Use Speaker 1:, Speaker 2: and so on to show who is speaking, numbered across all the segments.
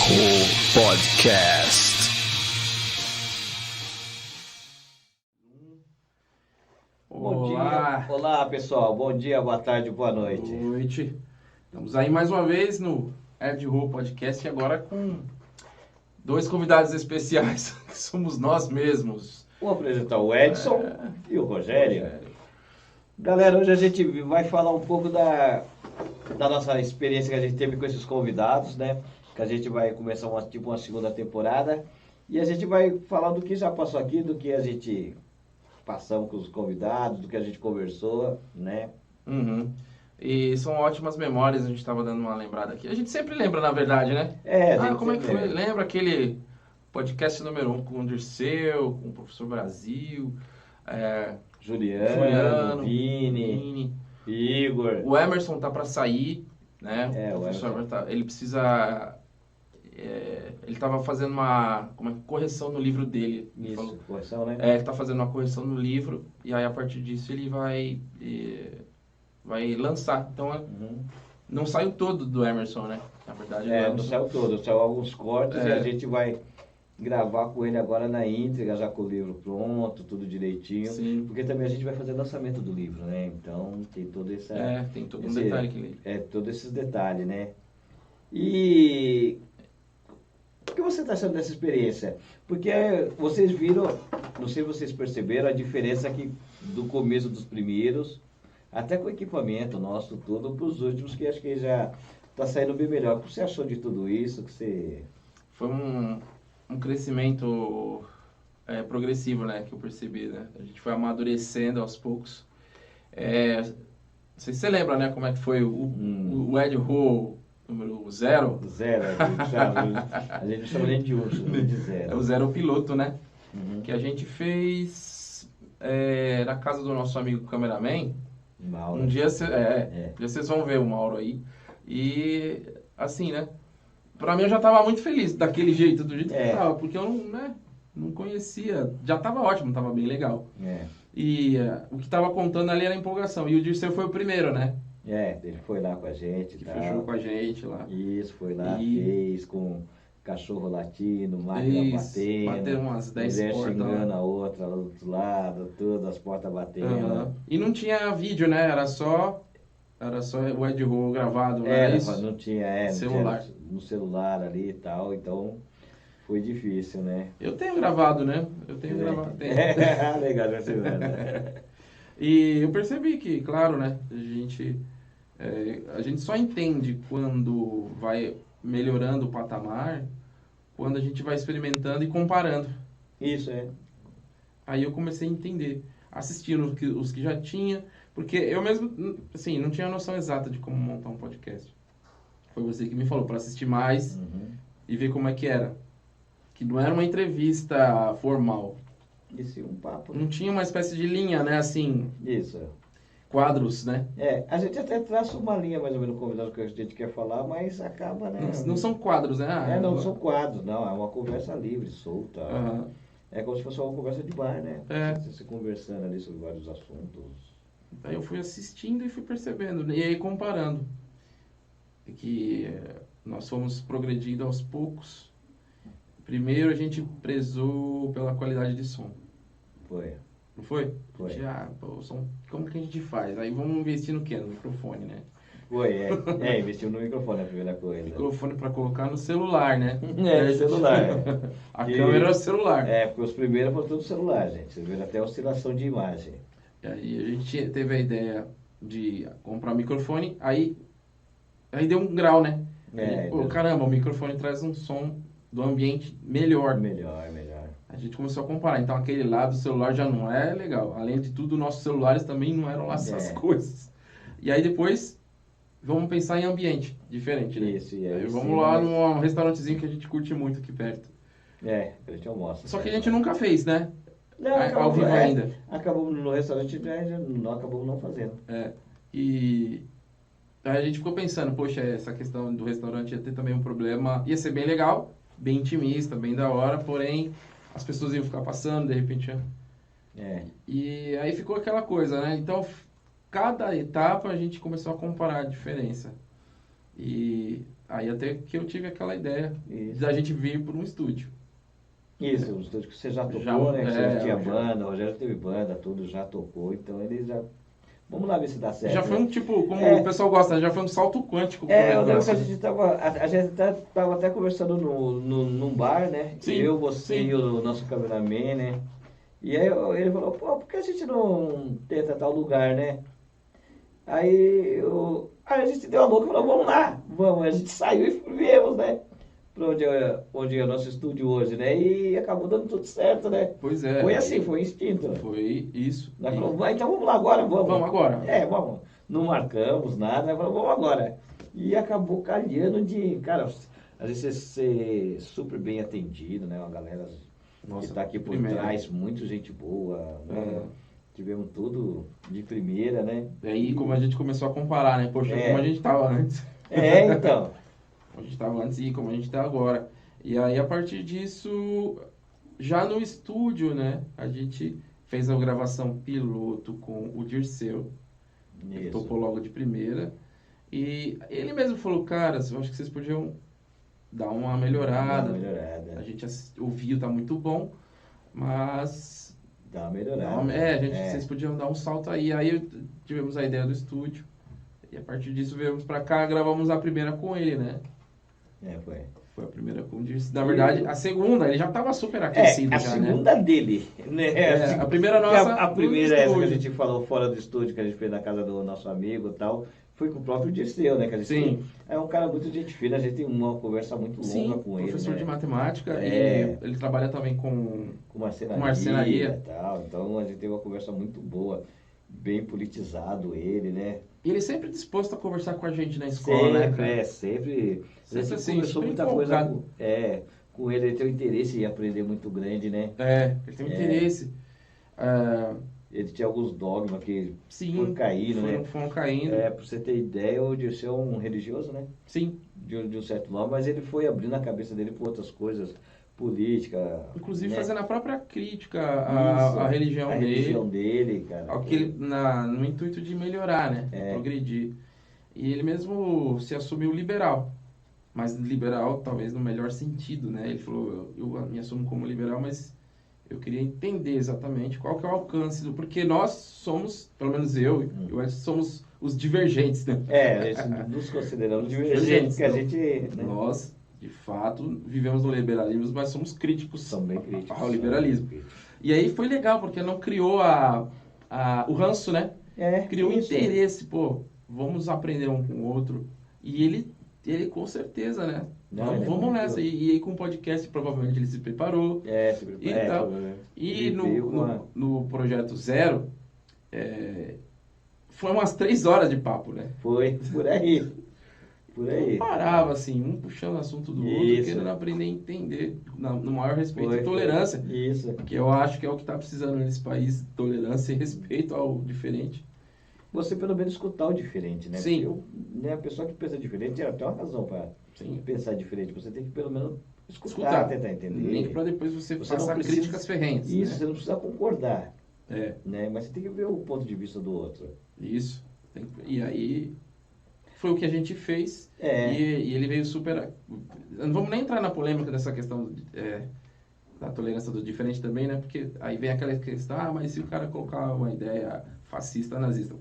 Speaker 1: Ho Podcast.
Speaker 2: Bom dia. Olá, pessoal. Bom dia, boa tarde, boa noite.
Speaker 3: Boa noite. Estamos aí mais uma vez no Ho Podcast e agora com dois convidados especiais, que somos nós mesmos.
Speaker 2: Vou apresentar o Edson e o Rogério. Galera, hoje a gente vai falar um pouco da nossa experiência que a gente teve com esses convidados, né? Que a gente vai começar uma segunda temporada. E a gente vai falar do que já passou aqui, do que a gente passamos com os convidados, do que a gente conversou, né?
Speaker 3: Uhum. E são ótimas memórias, a gente estava dando uma lembrada aqui. A gente sempre lembra, na verdade, né?
Speaker 2: A gente
Speaker 3: como é que foi?
Speaker 2: lembra.
Speaker 3: Lembra aquele podcast número 1 com o Dirceu, com o Professor Brasil,
Speaker 2: Juliano, Vini, Igor.
Speaker 3: O Emerson tá para sair, né?
Speaker 2: O
Speaker 3: professor ele precisa... ele estava fazendo uma correção no livro dele.
Speaker 2: Isso, correção, né?
Speaker 3: Ele está fazendo uma correção no livro e aí a partir disso ele vai lançar. Então não saiu todo do Emerson, né? Na verdade,
Speaker 2: não saiu todo, saiu alguns cortes e a gente vai gravar com ele agora na íntegra, já com o livro pronto, tudo direitinho.
Speaker 3: Sim.
Speaker 2: Porque também a gente vai fazer lançamento do livro, né? Então tem todo esse...
Speaker 3: tem todo um detalhe que ele...
Speaker 2: todos esses detalhes, né? E... o que você está achando dessa experiência? Porque vocês viram, não sei se vocês perceberam a diferença aqui do começo dos primeiros, até com o equipamento nosso todo, para os últimos, que acho que já está saindo bem melhor. O que você achou de tudo isso?
Speaker 3: Foi um crescimento progressivo, né? Que eu percebi, né? A gente foi amadurecendo aos poucos. Não sei se você lembra, né? Como é que foi o Ed Ho número 0?
Speaker 2: Zero, a gente não chama nem de 1, chama de 0.
Speaker 3: O 0 é o piloto, né?
Speaker 2: Uhum.
Speaker 3: Que a gente fez na casa do nosso amigo cameraman.
Speaker 2: Mauro.
Speaker 3: Um dia vocês vão ver o Mauro aí. E assim, né? Pra mim eu já tava muito feliz daquele jeito, do jeito que tava, porque eu não conhecia. Já tava ótimo, tava bem legal. E o que tava contando ali era a empolgação. E o Dirceu foi o primeiro, né?
Speaker 2: Ele foi lá com a gente.
Speaker 3: Fechou com a gente lá.
Speaker 2: Isso, foi lá, fez com cachorro latindo, máquina
Speaker 3: bateu umas 10
Speaker 2: mulher
Speaker 3: portas.
Speaker 2: xingando a outra lá do outro lado, todas as portas batendo.
Speaker 3: E não tinha vídeo, né? Era só o Ed Ho gravado, né?
Speaker 2: Não tinha,
Speaker 3: celular.
Speaker 2: Não tinha no celular ali e tal, então foi difícil, né?
Speaker 3: Eu tenho gravado, né? Gravado.
Speaker 2: Legal, vai ser verdade.
Speaker 3: E eu percebi que, claro, né? A gente só entende quando vai melhorando o patamar, quando a gente vai experimentando e comparando.
Speaker 2: Isso,
Speaker 3: Aí eu comecei a entender, assistindo os que já tinha, porque eu mesmo, assim, não tinha noção exata de como montar um podcast. Foi você que me falou, para assistir mais e ver como é que era. Que não era uma entrevista formal.
Speaker 2: Isso, um papo.
Speaker 3: Não tinha uma espécie de linha, né, assim...
Speaker 2: Isso.
Speaker 3: Quadros, né?
Speaker 2: A gente até traça uma linha mais ou menos no convidado que a gente quer falar, mas acaba, né?
Speaker 3: Não são quadros, né?
Speaker 2: Não são quadros, não. É uma conversa livre, solta. É como se fosse uma conversa de bar, né? Você conversando ali sobre vários assuntos.
Speaker 3: Aí eu fui assistindo e fui percebendo, e aí comparando. Que nós fomos progredindo aos poucos. Primeiro a gente prezou pela qualidade de som.
Speaker 2: Foi.
Speaker 3: Não foi?
Speaker 2: Foi.
Speaker 3: Som, como que a gente faz? Aí vamos investir no quê? No microfone, né?
Speaker 2: Foi, investiu no microfone, a primeira coisa.
Speaker 3: Microfone para colocar no celular, né?
Speaker 2: No celular.
Speaker 3: A câmera é o celular.
Speaker 2: Porque os primeiros foram todos celular, gente. Vocês viram até a oscilação de imagem.
Speaker 3: E aí a gente teve a ideia de comprar um microfone, aí deu um grau, né? Caramba, o microfone traz um som do ambiente melhor.
Speaker 2: Melhor.
Speaker 3: A gente começou a comparar. Então, aquele lado do celular já não é legal. Além de tudo, nossos celulares também não eram lá essas coisas. E aí, depois, vamos pensar em ambiente diferente, né?
Speaker 2: Isso,
Speaker 3: aí vamos lá num restaurantezinho que a gente curte muito aqui perto.
Speaker 2: A gente almoça.
Speaker 3: Só que a gente nunca fez, né?
Speaker 2: Não,
Speaker 3: ao vivo ainda.
Speaker 2: Acabamos no restaurante, acabamos não fazendo.
Speaker 3: E aí a gente ficou pensando, poxa, essa questão do restaurante ia ter também um problema. Ia ser bem legal, bem intimista, bem da hora, porém... as pessoas iam ficar passando, de repente... E aí ficou aquela coisa, né? Então, cada etapa a gente começou a comparar a diferença. E Aí até que eu tive aquela ideia
Speaker 2: Isso.
Speaker 3: da gente vir por um estúdio.
Speaker 2: Isso, os estúdios que você já tocou,
Speaker 3: Já,
Speaker 2: né? Que você já tinha
Speaker 3: já.
Speaker 2: banda, o Rogério teve banda, tudo, já tocou, então ele já... Vamos lá ver se dá certo.
Speaker 3: Já foi
Speaker 2: né?
Speaker 3: um tipo, como o pessoal gosta, já foi um salto quântico.
Speaker 2: Eu lembro que a gente tava até conversando num bar, né?
Speaker 3: Sim,
Speaker 2: Eu, você
Speaker 3: sim.
Speaker 2: e o nosso cameraman, né? E aí ele falou, pô, por que a gente não tenta tal lugar, né? Aí a gente deu a louca e falou, vamos lá, vamos. A gente saiu e viemos, né? Pra onde é o nosso estúdio hoje, né? E acabou dando tudo certo, né?
Speaker 3: Pois é.
Speaker 2: Foi assim, foi instinto.
Speaker 3: Foi isso.
Speaker 2: Nós falamos, então vamos lá agora, vamos.
Speaker 3: Vamos agora.
Speaker 2: Vamos. Não marcamos nada, nós falamos, vamos agora. E acabou calhando de, cara, às vezes ser super bem atendido, né? Uma galera que tá aqui por trás, muito gente boa, né? Tivemos tudo de primeira, né?
Speaker 3: E aí, como a gente começou a comparar, né? Poxa, como a gente tava antes.
Speaker 2: Então.
Speaker 3: Como a gente tava antes e como a gente tá agora. E aí, a partir disso, já no estúdio, né? A gente fez a gravação piloto com o Dirceu. Ele tocou logo de primeira. E ele mesmo falou, cara, eu acho que vocês podiam dar uma melhorada. A gente ouviu, tá muito bom, mas...
Speaker 2: Dá uma melhorada.
Speaker 3: Vocês podiam dar um salto aí. Aí tivemos a ideia do estúdio. E a partir disso viemos pra cá, gravamos a primeira com ele, né?
Speaker 2: Foi.
Speaker 3: Foi a primeira com o Dirceu. Na verdade, a segunda, ele já tava super aquecido
Speaker 2: a
Speaker 3: já,
Speaker 2: segunda dele, né?
Speaker 3: A primeira nossa...
Speaker 2: A primeira essa que a gente falou fora do estúdio, que a gente fez na casa do nosso amigo e tal, foi com o próprio Dirceu, né? Que a gente é um cara muito gente fina, a gente tem uma conversa muito longa com ele.
Speaker 3: Professor de matemática, ele trabalha também com
Speaker 2: marcenaria e tal, então a gente tem uma conversa muito boa, bem politizado ele, né?
Speaker 3: E ele sempre disposto a conversar com a gente na escola,
Speaker 2: sempre,
Speaker 3: né?
Speaker 2: Sempre. A gente
Speaker 3: assim,
Speaker 2: conversou muita coisa com ele tem um interesse em aprender muito grande, né?
Speaker 3: Ele tem um interesse.
Speaker 2: Ele tinha alguns dogmas que foram caindo, né?
Speaker 3: Foram caindo.
Speaker 2: Pra você ter ideia, o Dirceu é um religioso, né?
Speaker 3: Sim.
Speaker 2: De um certo modo, mas ele foi abrindo a cabeça dele por outras coisas, política.
Speaker 3: Inclusive
Speaker 2: né?
Speaker 3: fazendo a própria crítica à religião dele.
Speaker 2: A religião dele, cara.
Speaker 3: No intuito de melhorar, né? Progredir. E ele mesmo se assumiu liberal. Mas liberal, talvez, no melhor sentido, né? Ele falou, eu me assumo como liberal, mas eu queria entender exatamente qual que é o alcance. Porque nós somos, pelo menos eu e o Edson, somos os divergentes, né?
Speaker 2: A gente nos consideramos divergentes, porque a gente... Né?
Speaker 3: Nós, de fato, vivemos no liberalismo, mas somos críticos ao liberalismo. E aí foi legal, porque não criou o ranço, né? Criou interesse, vamos aprender um com o outro. E ele com certeza, né? Vamos nessa. E aí com o podcast, provavelmente ele se preparou.
Speaker 2: Se preparou.
Speaker 3: E no Projeto Zero, foi umas 3 horas de papo, né?
Speaker 2: Foi, por aí.
Speaker 3: Não parava, assim, um puxando o assunto do outro, querendo aprender a entender, no maior respeito e tolerância.
Speaker 2: Isso.
Speaker 3: Que eu acho que é o que está precisando nesse país, tolerância e respeito ao diferente.
Speaker 2: Você pelo menos escutar o diferente, né?
Speaker 3: Sim.
Speaker 2: Porque a pessoa que pensa diferente, ela tem uma razão para pensar diferente. Você tem que pelo menos escutar. Tentar entender.
Speaker 3: Nem para depois você passar críticas ferrenhas.
Speaker 2: Isso,
Speaker 3: né?
Speaker 2: você não precisa concordar. Né? Mas você tem que ver o ponto de vista do outro.
Speaker 3: Isso. E aí... Foi o que a gente fez e ele veio super... Não vamos nem entrar na polêmica dessa questão da tolerância do diferente também, né? Porque aí vem aquela questão, mas se o cara colocar uma ideia fascista, nazista,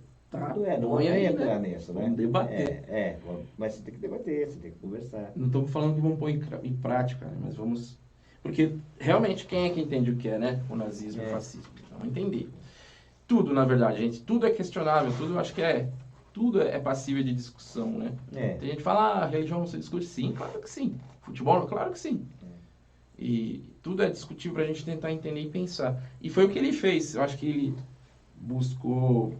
Speaker 2: não vai entrar nessa, né?
Speaker 3: Vamos debater.
Speaker 2: Mas você tem que debater, você tem que conversar.
Speaker 3: Não estamos falando que vamos pôr em prática, né? Mas vamos... Porque realmente quem é que entende o que é, né? O nazismo e o fascismo. Vamos entender. Tudo, na verdade, gente. Tudo é questionável, tudo eu acho que tudo é passível de discussão, né? Tem gente que fala, a religião não se discute. Sim, claro que sim. Futebol, claro que sim. E tudo é discutível pra gente tentar entender e pensar. E foi o que ele fez. Eu acho que ele buscou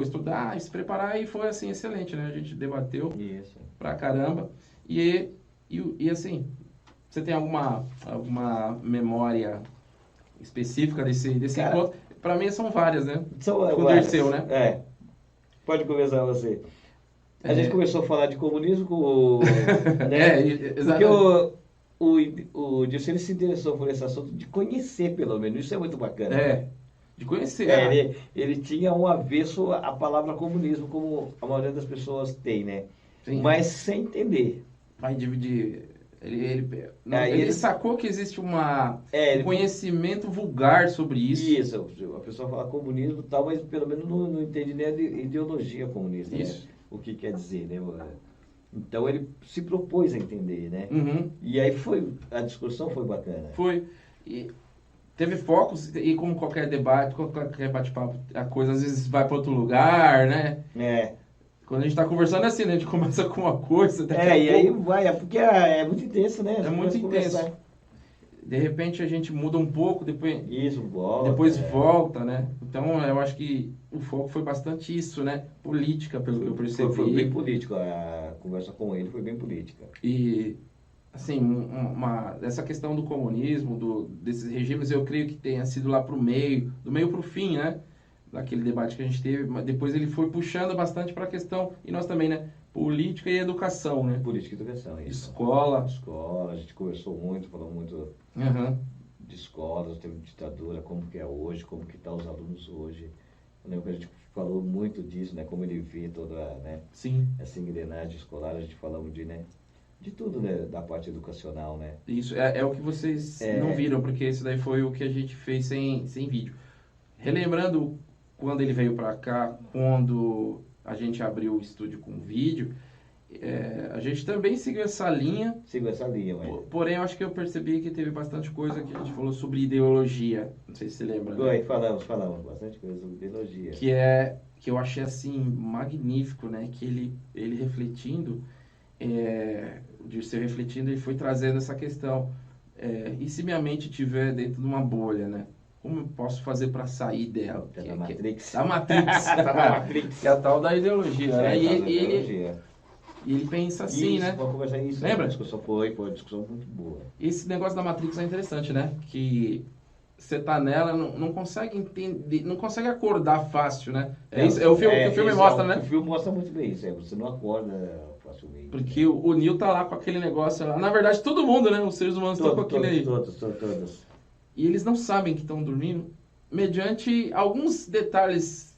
Speaker 3: estudar, se preparar e foi, assim, excelente, né? A gente debateu pra caramba. E assim, você tem alguma memória específica desse encontro? Pra mim são várias, né?
Speaker 2: Com o Dirceu, né? Pode começar você. A gente começou a falar de comunismo né?
Speaker 3: Exatamente.
Speaker 2: Porque o Dirceu se interessou por esse assunto de conhecer, pelo menos. Isso é muito bacana.
Speaker 3: De conhecer.
Speaker 2: Ele tinha um avesso à palavra comunismo, como a maioria das pessoas tem, né?
Speaker 3: Sim.
Speaker 2: Mas sem entender.
Speaker 3: Vai dividir. Ele sacou que existe um conhecimento vulgar sobre isso.
Speaker 2: Isso, a pessoa fala comunismo e tal, mas pelo menos não entende nem a ideologia comunista,
Speaker 3: Isso.
Speaker 2: né? O que quer dizer, né? Então ele se propôs a entender, né?
Speaker 3: Uhum.
Speaker 2: E aí a discussão foi bacana.
Speaker 3: Foi. E teve focos, e como qualquer debate, qualquer bate-papo, a coisa às vezes vai para outro lugar, né? Quando a gente está conversando é assim, né? A gente começa com uma coisa,
Speaker 2: aí vai, porque é muito intenso, né?
Speaker 3: É muito intenso. De repente a gente muda um pouco, depois volta, né? Então eu acho que o foco foi bastante isso, né? Política, pelo que eu percebi.
Speaker 2: Foi bem político, a conversa com ele foi bem política.
Speaker 3: E, assim, essa questão do comunismo, desses regimes, eu creio que tenha sido lá do meio para o fim, né? Daquele debate que a gente teve, mas depois ele foi puxando bastante para a questão, e nós também, né? Política e educação, né?
Speaker 2: Política e educação, isso.
Speaker 3: Escola,
Speaker 2: a gente conversou muito, falou muito de escolas, teve ditadura, como que é hoje, como que estão os alunos hoje. Eu lembro que a gente falou muito disso, né? Como ele vê toda, né?
Speaker 3: Sim.
Speaker 2: Essa engrenagem escolar, a gente falamos de tudo, né? Da parte educacional, né?
Speaker 3: Isso, é o que vocês não viram, porque esse daí foi o que a gente fez sem vídeo. Relembrando quando ele veio para cá, quando a gente abriu o estúdio com vídeo, a gente também seguiu essa linha.
Speaker 2: Mas...
Speaker 3: Porém, eu acho que eu percebi que teve bastante coisa que a gente falou sobre ideologia. Não sei se você lembra. Né?
Speaker 2: Falamos bastante coisa sobre ideologia.
Speaker 3: Que eu achei assim magnífico, né? Que ele refletindo, o Dirceu refletindo, ele foi trazendo essa questão. E se minha mente estiver dentro de uma bolha, né? Como eu posso fazer para sair dela?
Speaker 2: Da Matrix.
Speaker 3: Da Matrix. Que é a tal da ideologia. Né? E ele pensa assim,
Speaker 2: isso,
Speaker 3: né?
Speaker 2: Vamos conversar isso.
Speaker 3: Lembra?
Speaker 2: A discussão foi uma discussão muito boa.
Speaker 3: Esse negócio da Matrix é interessante, né? Que você tá nela, não consegue entender, não consegue acordar fácil, né? É o filme que o filme mostra, né?
Speaker 2: O filme mostra muito bem isso, você não acorda facilmente.
Speaker 3: Porque o Neo tá lá com aquele negócio lá. Na verdade, todo mundo, né? Os seres humanos estão com aquele...
Speaker 2: Todos.
Speaker 3: E eles não sabem que estão dormindo, mediante alguns detalhes.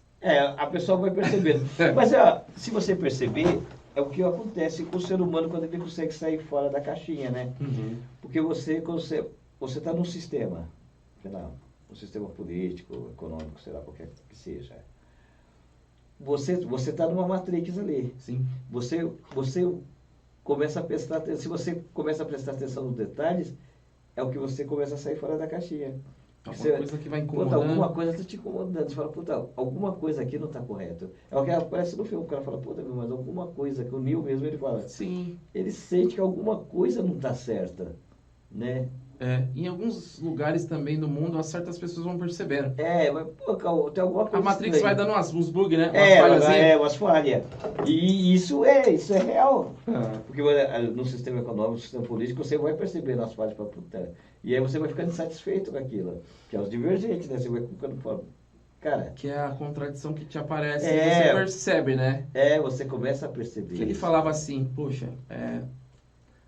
Speaker 2: A pessoa vai percebendo. Mas se você perceber, é o que acontece com o ser humano quando ele consegue sair fora da caixinha, né? Uhum. Porque você está num sistema, sei lá, um sistema político, econômico, sei lá, qualquer que seja. Você está numa matrix ali.
Speaker 3: Sim.
Speaker 2: Você começa a prestar atenção. Se você começa a prestar atenção nos detalhes, é o que você começa a sair fora da caixinha.
Speaker 3: Alguma coisa que vai incomodando.
Speaker 2: Alguma coisa está te incomodando. Você fala, alguma coisa aqui não está correta. É o que aparece no filme. O cara fala, mas alguma coisa, que o Neo mesmo, ele fala.
Speaker 3: Sim.
Speaker 2: Ele sente que alguma coisa não está certa, né?
Speaker 3: Em alguns lugares também do mundo, certas pessoas vão percebendo.
Speaker 2: Mas, tem alguma coisa.
Speaker 3: A Matrix vai dando uns bugs, né?
Speaker 2: Umas falhas. E isso é real. Porque no sistema econômico, no sistema político, você vai percebendo as falhas para puta. E aí você vai ficando insatisfeito com aquilo. Que é os divergentes, né? Você vai ficando fora. Cara.
Speaker 3: Que é a contradição que te aparece. E você percebe, né?
Speaker 2: Você começa a perceber.
Speaker 3: Que ele falava assim, poxa,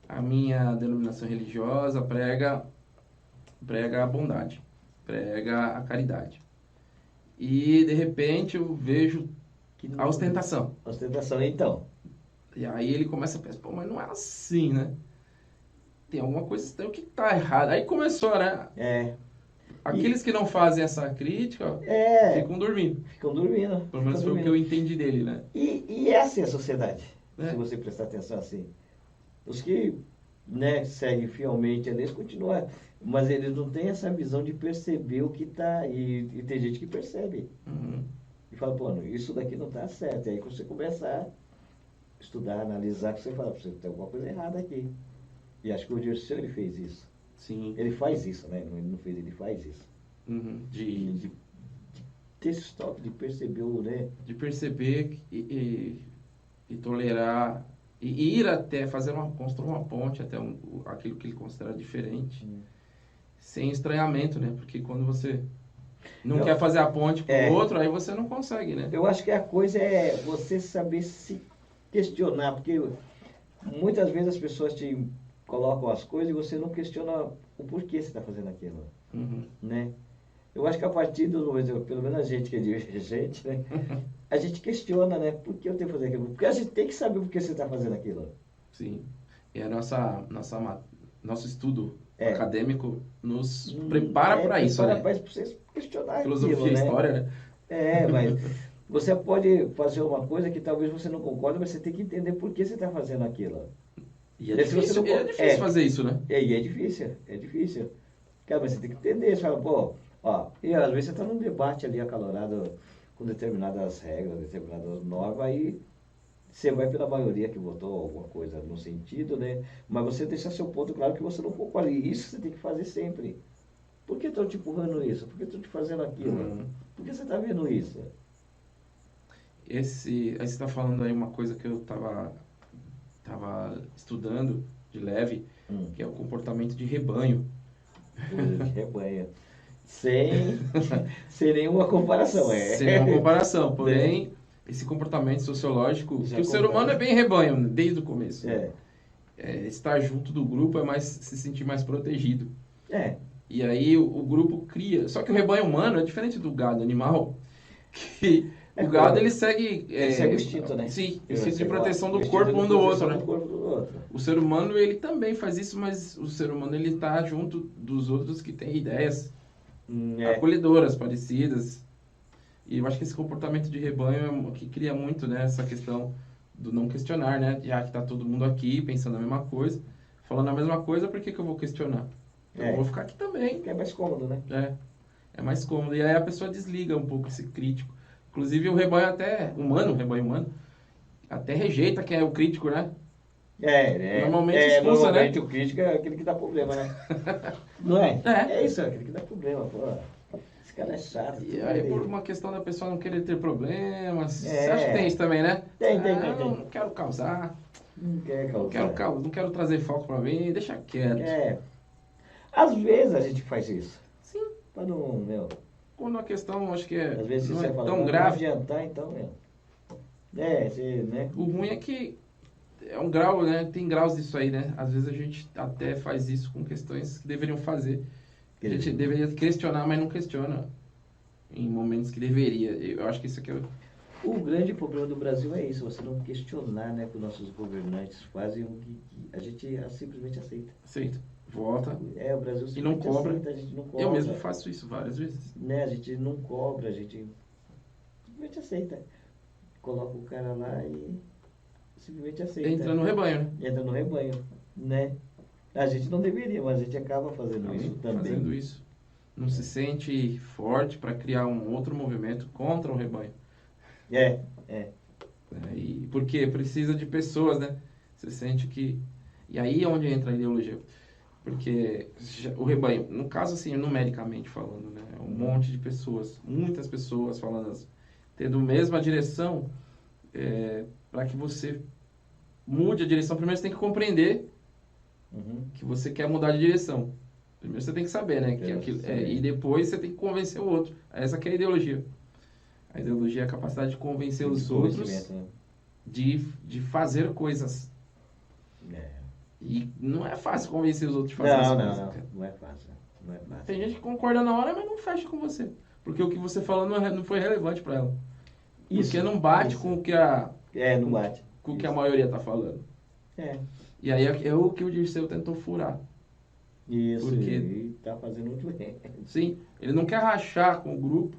Speaker 3: a minha denominação religiosa prega a bondade, prega a caridade. E, de repente, eu vejo a ostentação.
Speaker 2: Então.
Speaker 3: E aí ele começa a pensar, mas não é assim, né? Tem alguma coisa que está errada. Aí começou, né? Aqueles que não fazem essa crítica ficam dormindo. Pelo menos foi o que eu entendi dele, né?
Speaker 2: E é assim a sociedade, se você prestar atenção assim. Os que seguem fielmente a eles continuam, mas eles não têm essa visão de perceber o que está. E tem gente que percebe.
Speaker 3: Uhum.
Speaker 2: E fala, isso daqui não está certo. E aí você começa a estudar, analisar, que você fala, você tem alguma coisa errada aqui. E acho que o Dirceu, ele fez isso.
Speaker 3: Sim.
Speaker 2: Ele faz isso, né? Ele não fez, ele faz isso.
Speaker 3: Uhum.
Speaker 2: De ter esse toque, de perceber, né?
Speaker 3: De perceber e tolerar. E ir até construir uma ponte até aquilo que ele considera diferente. Sem estranhamento, né? Porque quando você não quer fazer a ponte com o outro, aí você não consegue, né?
Speaker 2: Eu acho que a coisa é você saber se questionar, porque muitas vezes as pessoas te colocam as coisas e você não questiona o porquê você está fazendo aquilo, né? Eu acho que a partir do momento, pelo menos a gente que é dirigente, né? A gente questiona, né? Por que eu tenho que fazer aquilo? Porque a gente tem que saber por que você está fazendo aquilo.
Speaker 3: Sim. E a nosso estudo acadêmico nos prepara para isso, né?
Speaker 2: Para você questionar
Speaker 3: Filosofia
Speaker 2: aquilo,
Speaker 3: e
Speaker 2: né?
Speaker 3: história, né?
Speaker 2: Mas você pode fazer uma coisa que talvez você não concorde, mas você tem que entender por que você está fazendo aquilo.
Speaker 3: E é difícil fazer isso, né?
Speaker 2: E é difícil. Cara, mas você tem que entender, você fala, pô, ó, e às vezes você está num debate ali acalorado com determinadas regras, determinadas normas, aí você vai pela maioria que votou alguma coisa no sentido, né? Mas você deixa seu ponto claro que você não concorda. E isso você tem que fazer sempre. Por que estão te empurrando isso? Por que estão te fazendo aquilo? Por que você está vendo isso?
Speaker 3: Aí você está falando aí uma coisa que eu tava estudando de leve, que é o comportamento de rebanho.
Speaker 2: De rebanho. Sem nenhuma comparação.
Speaker 3: Sem nenhuma comparação, porém, esse comportamento sociológico, que o ser humano é bem rebanho, né, desde o começo. Estar junto do grupo é mais se sentir mais protegido. E aí o grupo cria. Só que o rebanho humano é diferente do gado animal, que o gado ele segue.
Speaker 2: Segue o instinto, né?
Speaker 3: Sim, o instinto de proteção do corpo um do outro, né?
Speaker 2: Outro.
Speaker 3: O ser humano ele também faz isso, mas o ser humano ele tá junto dos outros que têm ideias acolhedoras, parecidas. E eu acho que esse comportamento de rebanho é que cria muito, né, essa questão do não questionar, né? Já que tá todo mundo aqui pensando a mesma coisa, falando a mesma coisa, por que que eu vou questionar? Eu vou ficar aqui também.
Speaker 2: É mais cômodo, né?
Speaker 3: É mais cômodo. E aí a pessoa desliga um pouco esse crítico. Inclusive o rebanho o rebanho humano, até rejeita quem é o crítico, né? Normalmente expulsa,
Speaker 2: normalmente
Speaker 3: né?
Speaker 2: o crítico é aquele que dá problema, né? Não é? É isso, é aquele que dá problema, pô. Esse cara é chato.
Speaker 3: E aí por uma questão da pessoa não querer ter problemas. Você acha que tem isso também, né?
Speaker 2: Tem.
Speaker 3: Não quero causar.
Speaker 2: Não quer causar.
Speaker 3: Não quero trazer foco pra mim, deixa quieto.
Speaker 2: Às vezes a gente faz isso.
Speaker 3: Sim.
Speaker 2: Pra não, meu.
Speaker 3: Quando a questão, acho que
Speaker 2: Às vezes
Speaker 3: não
Speaker 2: você
Speaker 3: é
Speaker 2: fala,
Speaker 3: tão
Speaker 2: não
Speaker 3: grave.
Speaker 2: adiantar, então, meu. Né?
Speaker 3: O ruim é que é um grau, né? Tem graus disso aí, né? Às vezes a gente até faz isso com questões que deveriam fazer. A gente deveria questionar, mas não questiona em momentos que deveria. Eu acho que isso aqui é...
Speaker 2: O grande problema do Brasil é isso, você não questionar, né, que os nossos governantes fazem o que a gente simplesmente aceita.
Speaker 3: Aceita. Volta.
Speaker 2: O Brasil
Speaker 3: e não cobra.
Speaker 2: aceita, a gente não cobra.
Speaker 3: Eu mesmo faço isso várias vezes.
Speaker 2: Né, a gente não cobra, a gente simplesmente aceita. Coloca o cara lá e simplesmente aceita.
Speaker 3: Entra no rebanho, né?
Speaker 2: Entra no rebanho, né? A gente não deveria, mas a gente acaba fazendo isso também.
Speaker 3: Fazendo isso. Não se sente forte para criar um outro movimento contra o rebanho. E porque precisa de pessoas, né? Você sente que... E aí é onde entra a ideologia. Porque o rebanho, no caso assim, numericamente falando, né? É um monte de pessoas, muitas pessoas falando, tendo a mesma direção, para que você mude a direção, primeiro você tem que compreender que você quer mudar de direção. Primeiro você tem que saber, né? Que aquilo, e depois você tem que convencer o outro. Essa que é a ideologia. A ideologia é a capacidade de convencer os outros, né? de fazer coisas. E não é fácil convencer os outros de fazer as coisas.
Speaker 2: Não é fácil.
Speaker 3: Tem gente que concorda na hora, mas não fecha com você. Porque o que você falou não foi relevante para ela. Porque não bate com o que
Speaker 2: não bate.
Speaker 3: Com o que a maioria está falando. E aí é o que o Dirceu tentou furar.
Speaker 2: Isso, porque ele tá fazendo muito bem.
Speaker 3: Sim, ele não quer rachar com o grupo,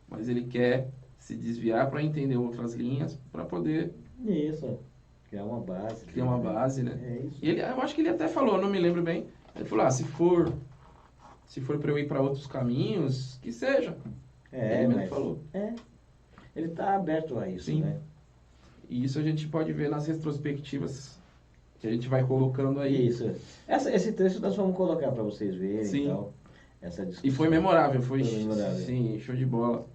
Speaker 3: mas ele quer se desviar para entender outras linhas, para poder...
Speaker 2: Isso, criar uma base.
Speaker 3: Criar uma base, né?
Speaker 2: É isso.
Speaker 3: E eu acho que ele até falou, não me lembro bem, ele falou, se for para eu ir para outros caminhos, que seja. Ele mesmo falou.
Speaker 2: Ele tá aberto a isso,
Speaker 3: sim,
Speaker 2: né?
Speaker 3: E isso a gente pode ver nas retrospectivas que a gente vai colocando aí.
Speaker 2: Isso. Esse trecho nós vamos colocar para vocês verem.
Speaker 3: Sim.
Speaker 2: E tal. Essa discussão.
Speaker 3: E foi memorável, foi
Speaker 2: memorável.
Speaker 3: Sim, show de bola.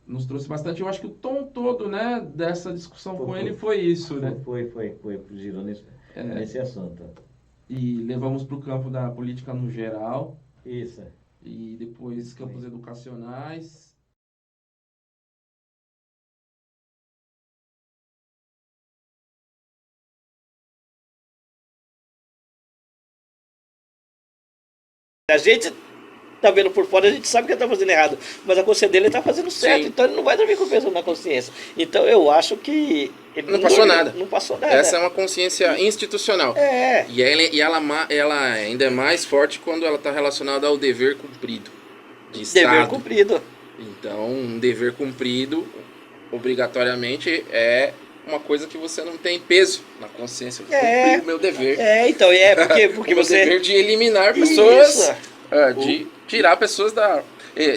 Speaker 3: Nos trouxe bastante. Eu acho que o tom todo, né, dessa discussão com ele foi isso, né?
Speaker 2: Foi. Girou nesse assunto.
Speaker 3: E levamos para o campo da política no geral.
Speaker 2: Isso.
Speaker 3: E depois campos educacionais.
Speaker 2: A gente
Speaker 4: tá vendo por fora, a gente sabe que ele tá fazendo errado. Mas a consciência dele tá fazendo certo,
Speaker 3: Sim.
Speaker 4: então ele não vai dormir com peso na consciência. Então eu acho que... ele
Speaker 3: Não passou
Speaker 4: dormiu,
Speaker 3: nada.
Speaker 4: Não passou nada.
Speaker 3: Essa é uma consciência institucional.
Speaker 4: É.
Speaker 3: E ela ainda é mais forte quando ela está relacionada ao dever cumprido de Estado.
Speaker 4: Dever cumprido.
Speaker 3: Então, um dever cumprido, obrigatoriamente, é uma coisa que você não tem peso na consciência. Eu cumpri o meu dever.
Speaker 4: Então, porque
Speaker 3: O meu
Speaker 4: você...
Speaker 3: dever de eliminar pessoas,
Speaker 4: Isso.
Speaker 3: de tirar pessoas da...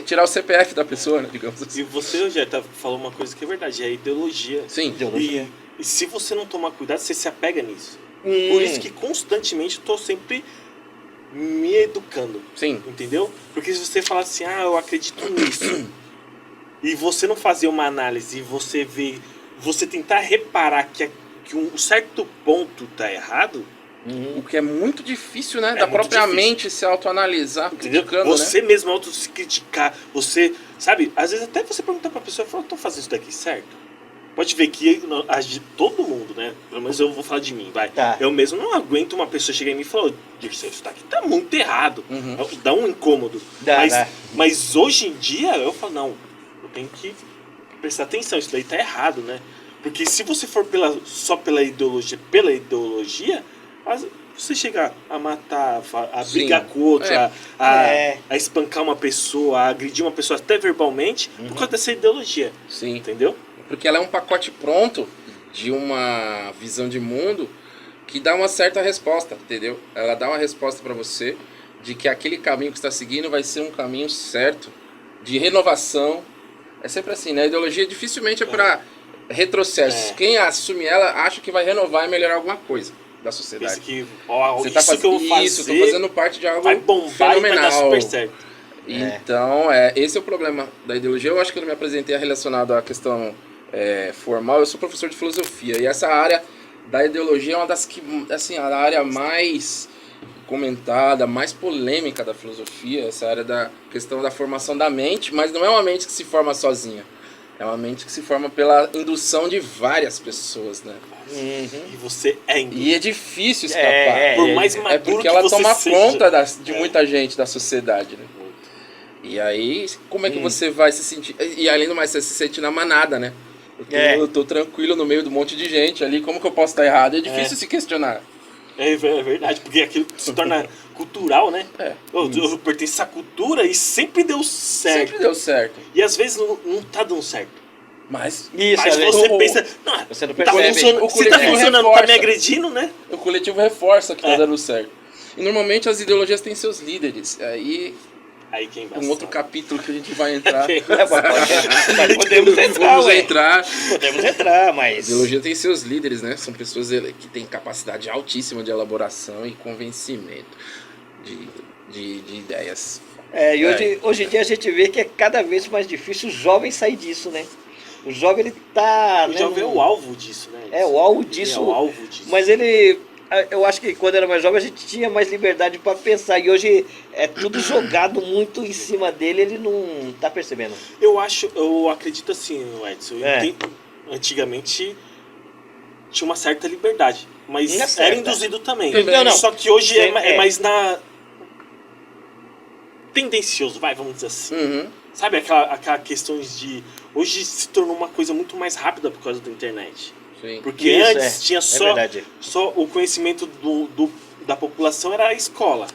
Speaker 3: tirar o CPF da pessoa, né, digamos assim.
Speaker 5: E você, Jeta, falou uma coisa que é verdade, é a ideologia.
Speaker 3: Sim.
Speaker 4: Ideologia.
Speaker 5: E se você não tomar cuidado, você se apega nisso. Por isso que constantemente eu tô sempre me educando.
Speaker 3: Sim.
Speaker 5: Entendeu? Porque se você falar assim, eu acredito nisso, e você não fazer uma análise e você ver, você tentar reparar que um certo ponto tá errado,
Speaker 3: O que é muito difícil, né?
Speaker 5: É
Speaker 3: Da
Speaker 5: muito
Speaker 3: própria
Speaker 5: difícil.
Speaker 3: mente se autoanalisar,
Speaker 5: entendeu?
Speaker 3: criticando,
Speaker 5: Você
Speaker 3: né?
Speaker 5: mesmo auto se criticar, você, sabe, às vezes até você perguntar pra pessoa, eu tô fazendo isso daqui certo? Pode ver que todo mundo, né? Pelo menos eu vou falar de mim, vai.
Speaker 4: Tá.
Speaker 5: Eu mesmo não aguento uma pessoa chegar em mim e falar, Dirceu, isso daqui tá muito errado.
Speaker 3: Uhum.
Speaker 5: Dá um incômodo.
Speaker 4: Dá.
Speaker 5: Mas hoje em dia eu falo, não, eu tenho que prestar atenção, isso daí tá errado, né? Porque se você for só pela ideologia, você chegar a matar, a
Speaker 3: Sim.
Speaker 5: brigar com o outro,
Speaker 3: É.
Speaker 5: a espancar uma pessoa, a agredir uma pessoa até verbalmente, por causa dessa ideologia.
Speaker 3: Sim.
Speaker 5: Entendeu?
Speaker 3: Porque ela é um pacote pronto de uma visão de mundo que dá uma certa resposta, entendeu? Ela dá uma resposta pra você de que aquele caminho que está seguindo vai ser um caminho certo, de renovação. É sempre assim, né? A ideologia dificilmente é para retrocesso.
Speaker 5: É.
Speaker 3: Quem assume ela acha que vai renovar e melhorar alguma coisa da
Speaker 5: Pensa
Speaker 3: sociedade.
Speaker 5: que,
Speaker 3: Você
Speaker 5: isso
Speaker 3: tá
Speaker 5: que eu vou fazer,
Speaker 3: isso, tô fazendo parte de algo
Speaker 5: vai bombar e vai dar
Speaker 3: fenomenal.
Speaker 5: super certo.
Speaker 3: Então, esse é o problema da ideologia. Eu acho que eu não me apresentei relacionado à questão formal. Eu sou professor de filosofia e essa área da ideologia é uma das que, assim, a área mais comentada, mais polêmica da filosofia, essa área da questão da formação da mente, mas não é uma mente que se forma sozinha. É uma mente que se forma pela indução de várias pessoas, né?
Speaker 5: E você é induzido.
Speaker 3: E é difícil escapar.
Speaker 5: Por mais maduro
Speaker 3: porque
Speaker 5: que
Speaker 3: ela
Speaker 5: você
Speaker 3: toma
Speaker 5: seja.
Speaker 3: conta de muita gente, da sociedade, né? E aí, como é que você vai se sentir... E além do mais, você se sente na manada, né? Eu tô tranquilo no meio de um monte de gente ali, como que eu posso estar errado? É difícil se questionar.
Speaker 5: É verdade, porque aquilo se torna cultural, né?
Speaker 3: É.
Speaker 5: Eu pertenço à cultura e sempre deu certo.
Speaker 3: Sempre deu certo.
Speaker 5: E às vezes não tá dando certo.
Speaker 3: Mas
Speaker 4: Isso,
Speaker 5: Mas
Speaker 4: é
Speaker 5: você
Speaker 3: o-
Speaker 5: pensa, não,
Speaker 4: você não
Speaker 5: tá
Speaker 4: percebe.
Speaker 5: funcionando,
Speaker 3: O
Speaker 5: se tá
Speaker 3: coletivo
Speaker 5: funcionando, tá
Speaker 3: reforça.
Speaker 5: me agredindo, né?
Speaker 3: o coletivo reforça que tá
Speaker 5: É.
Speaker 3: dando certo. E normalmente as ideologias têm seus líderes. Aí,
Speaker 5: Aí quem vai
Speaker 3: um outro capítulo que a gente vai entrar.
Speaker 4: Mas podemos entrar,
Speaker 3: Vamos
Speaker 4: ué.
Speaker 3: entrar.
Speaker 4: Podemos entrar,
Speaker 3: A
Speaker 4: mas...
Speaker 3: ideologia tem seus líderes, né? São pessoas que têm capacidade altíssima de elaboração e convencimento de ideias.
Speaker 4: E hoje em dia a gente vê que é cada vez mais difícil o jovem sair disso, né? O jovem, ele tá...
Speaker 5: O jovem é o alvo disso, né?
Speaker 4: É o alvo
Speaker 5: Ele
Speaker 4: disso.
Speaker 5: É o alvo disso.
Speaker 4: Mas ele... Eu acho que quando era mais jovem a gente tinha mais liberdade para pensar. E hoje é tudo jogado muito em cima dele, ele não tá percebendo.
Speaker 5: Eu acredito assim, Edson.
Speaker 4: É.
Speaker 5: Antigamente tinha uma certa liberdade, mas
Speaker 4: Não é
Speaker 5: era
Speaker 4: certa.
Speaker 5: induzido também.
Speaker 4: Não.
Speaker 5: Só que hoje é
Speaker 4: É.
Speaker 5: mais na tendencioso, vamos dizer assim.
Speaker 3: Uhum.
Speaker 5: Sabe aquela questão de hoje se tornou uma coisa muito mais rápida por causa da internet.
Speaker 3: Sim.
Speaker 5: Porque
Speaker 4: Isso,
Speaker 5: antes tinha
Speaker 4: verdade.
Speaker 5: só o conhecimento da população era a escola.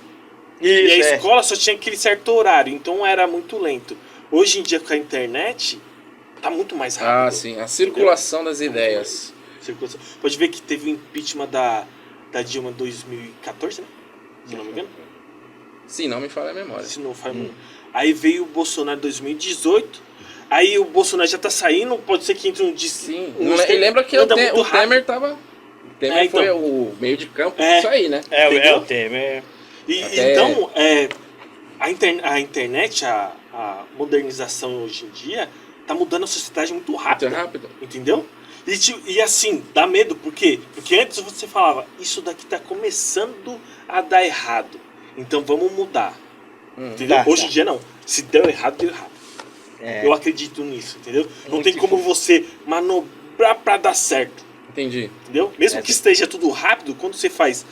Speaker 4: Isso,
Speaker 5: E a escola só tinha aquele certo horário, então era muito lento. Hoje em dia com a internet tá muito mais rápido.
Speaker 3: Ah, sim. A circulação das ideias.
Speaker 5: Circulação. Pode ver que teve o impeachment da Dilma em 2014, né? Se não me engano.
Speaker 3: Sim, não me falha a memória.
Speaker 5: Se não faz Aí veio o Bolsonaro em 2018. Aí o Bolsonaro já tá saindo, pode ser que entre
Speaker 3: Sim.
Speaker 5: um
Speaker 3: E lembra que
Speaker 5: anda
Speaker 3: o
Speaker 5: muito rápido.
Speaker 3: Temer tava... O Temer
Speaker 5: Então.
Speaker 3: foi o meio de campo
Speaker 5: É.
Speaker 3: disso aí, né?
Speaker 5: Entendeu?
Speaker 4: o Temer.
Speaker 5: Então, a internet, a modernização hoje em dia, tá mudando a sociedade muito rápido.
Speaker 3: Muito rápido.
Speaker 5: Entendeu? E assim, dá medo, por quê? Porque antes você falava, isso daqui tá começando a dar errado. Então vamos mudar. Entendeu? Hoje em dia não. Se deu errado, deu errado. Eu acredito nisso, entendeu? Não
Speaker 4: Muito
Speaker 5: tem como você manobrar pra dar certo.
Speaker 3: Entendi.
Speaker 5: Entendeu? Mesmo que esteja tudo rápido, quando você faz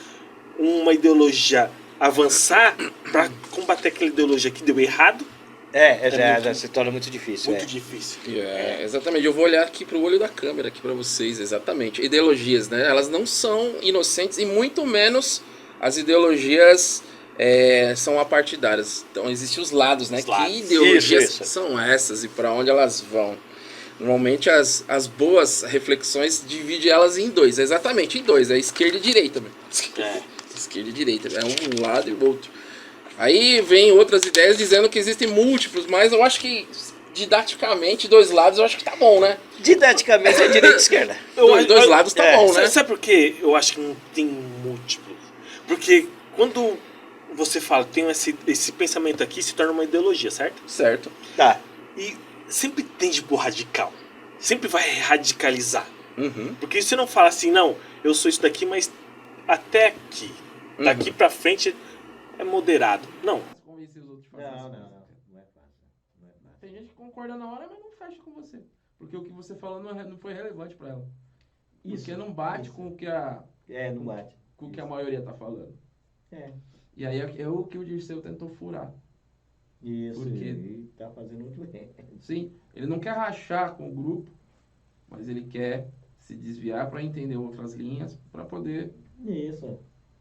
Speaker 5: uma ideologia avançar para combater aquela ideologia que deu errado.
Speaker 4: Já se torna muito difícil.
Speaker 5: Muito difícil.
Speaker 1: Exatamente, eu vou olhar aqui pro olho da câmera, aqui para vocês, exatamente. Ideologias, né? Elas não são inocentes e muito menos as ideologias são apartidárias. Então existem os lados, né?
Speaker 5: Os lados.
Speaker 1: Que ideologias
Speaker 4: Isso.
Speaker 1: são essas e para onde elas vão? Normalmente as boas reflexões dividem elas em dois, exatamente em dois, é esquerda e direita. Esquerda e direita, é um lado e o outro. Aí vem outras ideias dizendo que existem múltiplos, mas eu acho que didaticamente, dois lados eu acho que tá bom, né?
Speaker 4: Didaticamente é direita e esquerda.
Speaker 1: Dois lados tá bom, né?
Speaker 5: Sabe por que eu acho que não tem múltiplos? Porque quando você fala, tem esse pensamento aqui, se torna uma ideologia, certo?
Speaker 1: Certo.
Speaker 4: Tá.
Speaker 5: E sempre tende pro radical. Sempre vai radicalizar.
Speaker 1: Uhum.
Speaker 5: Porque você não fala assim, não, eu sou isso daqui, mas até aqui. Daqui pra frente é moderado. Não.
Speaker 3: Convencer os outros de fazer
Speaker 2: Não
Speaker 3: isso.
Speaker 2: é fácil. Não é fácil.
Speaker 3: Tem gente que concorda na hora, mas não fecha com você. Porque o que você falou não foi relevante pra ela. Porque não bate com o que
Speaker 2: não bate.
Speaker 3: com o que a maioria tá falando.
Speaker 2: É.
Speaker 3: E aí é o que o Dirceu tentou furar.
Speaker 2: Isso,
Speaker 3: Porque-
Speaker 2: e tá fazendo muito bem.
Speaker 3: Sim, ele não quer rachar com o grupo, mas ele quer se desviar para entender outras linhas, para poder
Speaker 2: Isso.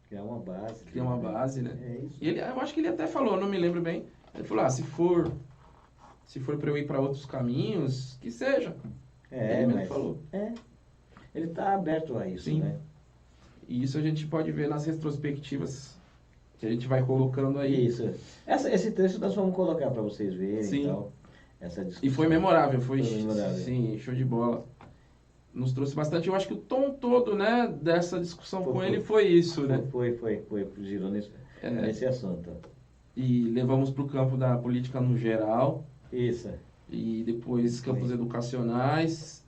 Speaker 2: Criar uma base.
Speaker 3: criar uma base, né?
Speaker 2: É isso.
Speaker 3: E ele, eu acho que ele até falou, não me lembro bem. Ele falou: se for para eu ir para outros caminhos, que seja. Ele mesmo falou.
Speaker 2: Ele tá aberto a isso,
Speaker 3: Sim.
Speaker 2: né?
Speaker 3: E isso a gente pode ver nas retrospectivas que a gente vai colocando aí.
Speaker 2: Isso. Esse texto nós vamos colocar para vocês verem.
Speaker 3: Sim.
Speaker 2: Então, essa discussão.
Speaker 3: E foi memorável, foi
Speaker 2: memorável.
Speaker 3: sim, show de bola. Nos trouxe bastante. Eu acho que o tom todo, né, dessa discussão com ele foi isso, né?
Speaker 2: Foi, girou nesse assunto.
Speaker 3: E levamos para o campo da política no geral,
Speaker 2: Isso.
Speaker 3: e depois campos educacionais,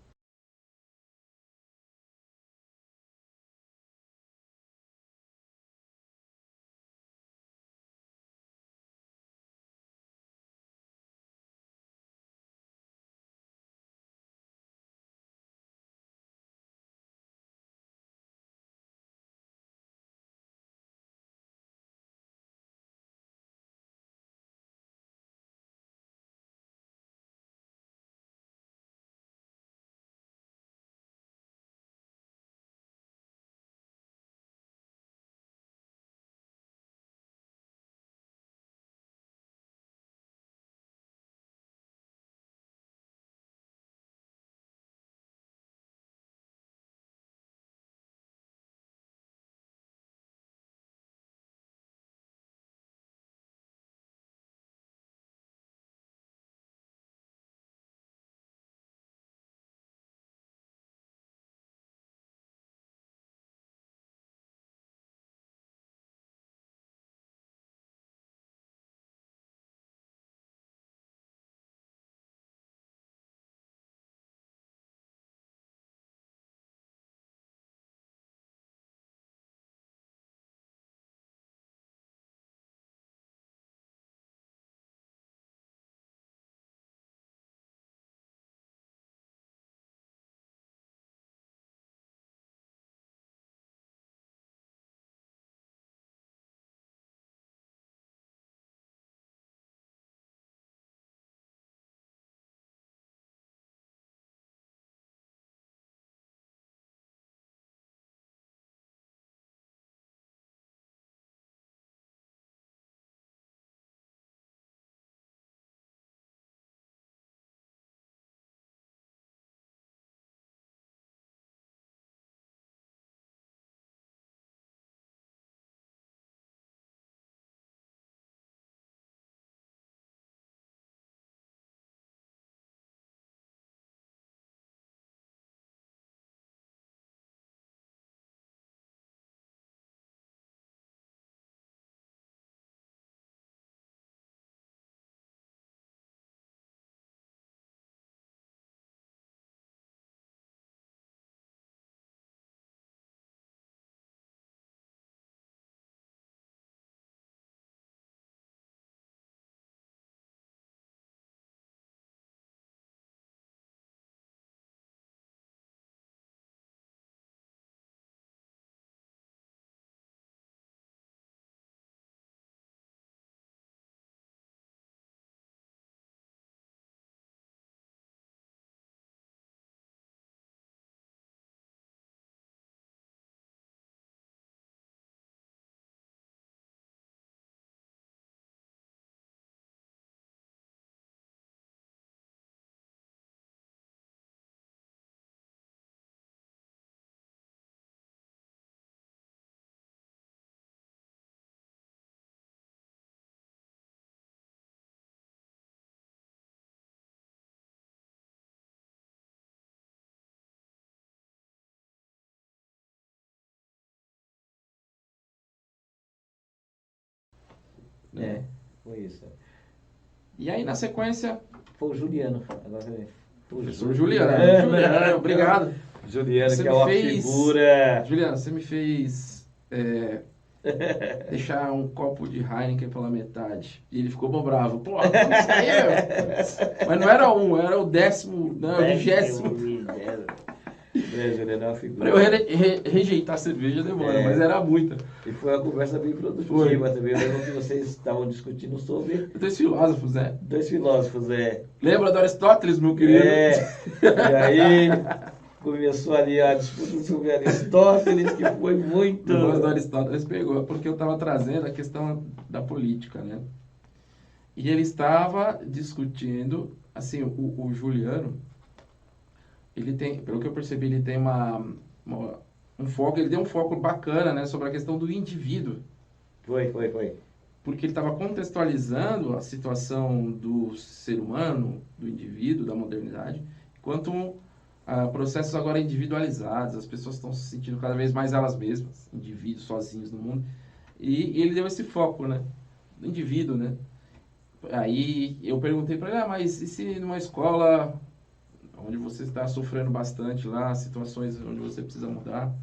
Speaker 2: É, foi isso.
Speaker 3: E aí, na sequência...
Speaker 2: Foi o Juliano. Agora foi o
Speaker 3: Professor Juliano. Juliano, obrigado.
Speaker 2: Juliano,
Speaker 3: Você
Speaker 2: que é
Speaker 3: me
Speaker 2: uma
Speaker 3: fez-
Speaker 2: figura...
Speaker 3: Juliano, você me fez deixar um copo de Heineken pela metade. E ele ficou bravo. Pô, isso aí, meu. Mas não era um, era o 10º, não, o 20º.
Speaker 2: Juliano é uma
Speaker 3: Pra
Speaker 2: figura.
Speaker 3: eu rejeitar a cerveja demora,
Speaker 2: É.
Speaker 3: mas era muita.
Speaker 2: E foi uma conversa bem produtiva
Speaker 3: Foi.
Speaker 2: também. Eu lembro que vocês estavam discutindo sobre
Speaker 3: Dois filósofos, né?
Speaker 2: dois filósofos,
Speaker 3: Lembra do Aristóteles, meu querido?
Speaker 2: E aí começou ali a disputa sobre Aristóteles, que foi muito...
Speaker 3: O negócio do Aristóteles pegou, porque eu estava trazendo a questão da política, né? E ele estava discutindo, assim, o Juliano, ele tem, pelo que eu percebi, ele tem um foco, ele deu um foco bacana, né, sobre a questão do indivíduo.
Speaker 2: Foi.
Speaker 3: Porque ele estava contextualizando a situação do ser humano, do indivíduo, da modernidade, enquanto processos agora individualizados, as pessoas estão se sentindo cada vez mais elas mesmas, indivíduos sozinhos no mundo, e ele deu esse foco, né, do indivíduo, né. Aí eu perguntei para ele, mas e se numa escola onde você está sofrendo bastante lá, situações onde você precisa mudar,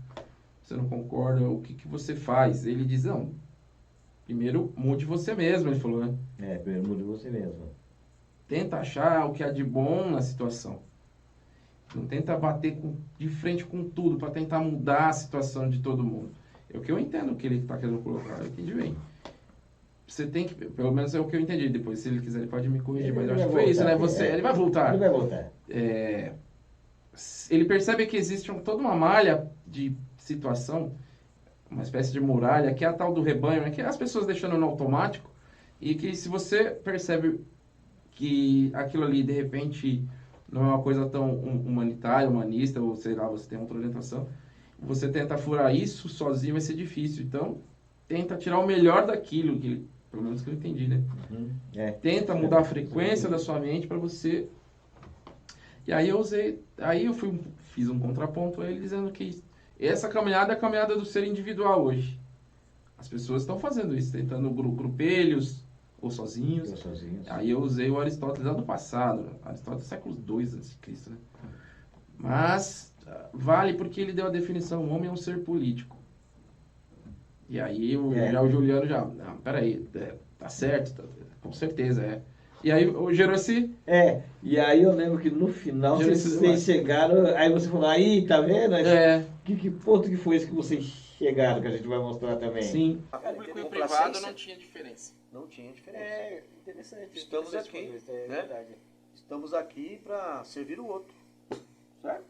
Speaker 3: você não concorda, o que você faz? Ele diz, não, primeiro mude você mesmo, ele falou, né?
Speaker 2: Primeiro mude você mesmo.
Speaker 3: Tenta achar o que há de bom na situação. Não tenta bater de frente com tudo para tentar mudar a situação de todo mundo. É o que eu entendo que ele está querendo colocar, eu entendi bem. Você tem que, pelo menos é o que eu entendi depois, se ele quiser ele pode me corrigir, mas eu acho que foi isso, né? Ele vai voltar.
Speaker 2: Ele vai voltar.
Speaker 3: Ele percebe que existe toda uma malha de situação, uma espécie de muralha, que é a tal do rebanho, né? Que é as pessoas deixando no automático, e que se você percebe que aquilo ali, de repente, não é uma coisa tão humanitária, humanista, ou sei lá, você tem outra orientação, você tenta furar isso sozinho vai ser difícil. Então, tenta tirar o melhor daquilo, que, pelo menos que eu entendi, né? Tenta mudar a frequência da sua mente para você... E aí fiz um contraponto a ele dizendo que essa caminhada é a caminhada do ser individual hoje. As pessoas estão fazendo isso, tentando grupelhos ou sozinhos. Aí eu usei o Aristóteles lá do passado, Aristóteles século II a.C., né? Mas vale porque ele deu a definição, o homem é um ser político. E aí já o Juliano não, peraí, tá certo, com certeza, E aí gerou esse...
Speaker 2: E aí eu lembro que no final vocês chegaram, aí você falou, aí, tá vendo? Que ponto que foi esse que vocês chegaram, que a gente vai mostrar também?
Speaker 3: Sim.
Speaker 1: A público e o privado não tinha diferença.
Speaker 4: Não tinha diferença.
Speaker 6: Interessante.
Speaker 4: Estamos aqui,
Speaker 6: É
Speaker 4: né?
Speaker 6: verdade.
Speaker 4: Estamos aqui para servir o outro, certo?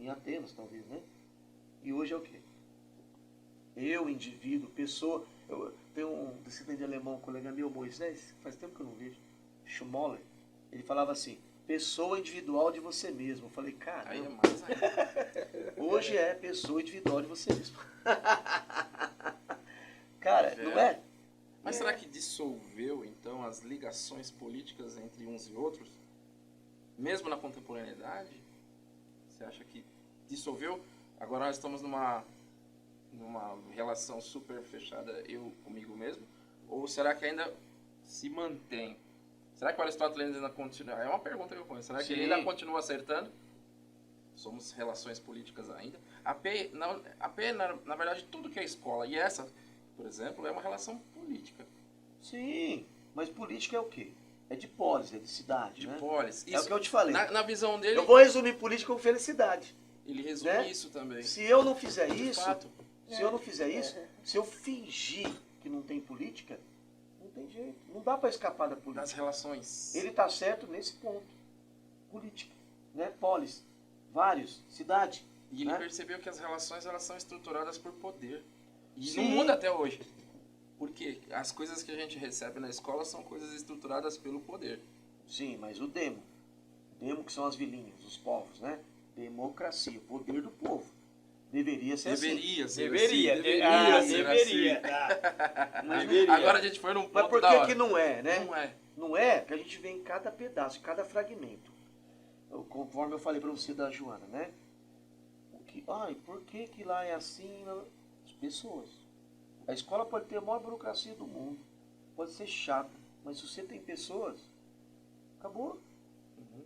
Speaker 4: Em Atenas, talvez, né? E hoje é o quê? Eu, indivíduo, pessoa... Eu tenho um descendente alemão, um colega meu, Moisés, faz tempo que eu não vejo, Schumoller, ele falava assim, pessoa individual de você mesmo. Eu falei, cara,
Speaker 1: Aí é mais ainda.
Speaker 4: hoje é pessoa individual de você mesmo. Cara, não é?
Speaker 1: Mas será que dissolveu, então, as ligações políticas entre uns e outros? Mesmo na contemporaneidade? Você acha que dissolveu? Agora nós estamos numa relação super fechada, eu comigo mesmo? Ou será que ainda se mantém? Será que o Aristóteles ainda continua? É uma pergunta que eu conheço. Será que ele ainda continua acertando? Somos relações políticas ainda. Na verdade, tudo que é escola, e essa, por exemplo, é uma relação política.
Speaker 4: Sim, mas política é o quê? É de polis, é de cidade,
Speaker 1: De
Speaker 4: né?
Speaker 1: polis.
Speaker 4: É o que eu te falei.
Speaker 1: Na visão dele,
Speaker 4: Eu vou resumir política com felicidade.
Speaker 1: ele resume
Speaker 4: né?
Speaker 1: isso também.
Speaker 4: Se eu não fizer
Speaker 1: De
Speaker 4: isso,
Speaker 1: fato.
Speaker 4: se eu fingir que não tem política, não tem jeito. Não dá para escapar da
Speaker 1: Das
Speaker 4: política.
Speaker 1: relações.
Speaker 4: Ele está certo nesse ponto. Política, né? Polis, vários, cidade.
Speaker 1: E ele
Speaker 4: né?
Speaker 1: percebeu que as relações elas são estruturadas por poder. E
Speaker 4: Sim.
Speaker 1: não muda até hoje. Porque as coisas que a gente recebe na escola são coisas estruturadas pelo poder.
Speaker 4: Sim, mas o demo que são as vilinhas, os povos, né? Democracia, o poder do povo. Deveria ser assim.
Speaker 1: Deveria ser
Speaker 6: Deveria.
Speaker 1: assim. Deveria ser
Speaker 6: Deveria.
Speaker 1: assim.
Speaker 6: Deveria.
Speaker 1: Agora a gente foi num ponto
Speaker 4: Mas por
Speaker 1: da hora.
Speaker 4: que não é, né?
Speaker 1: Não é.
Speaker 4: Não é que a gente vê em cada pedaço, em cada fragmento. Conforme eu falei para você da Joana, né? Por que lá é assim? As pessoas. A escola pode ter a maior burocracia do mundo. pode ser chata, mas se você tem pessoas, acabou.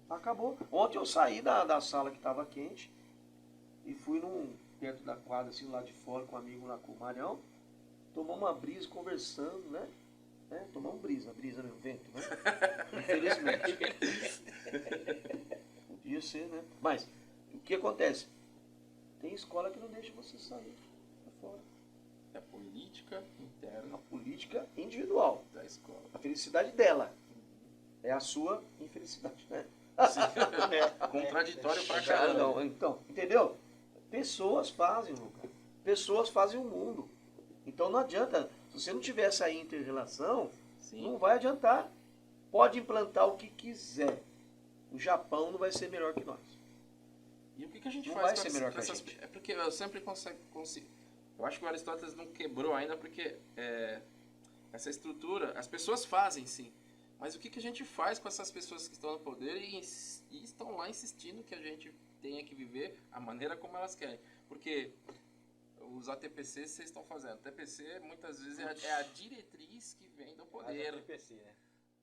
Speaker 4: Acabou. Ontem eu saí da sala que estava quente e fui perto da quadra, assim, lá de fora, com um amigo lá com o Marião, tomar uma brisa, conversando, né? Tomar brisa mesmo, vento, né? Infelizmente. Podia ser, né? Mas, o que acontece? Tem escola que não deixa você sair pra fora.
Speaker 1: É a política interna.
Speaker 4: A política individual
Speaker 1: da escola.
Speaker 4: A felicidade dela. É a sua infelicidade, né?
Speaker 1: Contraditório pra caramba.
Speaker 4: Então, entendeu? Pessoas fazem, Lucas. Pessoas fazem o mundo. Então não adianta. Se você não tiver essa inter-relação, não vai adiantar. Pode implantar o que quiser. O Japão não vai ser melhor que nós.
Speaker 1: E o que a gente
Speaker 4: não
Speaker 1: faz
Speaker 4: vai ser melhor que
Speaker 1: essas... É porque eu sempre consigo... Eu acho que o Aristóteles não quebrou ainda, porque essa estrutura, as pessoas fazem sim. Mas o que a gente faz com essas pessoas que estão no poder e estão lá insistindo que a gente tenha que viver a maneira como elas querem? Porque os ATPC vocês estão fazendo. TPC muitas vezes é a diretriz que vem do poder.
Speaker 2: ATPC, né?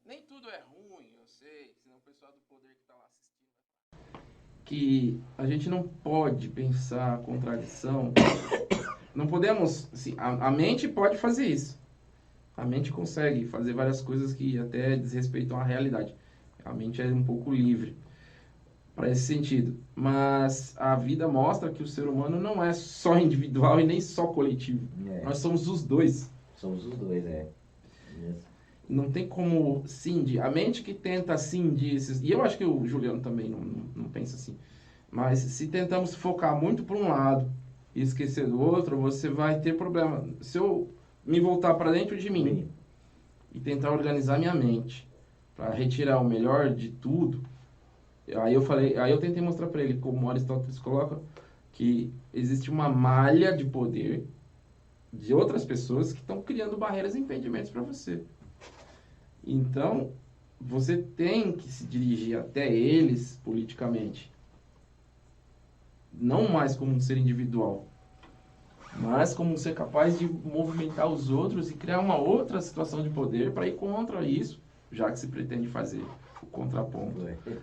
Speaker 1: Nem tudo é ruim, eu sei, senão o pessoal do poder que está lá assistindo.
Speaker 3: Que a gente não pode pensar a contradição. Não podemos... Assim, a mente pode fazer isso. A mente consegue fazer várias coisas que até desrespeitam a realidade. A mente é um pouco livre para esse sentido. Mas a vida mostra que o ser humano não é só individual e nem só coletivo. Nós somos os dois.
Speaker 2: Somos os dois, Isso.
Speaker 3: Não tem como cindir. A mente que tenta cindir esses... E eu acho que o Juliano também não pensa assim. Mas se tentamos focar muito para um lado e esquecer do outro, você vai ter problema. Se eu me voltar para dentro de mim e tentar organizar minha mente para retirar o melhor de tudo, aí eu tentei mostrar para ele, como Aristóteles coloca, que existe uma malha de poder de outras pessoas que estão criando barreiras e impedimentos para você. Então, você tem que se dirigir até eles politicamente, não mais como um ser individual, mas como ser capaz de movimentar os outros e criar uma outra situação de poder para ir contra isso, já que se pretende fazer o contraponto.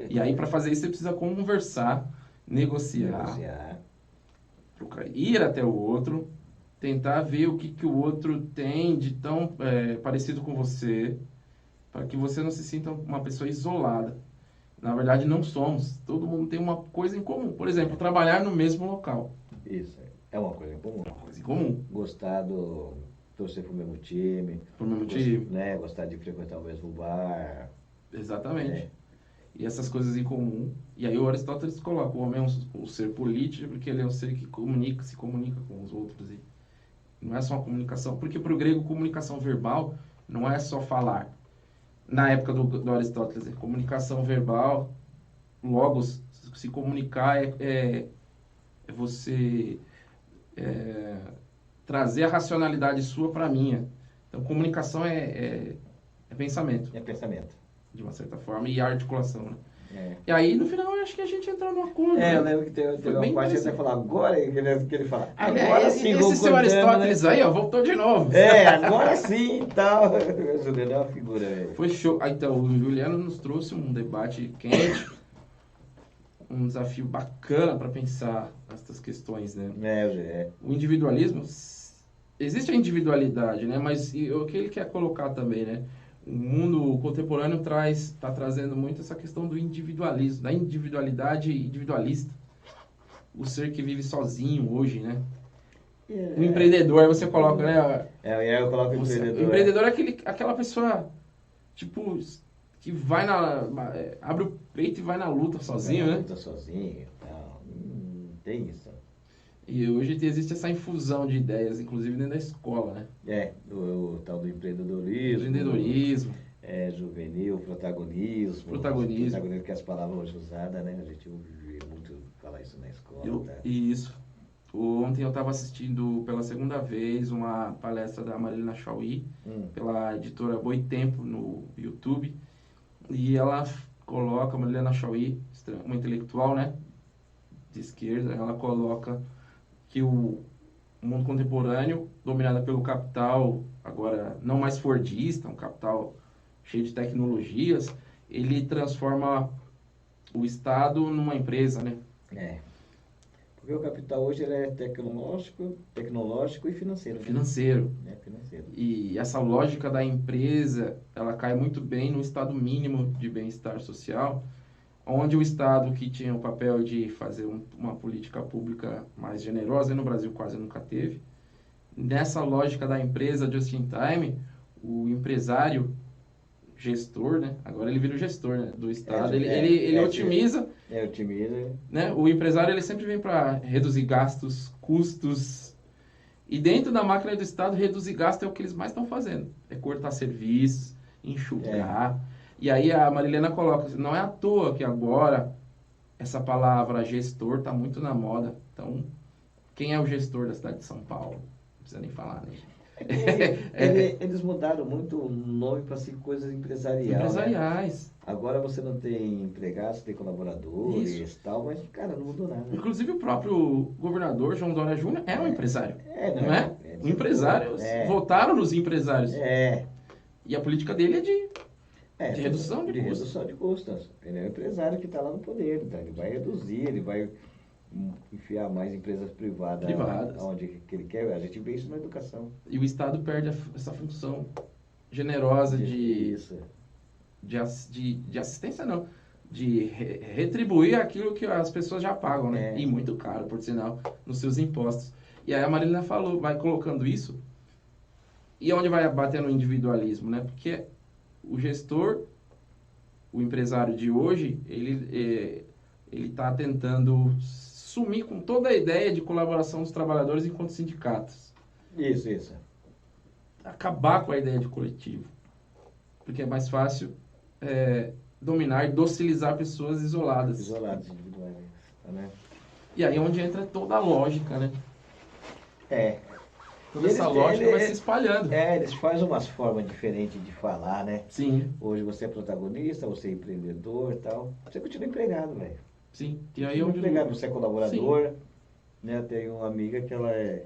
Speaker 3: E aí, para fazer isso, você precisa conversar, negociar, ir até o outro, tentar ver o que o outro tem de tão parecido com você, para que você não se sinta uma pessoa isolada. Na verdade, não somos. Todo mundo tem uma coisa em comum. Por exemplo, trabalhar no mesmo local.
Speaker 2: Isso, é uma coisa em comum.
Speaker 3: Uma coisa em comum.
Speaker 2: Torcer pro mesmo time.
Speaker 3: Pro mesmo time.
Speaker 2: Né? Gostar de frequentar o mesmo bar.
Speaker 3: Exatamente. E essas coisas em comum. E aí o Aristóteles coloca o homem é um ser político, porque ele é um ser que se comunica com os outros. E não é só uma comunicação. Porque para o grego, comunicação verbal não é só falar. Na época do Aristóteles, comunicação verbal, logos, se comunicar é você trazer a racionalidade sua para a minha. Então, comunicação é pensamento.
Speaker 2: É pensamento.
Speaker 3: De uma certa forma, e articulação, né? E aí, no final, eu acho que a gente entrou num acordo.
Speaker 2: Eu lembro que teve uma parte que você falou, agora que ele fala.
Speaker 3: Agora sim, esse seu Aristóteles, né? Aí, ó, voltou de novo.
Speaker 2: Agora sim e tal. O Juliano é uma figura, velho.
Speaker 3: Foi show. Então, o Juliano nos trouxe um debate quente, um desafio bacana para pensar essas questões, né? O individualismo, existe a individualidade, né? Mas o que ele quer colocar também, né? O mundo contemporâneo está trazendo muito essa questão do individualismo, da individualidade individualista. O ser que vive sozinho hoje, né? O empreendedor, aí você coloca, né?
Speaker 2: Eu coloco o empreendedor.
Speaker 3: O empreendedor é aquela pessoa, tipo, que vai abre o peito e vai na luta sozinho, né?
Speaker 2: Luta sozinho, não tem isso.
Speaker 3: E hoje existe essa infusão de ideias, inclusive dentro da escola, né?
Speaker 2: O tal do empreendedorismo. Juvenil, protagonismo, que as palavras hoje usadas, né? A gente ouve muito falar isso na escola.
Speaker 3: Isso. Ontem eu estava assistindo pela segunda vez uma palestra da Marilena Chauí, pela editora Boitempo no YouTube. E ela coloca, a Marilena Chauí, uma intelectual, né? De esquerda, ela coloca que o mundo contemporâneo, dominado pelo capital agora não mais fordista, um capital cheio de tecnologias, ele transforma o Estado numa empresa, né?
Speaker 2: Porque o capital hoje ele é tecnológico e financeiro.
Speaker 3: Financeiro.
Speaker 2: Financeiro.
Speaker 3: E essa lógica da empresa, ela cai muito bem no estado mínimo de bem-estar social, onde o Estado, que tinha o papel de fazer uma política pública mais generosa, e no Brasil quase nunca teve, nessa lógica da empresa just in time, o empresário, gestor, né? Agora ele vira o gestor, né? Do Estado, ele otimiza.
Speaker 2: Otimiza.
Speaker 3: Né? O empresário ele sempre vem para reduzir gastos, custos. E dentro da máquina do Estado, reduzir gastos é o que eles mais estão fazendo. É cortar serviços, enxugar. E aí a Marilena coloca, não é à toa que agora essa palavra gestor está muito na moda. Então, quem é o gestor da cidade de São Paulo? Não precisa nem falar, né?
Speaker 2: Eles mudaram muito o nome para ser coisas empresariais. Né? Agora você não tem empregados, tem colaboradores e tal, mas, cara, não mudou nada.
Speaker 3: Inclusive o próprio governador João Dória Júnior é um empresário. Não é? O empresário, votaram nos empresários. E a política dele é de redução de custos. De
Speaker 2: redução de custos. Ele é um empresário que está lá no poder, então ele vai reduzir, ele vai enfiar mais empresas privadas. Onde que ele quer. A gente vê isso na educação.
Speaker 3: E o Estado perde essa função generosa de assistência, não. De retribuir aquilo que as pessoas já pagam, né? E muito caro, por sinal, nos seus impostos. E aí a Marilena falou, vai colocando isso, e onde vai bater no individualismo, né? Porque o gestor, o empresário de hoje, ele está tentando sumir com toda a ideia de colaboração dos trabalhadores enquanto sindicatos.
Speaker 2: Isso.
Speaker 3: Acabar com a ideia de coletivo. Porque é mais fácil dominar e docilizar pessoas isoladas.
Speaker 2: Individuais. Né?
Speaker 3: E aí é onde entra toda a lógica, né? Toda essa lógica vai se espalhando.
Speaker 2: Eles fazem umas formas diferentes de falar, né?
Speaker 3: Sim.
Speaker 2: Hoje você é protagonista, você é empreendedor e tal. Você continua empregado, velho.
Speaker 3: Sim. E aí onde
Speaker 2: você é colaborador. Sim. Né? Eu tenho uma amiga que ela é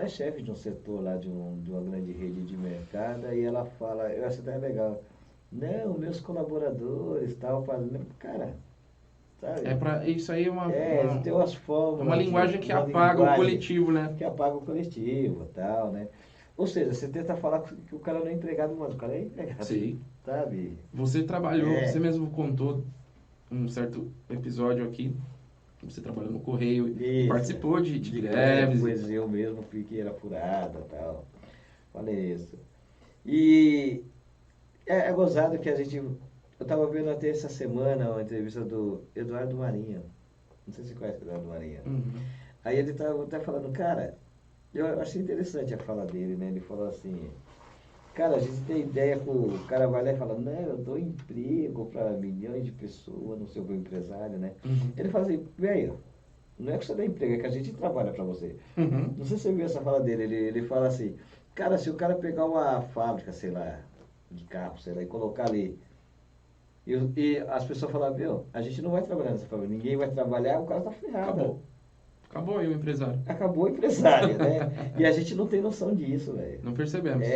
Speaker 2: chefe de um setor lá de uma grande rede de mercado, e ela fala, eu acho até legal, não, meus colaboradores tal, cara, sabe?
Speaker 3: Isso aí é uma
Speaker 2: tem umas formas.
Speaker 3: É uma linguagem que apaga o coletivo, né?
Speaker 2: Que apaga o coletivo e tal, né? Ou seja, você tenta falar que o cara não é empregado, mas o cara é empregado.
Speaker 3: Sim.
Speaker 2: Sabe?
Speaker 3: Você trabalhou, você mesmo contou um certo episódio aqui, você trabalhou no Correio, participou de greves.
Speaker 2: Pois eu mesmo fiquei era furada e tal. Falei isso. E é gozado que a gente... Eu estava vendo até essa semana uma entrevista do Eduardo Marinho. Não sei se você conhece o Eduardo Marinho.
Speaker 3: Uhum.
Speaker 2: Aí ele estava até falando, cara, eu achei interessante a fala dele, né? Ele falou assim, cara, a gente tem ideia que o cara vai lá e fala, não, eu dou emprego para milhões de pessoas, não sei o empresário, né?
Speaker 3: Uhum.
Speaker 2: Ele fala assim, velho, não é que você dá emprego, é que a gente trabalha para você.
Speaker 3: Uhum.
Speaker 2: Não sei se você viu essa fala dele, ele fala assim, cara, se o cara pegar uma fábrica, sei lá, de carro, sei lá, e colocar ali, e as pessoas falam, meu, a gente não vai trabalhar nessa fábrica, ninguém vai trabalhar, o cara tá ferrado.
Speaker 3: Acabou aí o empresário.
Speaker 2: Acabou o empresário, né? E a gente não tem noção disso, velho.
Speaker 3: Não percebemos.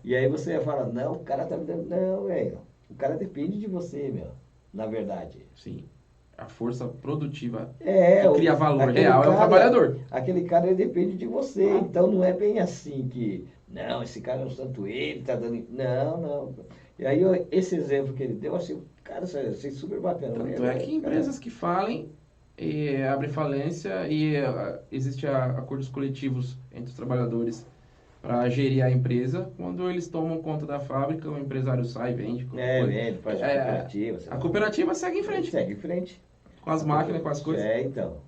Speaker 2: E aí você fala, não, o cara tá me dando... Não, velho. O cara depende de você, meu. Na verdade.
Speaker 3: Sim. A força produtiva que cria valor real é o trabalhador.
Speaker 2: Aquele cara, ele depende de você. Então não é bem assim que... Não, esse cara é um santo, ele tá dando... Não. E aí esse exemplo que ele deu, assim, cara, achei super bacana.
Speaker 3: Tanto é que empresas que falem... abre falência e existe acordos coletivos entre os trabalhadores para gerir a empresa. Quando eles tomam conta da fábrica, o empresário sai, vende.
Speaker 2: Vende, faz cooperativa.
Speaker 3: A cooperativa segue em frente.
Speaker 2: Segue em frente.
Speaker 3: Com as máquinas, com as coisas.
Speaker 2: Então.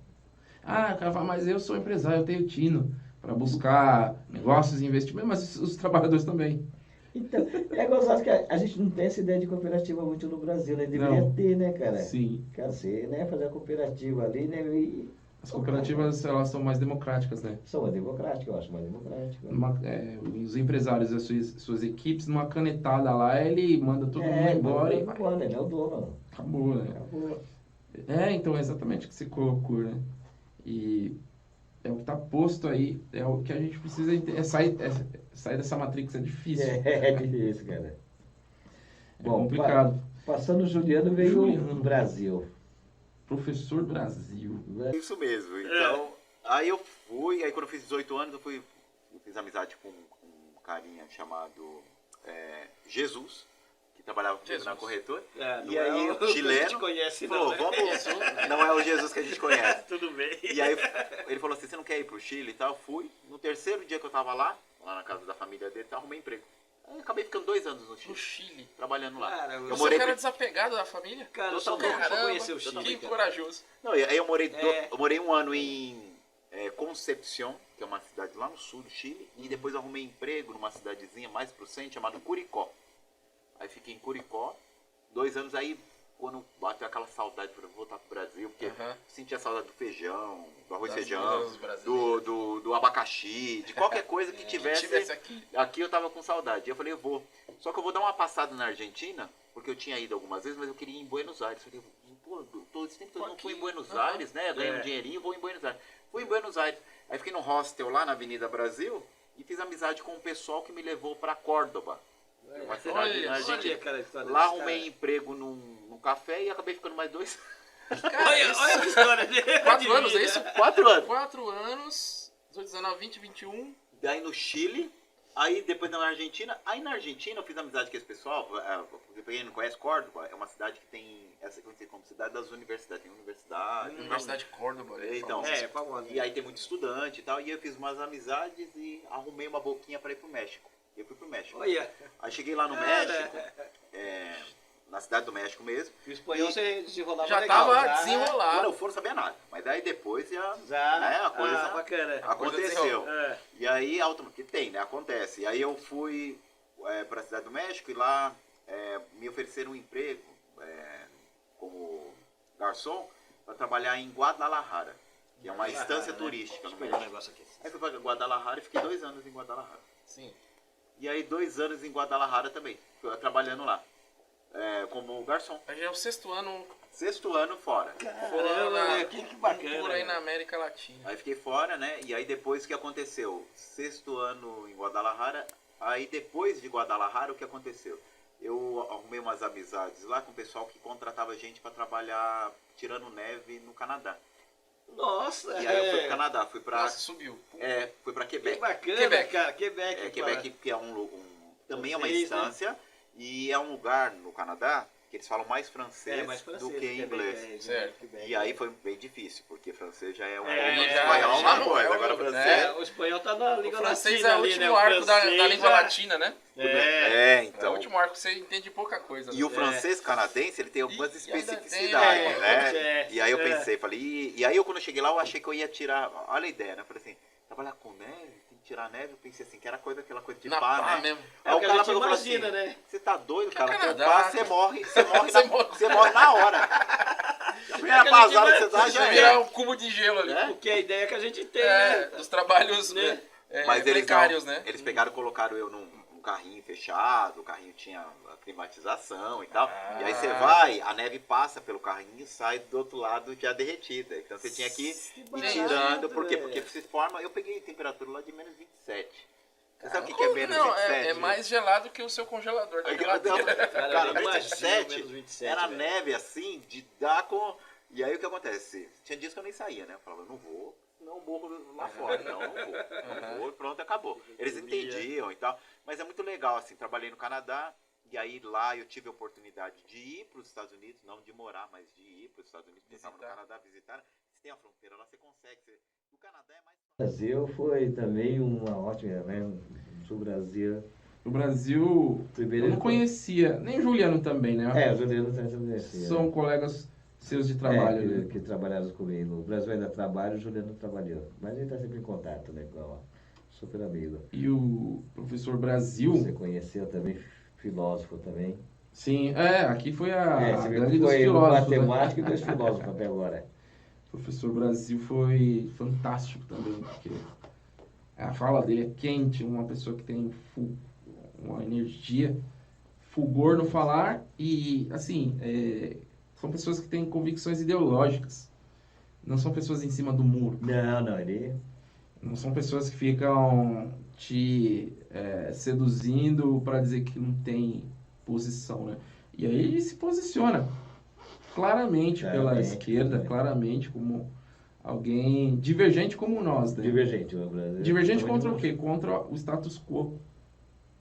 Speaker 3: O cara fala, mas eu sou empresário, eu tenho tino para buscar negócios e investimentos, mas os trabalhadores também.
Speaker 2: Então, é gozado que a gente não tem essa ideia de cooperativa muito no Brasil, né? Deveria ter, né, cara?
Speaker 3: Sim.
Speaker 2: Cara, você, né, fazer a cooperativa ali, né?
Speaker 3: As cooperativas, elas são mais democráticas, né?
Speaker 2: São mais democráticas, eu acho mais democráticas.
Speaker 3: Os empresários e as suas equipes, numa canetada lá, ele manda todo mundo embora e vai.
Speaker 2: Ele é o dono.
Speaker 3: Acabou, né? Então é exatamente o que você colocou, né? E é o que está posto aí, é o que a gente precisa sair dessa matrix, é difícil.
Speaker 2: É difícil, cara.
Speaker 3: É complicado.
Speaker 2: Passando o Juliano veio no Brasil.
Speaker 3: Professor Brasil.
Speaker 6: Isso mesmo. Então, aí eu fui, aí quando eu fiz 18 anos, eu fiz amizade com um carinha chamado Jesus, que trabalhava comigo na corretora. E aí o chileno, a gente conhece, falou, não é o Jesus que a gente conhece.
Speaker 5: Tudo bem.
Speaker 6: E aí ele falou assim, você não quer ir pro Chile e tal? Eu fui. No terceiro dia que eu tava lá na casa da família dele, arrumei emprego. Aí acabei ficando 2 anos no Chile. Trabalhando lá.
Speaker 1: Cara, você era desapegado da família?
Speaker 6: Cara, eu
Speaker 1: só conheci o Chile. Que corajoso.
Speaker 6: Não, aí eu morei 1 ano em Concepción, que é uma cidade lá no sul do Chile, e depois eu arrumei emprego numa cidadezinha mais pro centro, chamada Curicó. Aí fiquei em Curicó, 2 anos, aí quando bateu aquela saudade para voltar pro Brasil, porque sentia saudade do feijão, do arroz e feijão, do abacaxi, de qualquer coisa que tivesse aqui eu tava com saudade. E eu falei, eu vou. Só que eu vou dar uma passada na Argentina, porque eu tinha ido algumas vezes, mas eu queria ir em Buenos Aires. Eu falei, pô, todo esse tempo eu não fui em Buenos Aires, né? Ganhei um dinheirinho, vou em Buenos Aires. Fui em Buenos Aires. Aí fiquei no hostel lá na Avenida Brasil e fiz amizade com o pessoal que me levou para Córdoba. Uma cidade na Argentina. Lá arrumei emprego num café e acabei ficando mais 2.
Speaker 1: Olha a história dele. 4 anos, é isso?
Speaker 6: 4 anos.
Speaker 1: 4 anos, 19, 20, 21.
Speaker 6: Daí no Chile, aí depois na Argentina. Aí na Argentina eu fiz amizade com esse pessoal. Pra quem não conhece, Córdoba é uma cidade que tem, essa conhecida como cidade das universidades. Tem universidade.
Speaker 1: Universidade de Córdoba.
Speaker 6: Então, e aí tem muito estudante e tal. E eu fiz umas amizades e arrumei uma boquinha para ir pro México. Eu fui pro México.
Speaker 2: Olha.
Speaker 6: Aí cheguei lá no México, na cidade do México mesmo.
Speaker 2: O espanhol você desenrolava
Speaker 1: já
Speaker 2: legal.
Speaker 1: Tava desenrolado.
Speaker 6: Quando eu for, não sabia nada. Mas daí depois a coisa
Speaker 2: bacana.
Speaker 6: aconteceu. E aí, que tem, né? Acontece. E aí eu fui para a cidade do México e lá me ofereceram um emprego como garçom para trabalhar em Guadalajara, que é uma estância turística no México. Aí fui para Guadalajara e fiquei 2 anos em Guadalajara.
Speaker 1: Sim.
Speaker 6: E aí 2 anos em Guadalajara também, trabalhando lá, como garçom.
Speaker 1: Aí já é o 6º ano.
Speaker 6: 6º ano fora.
Speaker 1: Caramba, que bacana. Aí na América Latina.
Speaker 6: Aí fiquei fora, né? E aí depois o que aconteceu? 6º ano em Guadalajara. Aí depois de Guadalajara, o que aconteceu? Eu arrumei umas amizades lá com o pessoal que contratava gente para trabalhar tirando neve no Canadá.
Speaker 2: Nossa!
Speaker 6: E aí eu fui pro Canadá, fui pra...
Speaker 1: Nossa, subiu.
Speaker 6: Fui pra Quebec.
Speaker 2: Que bacana,
Speaker 1: Quebec.
Speaker 2: cara. Quebec.
Speaker 6: Quebec, que é também é uma instância, né? E é um lugar no Canadá que eles falam mais francês, do que inglês.
Speaker 1: Certo.
Speaker 6: E aí foi bem difícil, porque francês já é
Speaker 1: espanhol
Speaker 6: é uma coisa, agora francês...
Speaker 2: O espanhol tá na língua latina.
Speaker 1: O francês é o último arco da língua latina, né?
Speaker 6: Então.
Speaker 1: É o último arco que você entende pouca coisa.
Speaker 6: E o francês canadense, ele tem algumas especificidades, né? E aí eu pensei, falei... E aí quando eu cheguei lá, eu achei que eu ia tirar... Olha a ideia, né? Eu falei assim, trabalhar com neve, tem que tirar neve. Eu pensei assim, que era aquela coisa de pá, né?
Speaker 1: Mesmo.
Speaker 6: Aí o cara falou assim, né? Você tá doido, cara? Com pá, você morre na hora. A primeira pasada que você dá já
Speaker 1: virar um cubo de gelo ali.
Speaker 2: Porque a ideia que a gente tem, né?
Speaker 1: Dos trabalhos
Speaker 6: Mas
Speaker 1: precários, né?
Speaker 6: Eles pegaram e colocaram eu num carrinho fechado, o carrinho tinha climatização e tal. E aí você vai, a neve passa pelo carrinho e sai do outro lado já derretida. Então você tinha que ir tirando. Por quê? Porque se forma... Eu peguei temperatura lá de menos 27. Você sabe o que é menos 27?
Speaker 1: É mais gelado que o seu congelador da geladeira.
Speaker 6: Cara, menos 27 era neve assim, de dar com... E aí o que acontece? Tinha dias que eu nem saía, né? Eu falava, eu não vou, não morro lá fora. Não vou, pronto, acabou. Eles entendiam e tal. Mas é muito legal, assim, trabalhei no Canadá. E aí lá eu tive a oportunidade de ir para os Estados Unidos, não de morar, mas de ir para os Estados Unidos, porque eu estava no Canadá visitar. Se tem a fronteira lá, você consegue. O Canadá é mais...
Speaker 2: O Brasil foi também uma ótima, né? O Brasil...
Speaker 3: O Brasil, eu não conhecia, nem o Juliano também, né?
Speaker 2: O Juliano também conhecia.
Speaker 3: São colegas seus de trabalho, né?
Speaker 2: Que trabalharam comigo. O Brasil ainda trabalha, o Juliano trabalhou. Mas a gente está sempre em contato, né? Super amigo.
Speaker 3: E o professor Brasil...
Speaker 2: Você conheceu também, filósofo também.
Speaker 3: Sim, aqui foi a grande dos
Speaker 2: filósofos. Foi matemático
Speaker 3: né?
Speaker 2: e 2 filósofos até agora.
Speaker 3: O professor Brasil foi fantástico também, porque a fala dele é quente, uma pessoa que tem uma energia, fulgor no falar e, assim, são pessoas que têm convicções ideológicas, não são pessoas em cima do muro.
Speaker 2: Não, ele
Speaker 3: Não são pessoas que ficam te seduzindo para dizer que não tem posição, né? E aí ele se posiciona claramente pela esquerda, claramente como alguém divergente como nós, né?
Speaker 2: Divergente, o Brasil.
Speaker 3: Divergente contra o quê? Contra o status quo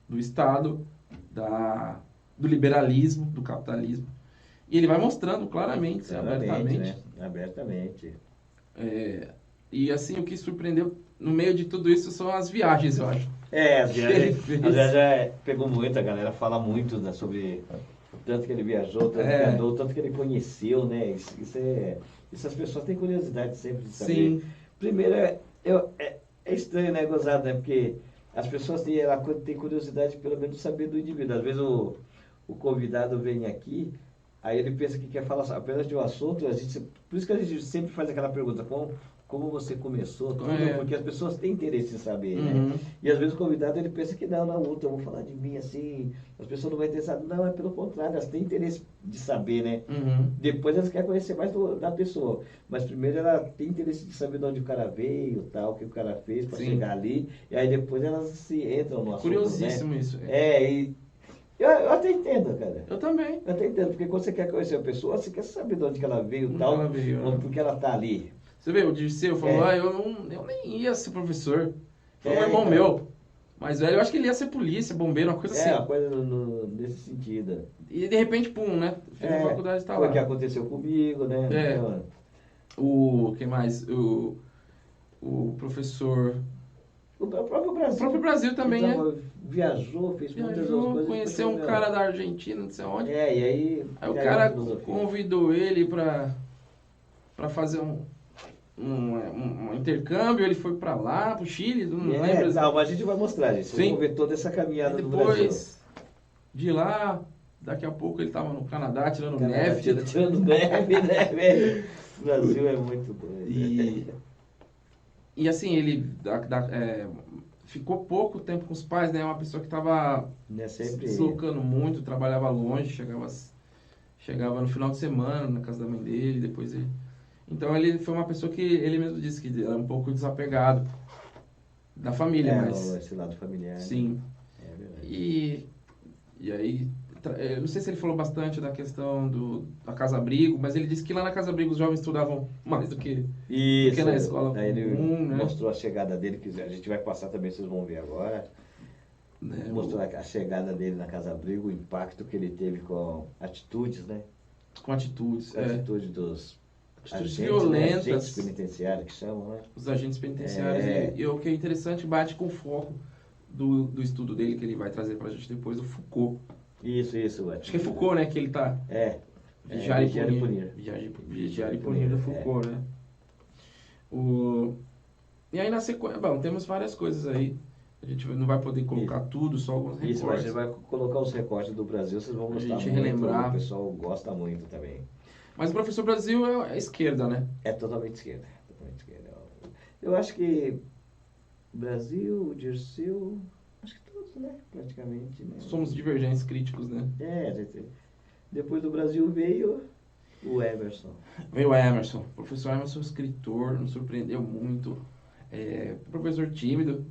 Speaker 3: do Estado, do liberalismo, do capitalismo. E ele vai mostrando claramente, abertamente.
Speaker 2: Né? Abertamente.
Speaker 3: E assim, o que surpreendeu no meio de tudo isso são as viagens, eu acho.
Speaker 2: As viagens pegou muito, a galera fala muito, né, sobre o tanto que ele viajou, tanto que andou, tanto que ele conheceu, né? Isso as pessoas têm curiosidade sempre de saber.
Speaker 3: Sim.
Speaker 2: Primeiro, é estranho, né, gozado, né? Porque as pessoas têm curiosidade, pelo menos, de saber do indivíduo. Às vezes o convidado vem aqui, aí ele pensa que quer falar apenas de um assunto, por isso que a gente sempre faz aquela pergunta, como você começou, tudo, porque as pessoas têm interesse em saber, né? E às vezes o convidado ele pensa que não, eu vou falar de mim assim, as pessoas não vão interessar. Não, é pelo contrário, elas têm interesse de saber, né? Depois elas querem conhecer mais da pessoa, mas primeiro ela tem interesse de saber de onde o cara veio, tal, o que o cara fez para chegar ali, e aí depois elas se entram no assunto,
Speaker 3: Curiosíssimo, né? Isso.
Speaker 2: Eu até entendo, cara.
Speaker 3: Eu também.
Speaker 2: Eu até entendo, porque quando você quer conhecer a pessoa, você quer saber de onde que ela veio, porque ela tá ali.
Speaker 3: Você vê, o Dirceu falou, eu nem ia ser professor. Foi um irmão meu. Mas, velho, eu acho que ele ia ser polícia, bombeiro, uma coisa assim.
Speaker 2: Uma coisa nesse sentido.
Speaker 3: E de repente, pum, né? Fez a faculdade e tá lá.
Speaker 2: Foi o que aconteceu comigo, né?
Speaker 3: Quem mais? O professor...
Speaker 2: O próprio Brasil.
Speaker 3: O próprio Brasil também, né?
Speaker 2: Viajou, fez muitas coisas.
Speaker 3: Conheceu um cara da Argentina, não sei onde.
Speaker 2: E aí...
Speaker 3: Aí o cara convidou ele pra fazer um intercâmbio, ele foi pra lá, pro Chile, não lembro.
Speaker 2: Não, mas a gente vai mostrar, gente. Vocês vão ver toda essa caminhada do Brasil.
Speaker 3: Depois de lá, daqui a pouco ele tava no Canadá tirando neve.
Speaker 2: Tirando neve, né, velho? O Brasil é muito doido.
Speaker 3: E assim, ele ficou pouco tempo com os pais, né? Uma pessoa que tava se deslocando muito, trabalhava longe, chegava no final de semana na casa da mãe dele, depois ele... Então ele foi uma pessoa que ele mesmo disse que era um pouco desapegado da família, mas...
Speaker 2: esse lado familiar.
Speaker 3: Sim.
Speaker 2: É verdade.
Speaker 3: E aí, eu não sei se ele falou bastante da questão da casa-abrigo, mas ele disse que lá na casa-abrigo os jovens estudavam mais do que na escola comum,
Speaker 2: ele
Speaker 3: né?
Speaker 2: Mostrou a chegada dele, que a gente vai passar também, vocês vão ver agora. Mostrou a chegada dele na casa-abrigo, o impacto que ele teve com atitudes, né?
Speaker 3: Com atitudes,
Speaker 2: atitude dos...
Speaker 3: Atitudes violentas.
Speaker 2: Agentes penitenciários que chamam, né?
Speaker 3: Os agentes penitenciários. E o que é interessante, bate com o foco do estudo dele, que ele vai trazer pra gente depois, o Foucault.
Speaker 2: Isso.
Speaker 3: Acho que é Foucault, né? Que ele tá... Vigiar e punir. Vigiar e punir do Foucault, né? E aí na sequência... Bom, temos várias coisas aí. A gente não vai poder colocar tudo, só alguns recortes.
Speaker 2: Isso, mas a gente vai colocar os recortes do Brasil, vocês vão gostar muito.
Speaker 3: Relembrar.
Speaker 2: O pessoal gosta muito também.
Speaker 3: Mas o professor Brasil é esquerda, né?
Speaker 2: É totalmente esquerda. Eu acho que Brasil, Dirceu, acho que todos, né? Praticamente. Né?
Speaker 3: Somos divergentes críticos, né?
Speaker 2: Depois do Brasil veio o Emerson.
Speaker 3: Veio o Emerson. O professor Emerson, escritor, nos surpreendeu muito. Professor tímido,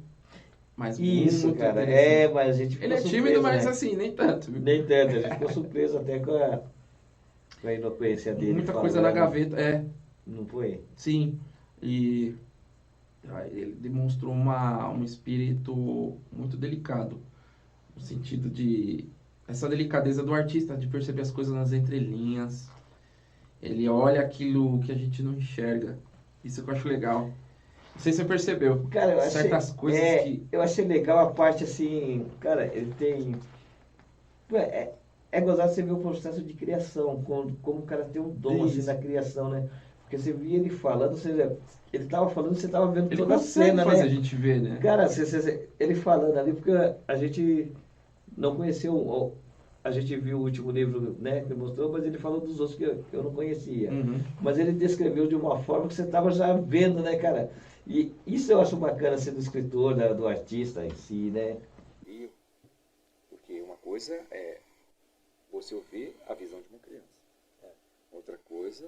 Speaker 3: mas
Speaker 2: isso,
Speaker 3: muito
Speaker 2: cara. Mas a gente ficou
Speaker 3: ele é tímido, mas assim, nem tanto.
Speaker 2: Nem tanto. A gente ficou surpreso até com a eloquência dele.
Speaker 3: Muita coisa na gaveta,
Speaker 2: Não foi?
Speaker 3: Sim. E ele demonstrou um espírito muito delicado. No sentido de... Essa delicadeza do artista, de perceber as coisas nas entrelinhas. Ele olha aquilo que a gente não enxerga. Isso que eu acho legal. Não sei se você percebeu.
Speaker 2: Cara, eu
Speaker 3: certas coisas que...
Speaker 2: Eu achei legal a parte assim... Cara, ele tem... É gozado você ver o processo de criação, como o cara tem um dom assim na criação, né? Porque você via ele falando, ou seja, ele tava falando, você tava vendo toda a cena, né?
Speaker 3: A gente ver, né?
Speaker 2: Cara, ele falando ali, porque a gente não conheceu, a gente viu o último livro, né, que ele mostrou, mas ele falou dos outros que eu não conhecia. Mas ele descreveu de uma forma que você tava já vendo, né, cara? E isso eu acho bacana sendo escritor, do artista em si, né?
Speaker 7: Porque uma coisa é você ouvir a visão de uma criança. Outra coisa,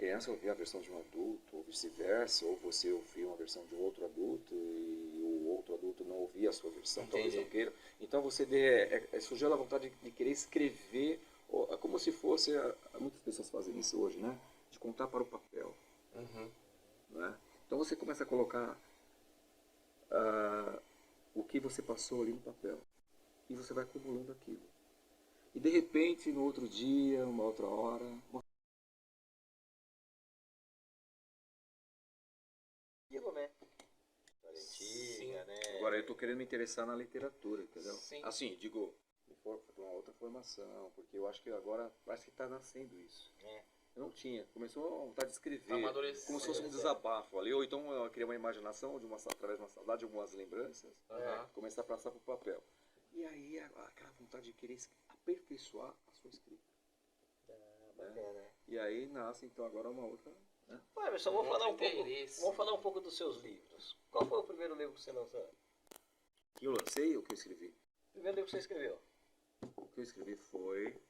Speaker 7: criança ouvir a versão de um adulto, ou vice-versa, ou você ouvir uma versão de outro adulto e o outro adulto não ouvir a sua versão, talvez não queira. Então você surgiu a vontade de querer escrever, como se fosse, muitas pessoas fazem isso hoje, né? De contar para o papel. Né? Então você começa a colocar o que você passou ali no papel. E você vai acumulando aquilo. E de repente, no outro dia, uma outra hora...
Speaker 2: Aquilo, né? Valentina, né?
Speaker 7: Agora eu estou querendo me interessar na literatura, entendeu?
Speaker 1: Sim.
Speaker 7: Assim, digo, uma outra formação, porque eu acho que agora parece que está nascendo isso. Eu não tinha. Começou a vontade de escrever, como se fosse um desabafo ali, ou então eu queria uma imaginação, através de uma saudade, de algumas lembranças, começar a passar para o papel. E aí aquela vontade de querer aperfeiçoar a sua escrita. Né? E aí nasce então agora uma outra... Né?
Speaker 2: Ué, mas só vamos falar um pouco dos seus livros. Qual foi o primeiro livro que você lançou?
Speaker 7: Que eu lancei ou que eu escrevi?
Speaker 2: O primeiro livro que você escreveu?
Speaker 7: O que eu escrevi foi...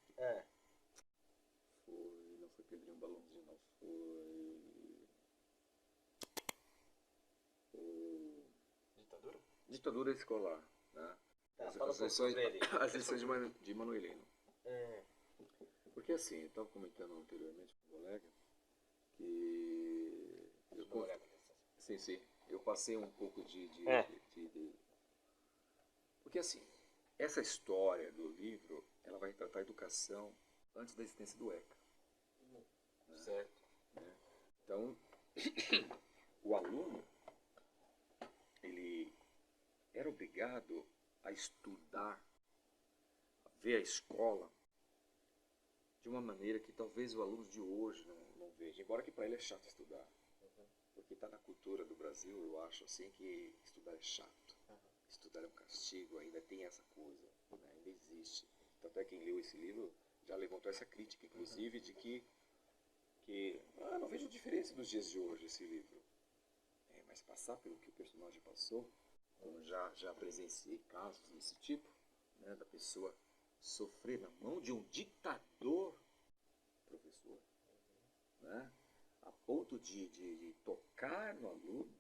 Speaker 7: Não foi Pedrinho Balãozinho, não. Foi... Ditadura Escolar. Né? As lições de Manuelino. Porque assim, eu estava comentando anteriormente com o colega que... Sim. Eu passei um pouco de... Porque assim, essa história do livro, ela vai tratar a educação antes da existência do ECA.
Speaker 1: Certo.
Speaker 7: Né? Então, o aluno, ele era obrigado a estudar, a ver a escola de uma maneira que talvez o aluno de hoje não veja. Embora que para ele é chato estudar. Porque está na cultura do Brasil, eu acho assim, que estudar é chato. Estudar é um castigo, ainda tem essa coisa, né? Ainda existe. Tanto é que quem leu esse livro já levantou essa crítica, inclusive, de que não vejo diferença dos dias de hoje esse livro. Mas passar pelo que o personagem passou, como já presenciei casos desse tipo, né, da pessoa sofrer na mão de um ditador, professor, né, a ponto de tocar no aluno,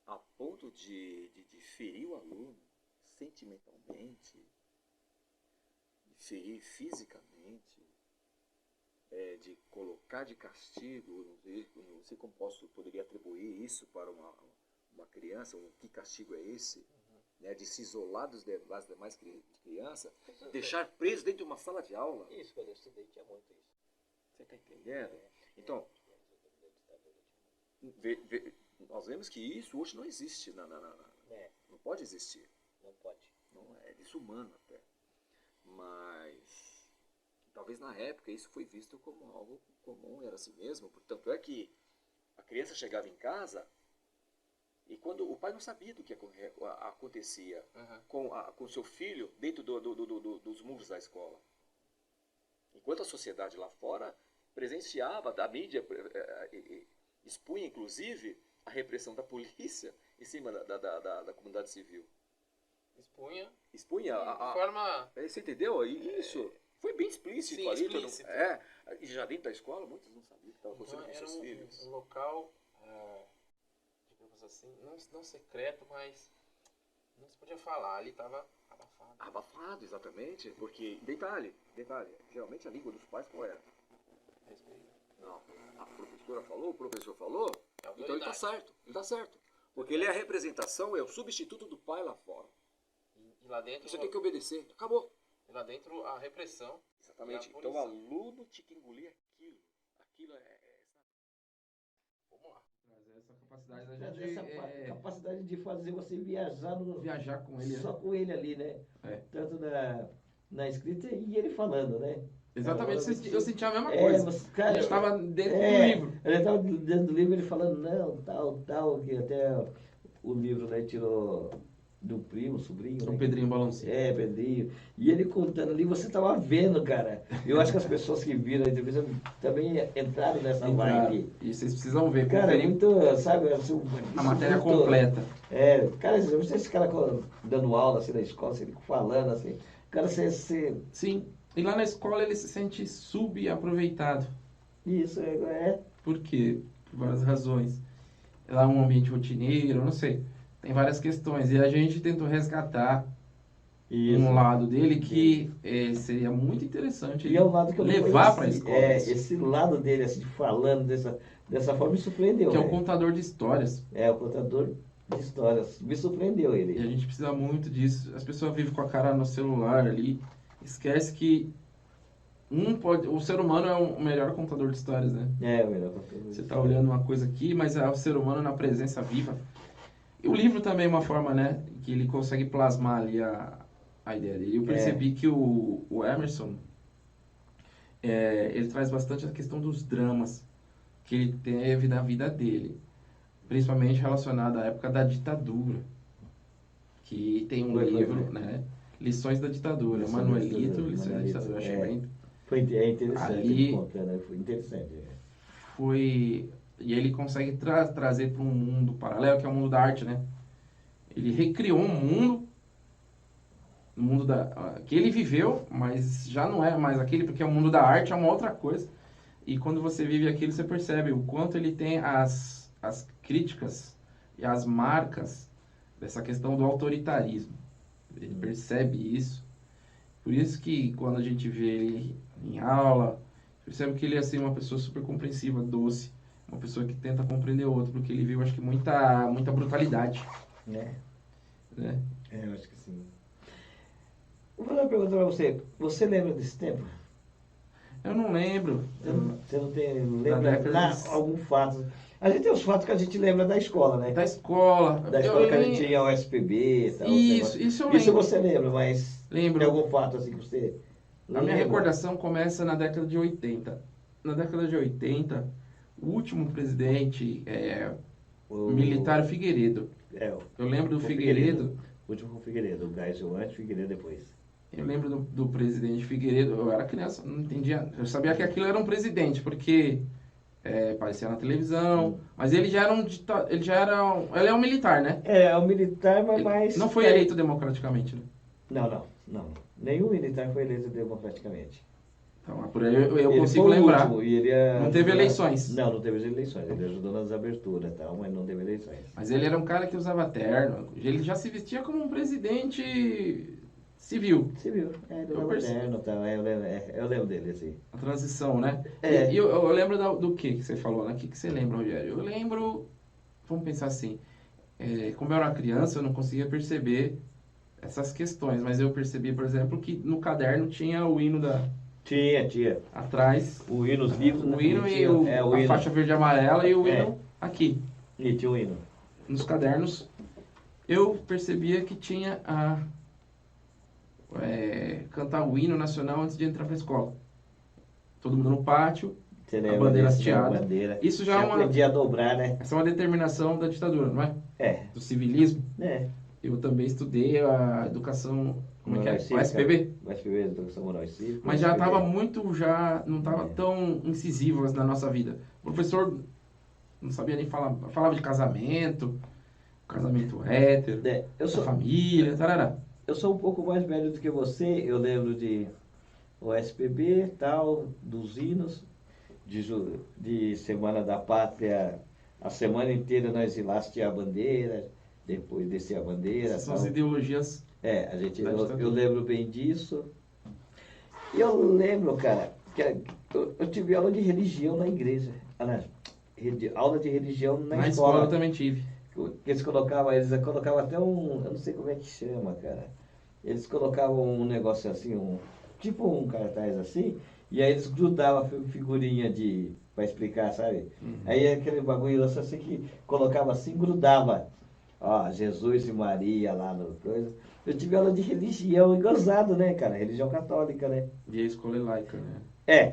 Speaker 7: a ponto de ferir o aluno sentimentalmente, de ferir fisicamente, de colocar de castigo, não sei como poderia atribuir isso para uma criança, que castigo é esse, né, de se isolar das demais crianças, deixar preso dentro de uma sala de aula.
Speaker 2: Isso, quando eu estudei tinha muito isso.
Speaker 7: Você está entendendo? Então, nós vemos que isso hoje não existe, não pode existir.
Speaker 2: Não pode.
Speaker 7: Não é desumano até. Mas talvez na época isso foi visto como algo comum, era assim mesmo. Portanto é que a criança chegava em casa e quando o pai não sabia do que acontecia com seu filho dentro dos muros da escola. Enquanto a sociedade lá fora presenciava, a mídia expunha inclusive a repressão da polícia em cima da comunidade civil. Expunha
Speaker 1: de forma...
Speaker 7: Você entendeu? Isso foi bem explícito.
Speaker 1: Sim,
Speaker 7: ali.
Speaker 1: explícito.
Speaker 7: E já dentro da escola, muitos não sabiam o que estava acontecendo com seus filhos.
Speaker 1: Um local, digamos assim, não secreto, mas não se podia falar. Ali estava abafado.
Speaker 7: Abafado, exatamente. Porque, detalhe, geralmente a língua dos pais qual era?
Speaker 1: Respeito.
Speaker 7: Não, a professora falou, o professor falou, então ele está certo. Porque ele é a representação, é o substituto do pai lá fora.
Speaker 1: E lá dentro...
Speaker 7: Você tem que obedecer, acabou.
Speaker 1: E lá dentro a repressão.
Speaker 7: Exatamente, então o aluno tinha que engolir aquilo. Aquilo
Speaker 1: Vamos lá.
Speaker 3: Trazer essa capacidade da gente...
Speaker 2: Essa capacidade de fazer você viajar
Speaker 3: com ele.
Speaker 2: Só com ele ali, né? Tanto na escrita e ele falando, né?
Speaker 3: Exatamente, eu senti a mesma coisa. A gente estava dentro do livro.
Speaker 2: Ele estava dentro do livro, ele falando, não, tal, que até o livro, né, tirou do primo, sobrinho.
Speaker 3: O
Speaker 2: né?
Speaker 3: Pedrinho Balãozinho.
Speaker 2: Pedrinho. E ele contando ali, você estava vendo, cara. Eu acho que as pessoas que viram a entrevista também entraram nessa vibe.
Speaker 3: E vocês precisam ver.
Speaker 2: Cara, é muito, sabe, assim,
Speaker 3: a matéria completa.
Speaker 2: Cara, você esse cara dando aula assim na escola, assim, falando assim, cara, você...
Speaker 3: Sim. E lá na escola ele se sente subaproveitado.
Speaker 2: Isso,
Speaker 3: Por quê? Por várias razões. Lá é um ambiente rotineiro, eu não sei. Tem várias questões. E a gente tentou resgatar um lado dele que seria muito interessante
Speaker 2: e é um lado que eu
Speaker 3: levar para a escola.
Speaker 2: Esse lado dele, assim, falando dessa forma, me surpreendeu.
Speaker 3: Que é o contador de histórias.
Speaker 2: É, o contador de histórias. Me surpreendeu ele.
Speaker 3: E a gente precisa muito disso. As pessoas vivem com a cara no celular ali. Esquece que o ser humano é o melhor contador de histórias, né?
Speaker 2: É, o melhor contador.
Speaker 3: Você está olhando uma coisa aqui, mas é o ser humano na presença viva. E o livro também é uma forma, né? Que ele consegue plasmar ali a ideia dele. Eu percebi que o Emerson, ele traz bastante a questão dos dramas que ele teve na vida dele. Principalmente relacionado à época da ditadura. Que tem um livro, né? Lições da Ditadura. Manuelito, Lições da Ditadura. Eu achei bem...
Speaker 2: Foi interessante.
Speaker 3: Ali,
Speaker 2: foi interessante.
Speaker 3: E ele consegue trazer para um mundo paralelo, que é o mundo da arte, né? Ele recriou um mundo que ele viveu, mas já não é mais aquele, porque o mundo da arte é uma outra coisa. E quando você vive aquilo, você percebe o quanto ele tem as críticas e as marcas dessa questão do autoritarismo. Ele percebe isso. Por isso que quando a gente vê ele em aula, percebe que ele é assim, uma pessoa super compreensiva, doce, uma pessoa que tenta compreender o outro, porque ele viu, acho que, muita brutalidade.
Speaker 2: Né?
Speaker 3: Eu
Speaker 2: acho que sim. Vou fazer uma pergunta para você. Você lembra desse tempo?
Speaker 3: Eu não lembro.
Speaker 2: Você não lembra algum fato? A gente tem os fatos que a gente lembra da escola, né?
Speaker 3: Da escola.
Speaker 2: Da escola que a gente tinha o SPB e tal.
Speaker 3: Isso eu lembro.
Speaker 2: Isso você lembra, mas
Speaker 3: lembro.
Speaker 2: Tem algum fato assim que você lembra?
Speaker 3: A minha recordação começa na década de 80. Na década de 80, o último presidente militar Figueiredo. Eu lembro do Figueiredo.
Speaker 2: O último com o Figueiredo, o Geisel antes, Figueiredo depois.
Speaker 3: Eu lembro do presidente Figueiredo. Eu era criança, não entendia. Eu sabia que aquilo era um presidente, porque aparecia na televisão. Mas ele já era ele é um militar, né?
Speaker 2: É um militar, mas...
Speaker 3: Não foi eleito democraticamente, né?
Speaker 2: Não. Nenhum militar foi eleito democraticamente.
Speaker 3: Então, por aí eu consigo lembrar.
Speaker 2: Último, e ele
Speaker 3: não teve eleições.
Speaker 2: Não teve eleições. Ele ajudou nas aberturas e tal, mas não teve eleições.
Speaker 3: Mas ele era um cara que usava terno. Ele já se vestia como um presidente civil.
Speaker 2: Ele usava terno e tal. Eu lembro dele, assim.
Speaker 3: A transição, né? E eu lembro do que você falou, né? O que você lembra, Rogério? Eu lembro... Vamos pensar assim. Como eu era criança, eu não conseguia perceber essas questões. Mas eu percebi, por exemplo, que no caderno tinha o hino da...
Speaker 2: Tinha.
Speaker 3: Atrás.
Speaker 2: O hino, os livros.
Speaker 3: O hino e a faixa verde e amarela e o hino aqui.
Speaker 2: E tinha o hino.
Speaker 3: Nos cadernos, eu percebia que tinha cantar o hino nacional antes de entrar para a escola. Todo mundo no pátio, a bandeira hasteada. Isso já é uma...
Speaker 2: aprendi a dobrar, né?
Speaker 3: Essa é uma determinação da ditadura, não é? Do civilismo. Eu também estudei a educação... Como é que é? O SPB?
Speaker 2: O SPB, Educação Moral e Cívica.
Speaker 3: Mas já estava muito, não estava tão incisivo na nossa vida. O professor não sabia nem falar, falava de casamento hétero, família, tarará.
Speaker 2: Eu sou um pouco mais velho do que você, eu lembro de o SPB, tal, dos hinos, de Semana da Pátria, a semana inteira nós hastear a bandeira, depois descer a bandeira.
Speaker 3: São as ideologias...
Speaker 2: eu lembro bem disso. E eu lembro, cara, que eu tive aula de religião na igreja. Aula de religião na escola.
Speaker 3: Eu também tive.
Speaker 2: Eles colocavam até eu não sei como é que chama, cara. Eles colocavam um negócio assim, tipo um cartaz assim, e aí eles grudavam figurinha pra explicar, sabe? Uhum. Aí aquele bagulho assim que colocava assim, grudava. Jesus e Maria lá no coisa. Eu tive aula de religião, e gozado, né, cara? Religião católica, né?
Speaker 3: E a escola é laica, né?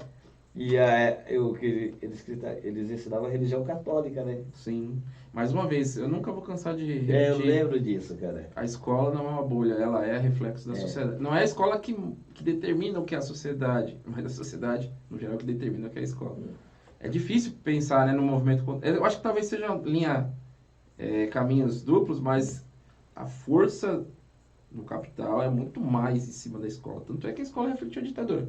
Speaker 2: E eles ensinavam a religião católica, né?
Speaker 3: Sim. Mais uma vez, eu nunca vou cansar de repetir.
Speaker 2: Eu lembro disso, cara.
Speaker 3: A escola não é uma bolha, ela é reflexo da sociedade. Não é a escola que determina o que é a sociedade, mas a sociedade, no geral, que determina o que é a escola. É difícil pensar, né, no movimento... Eu acho que talvez seja caminhos duplos, mas a força do capital é muito mais em cima da escola. Tanto é que a escola refletiu a ditadura.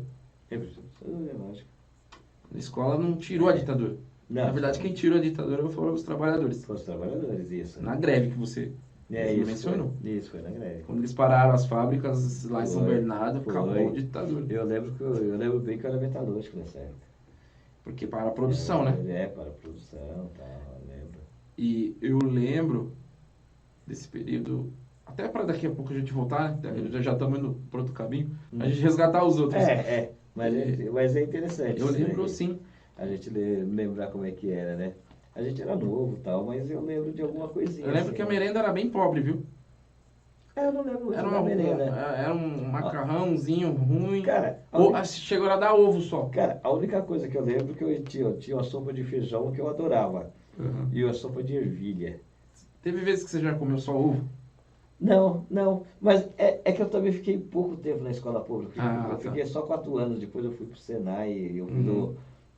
Speaker 3: A escola não tirou a ditadura.
Speaker 2: Não,
Speaker 3: Na verdade, quem tirou a ditadura foram os trabalhadores.
Speaker 2: Os trabalhadores, isso.
Speaker 3: Na greve que você
Speaker 2: Isso
Speaker 3: mencionou.
Speaker 2: Isso, foi na greve.
Speaker 3: Quando eles pararam as fábricas lá em São Bernardo, acabou a ditadura.
Speaker 2: Eu lembro bem que eu era metalúrgico nessa época.
Speaker 3: Porque para a produção, né?
Speaker 2: Para a produção, tal, eu lembro.
Speaker 3: E eu lembro desse período, até para daqui a pouco a gente voltar, né? Já estamos indo para outro caminho, a gente resgatar os outros.
Speaker 2: Mas é interessante.
Speaker 3: Eu
Speaker 2: isso,
Speaker 3: lembro
Speaker 2: né?
Speaker 3: sim.
Speaker 2: A gente lembrar como é que era, né? A gente era novo e tal, mas eu lembro de alguma coisinha.
Speaker 3: Eu lembro
Speaker 2: assim,
Speaker 3: que a merenda era bem pobre, viu?
Speaker 2: Eu não lembro muito
Speaker 3: Era
Speaker 2: da merenda.
Speaker 3: era um macarrãozinho ruim.
Speaker 2: Cara,
Speaker 3: Chegou a dar ovo só.
Speaker 2: Cara, a única coisa que eu lembro é que eu tinha uma sopa de feijão que eu adorava.
Speaker 3: Uhum.
Speaker 2: E uma sopa de ervilha.
Speaker 3: Teve vezes que você já comeu só ovo?
Speaker 2: Não. Mas é que eu também fiquei pouco tempo na escola pública. Eu fiquei só 4 anos. Depois eu fui pro Senai. Eu fui do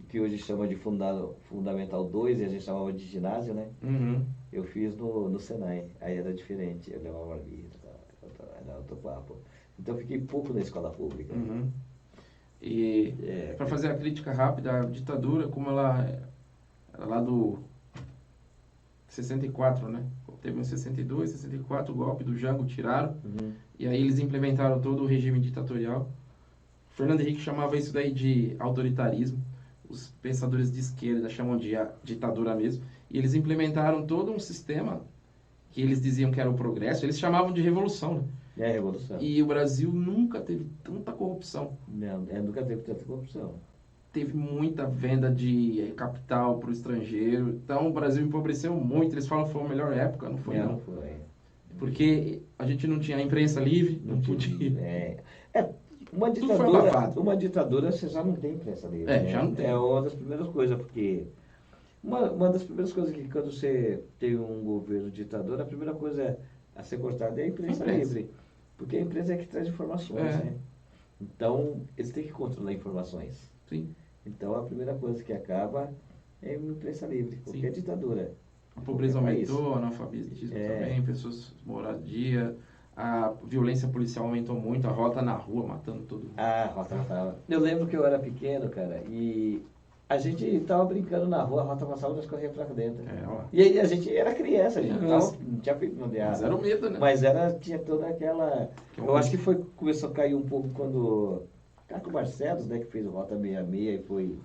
Speaker 2: que hoje chama de Fundamental 2 e a gente chamava de ginásio, né?
Speaker 3: Uhum.
Speaker 2: Eu fiz no Senai. Aí era diferente. Eu levava marmita, era outro papo. Então eu fiquei pouco na escola pública.
Speaker 3: Uhum. E para fazer a crítica rápida, a ditadura, como ela era lá do 64, né? Teve em 62, 64, o golpe do Jango, tiraram. E aí eles implementaram todo o regime ditatorial. Fernando Henrique chamava isso daí de autoritarismo. Os pensadores de esquerda chamam de ditadura mesmo. E eles implementaram todo um sistema que eles diziam que era o progresso. Eles chamavam de revolução, né?
Speaker 2: Revolução.
Speaker 3: E o Brasil nunca teve tanta corrupção.
Speaker 2: Não, nunca teve tanta corrupção.
Speaker 3: Teve muita venda de capital para o estrangeiro. Então o Brasil empobreceu muito. Eles falam que foi a melhor época, não foi? Não
Speaker 2: foi.
Speaker 3: Porque a gente não tinha imprensa livre, não podia.
Speaker 2: Uma ditadura você já não tem imprensa livre.
Speaker 3: Né? Já não tem.
Speaker 2: É uma das primeiras coisas, porque uma das primeiras coisas que quando você tem um governo ditador, a primeira coisa a ser cortada é a imprensa livre. Porque a imprensa é que traz informações, né? Então, eles têm que controlar informações.
Speaker 3: Sim.
Speaker 2: Então, a primeira coisa que acaba é a imprensa livre, porque é ditadura.
Speaker 3: A pobreza aumentou, o analfabetismo também, pessoas moradia, a violência policial aumentou muito, a rota na rua matando todo mundo.
Speaker 2: A rota matava. Eu lembro que eu era pequeno, cara, e a gente tava brincando na rua, a rota passava e nós corríamos pra dentro. E aí a gente era criança, a gente não tinha feito nada errado.
Speaker 3: Mas era o medo, né?
Speaker 2: Mas tinha toda aquela... Eu acho que começou a cair um pouco quando... Caco Barcelos, né, que fez o Rota 66 e foi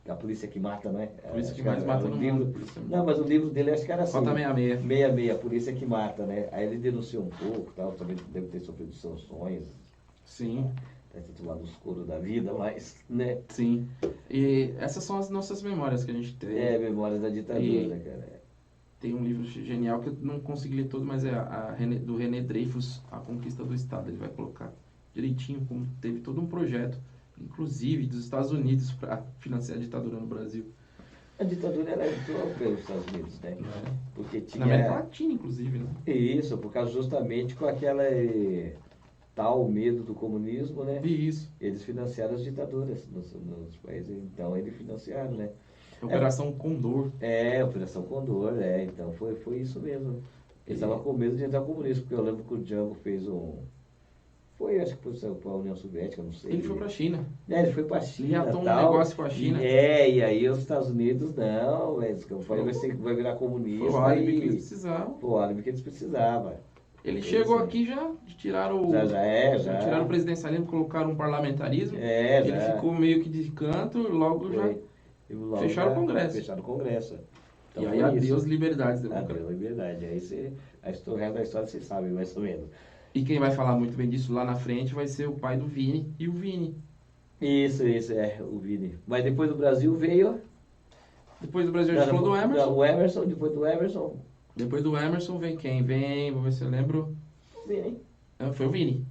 Speaker 2: a polícia que mata, né?
Speaker 3: A polícia que mais mata no mundo.
Speaker 2: Não, mas o livro dele acho que era assim.
Speaker 3: Rota 66.
Speaker 2: 66, a polícia que mata, né? Aí ele denunciou um pouco, tal, também deve ter sofrido sanções.
Speaker 3: Sim.
Speaker 2: Deve ter tomado os coros da vida, mas, né?
Speaker 3: Sim. E essas são as nossas memórias que a gente tem.
Speaker 2: Memórias da ditadura, cara.
Speaker 3: Tem um livro genial que eu não consegui ler todo, mas é do René Dreyfus, A Conquista do Estado. Ele vai colocar direitinho como teve todo um projeto, inclusive dos Estados Unidos, para financiar a ditadura no Brasil.
Speaker 2: A ditadura ela entrou pelos Estados Unidos, né? Porque tinha...
Speaker 3: Na América Latina, inclusive, né?
Speaker 2: Isso, por causa justamente com aquela tal medo do comunismo, né?
Speaker 3: Isso.
Speaker 2: Eles financiaram as ditaduras nos países, então eles financiaram, né?
Speaker 3: Operação Condor.
Speaker 2: Operação Condor, então foi isso mesmo. Eles estavam com medo de entrar comunismo, porque eu lembro que o Django fez acho que foi para a União Soviética, não sei.
Speaker 3: Ele foi para a China.
Speaker 2: Ele foi para a China.
Speaker 3: Ele atou um negócio com a China.
Speaker 2: E aí os Estados Unidos, não, vai virar comunista.
Speaker 3: Foi o álibi que eles precisavam.
Speaker 2: Foi o álibi que eles precisavam.
Speaker 3: Ele chegou aqui já tiraram o. Já tiraram o presidencialismo, colocaram um parlamentarismo. Ele ficou meio que de canto, logo fecharam o Congresso.
Speaker 2: Fecharam o Congresso.
Speaker 3: Então, e aí adeus liberdades democráticas.
Speaker 2: Adeus liberdade. Aí o resto da história você sabe, mais ou menos.
Speaker 3: E quem vai falar muito bem disso lá na frente vai ser o pai do Vini e o Vini.
Speaker 2: Isso, o Vini. Mas depois do Brasil veio...
Speaker 3: Depois do Brasil a gente falou do Emerson.
Speaker 2: O Emerson, depois do Emerson.
Speaker 3: Depois do Emerson vem quem? Vou ver se eu lembro.
Speaker 2: Vini.
Speaker 3: Foi o Vini.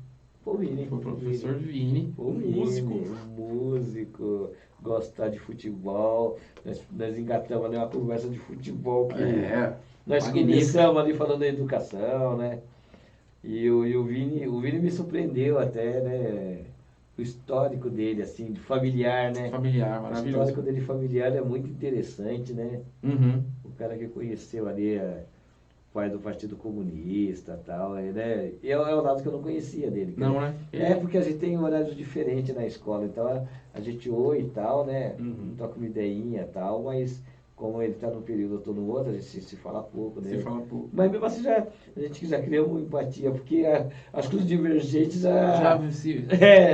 Speaker 2: Foi o Vini.
Speaker 3: Foi o professor Vini.
Speaker 2: Músico. Gostar de futebol. Nós engatamos ali uma conversa de futebol. Nós começamos ali falando da educação, né? E o Vini me surpreendeu até, né? O histórico dele, assim, de familiar, né?
Speaker 3: Familiar, maravilhoso.
Speaker 2: O histórico dele familiar é muito interessante, né?
Speaker 3: Uhum.
Speaker 2: O cara que conheceu ali faz do Partido Comunista e tal, né? E é um lado que eu não conhecia dele.
Speaker 3: Não, né?
Speaker 2: É porque a gente tem horários diferentes na escola, então a gente oi e tal, né? Toca uma ideinha e tal, mas como ele está num período, eu estou no outro, a gente se fala pouco, né?
Speaker 3: Se fala pouco.
Speaker 2: Mas mesmo assim a gente já cria uma empatia, porque as coisas divergentes
Speaker 3: se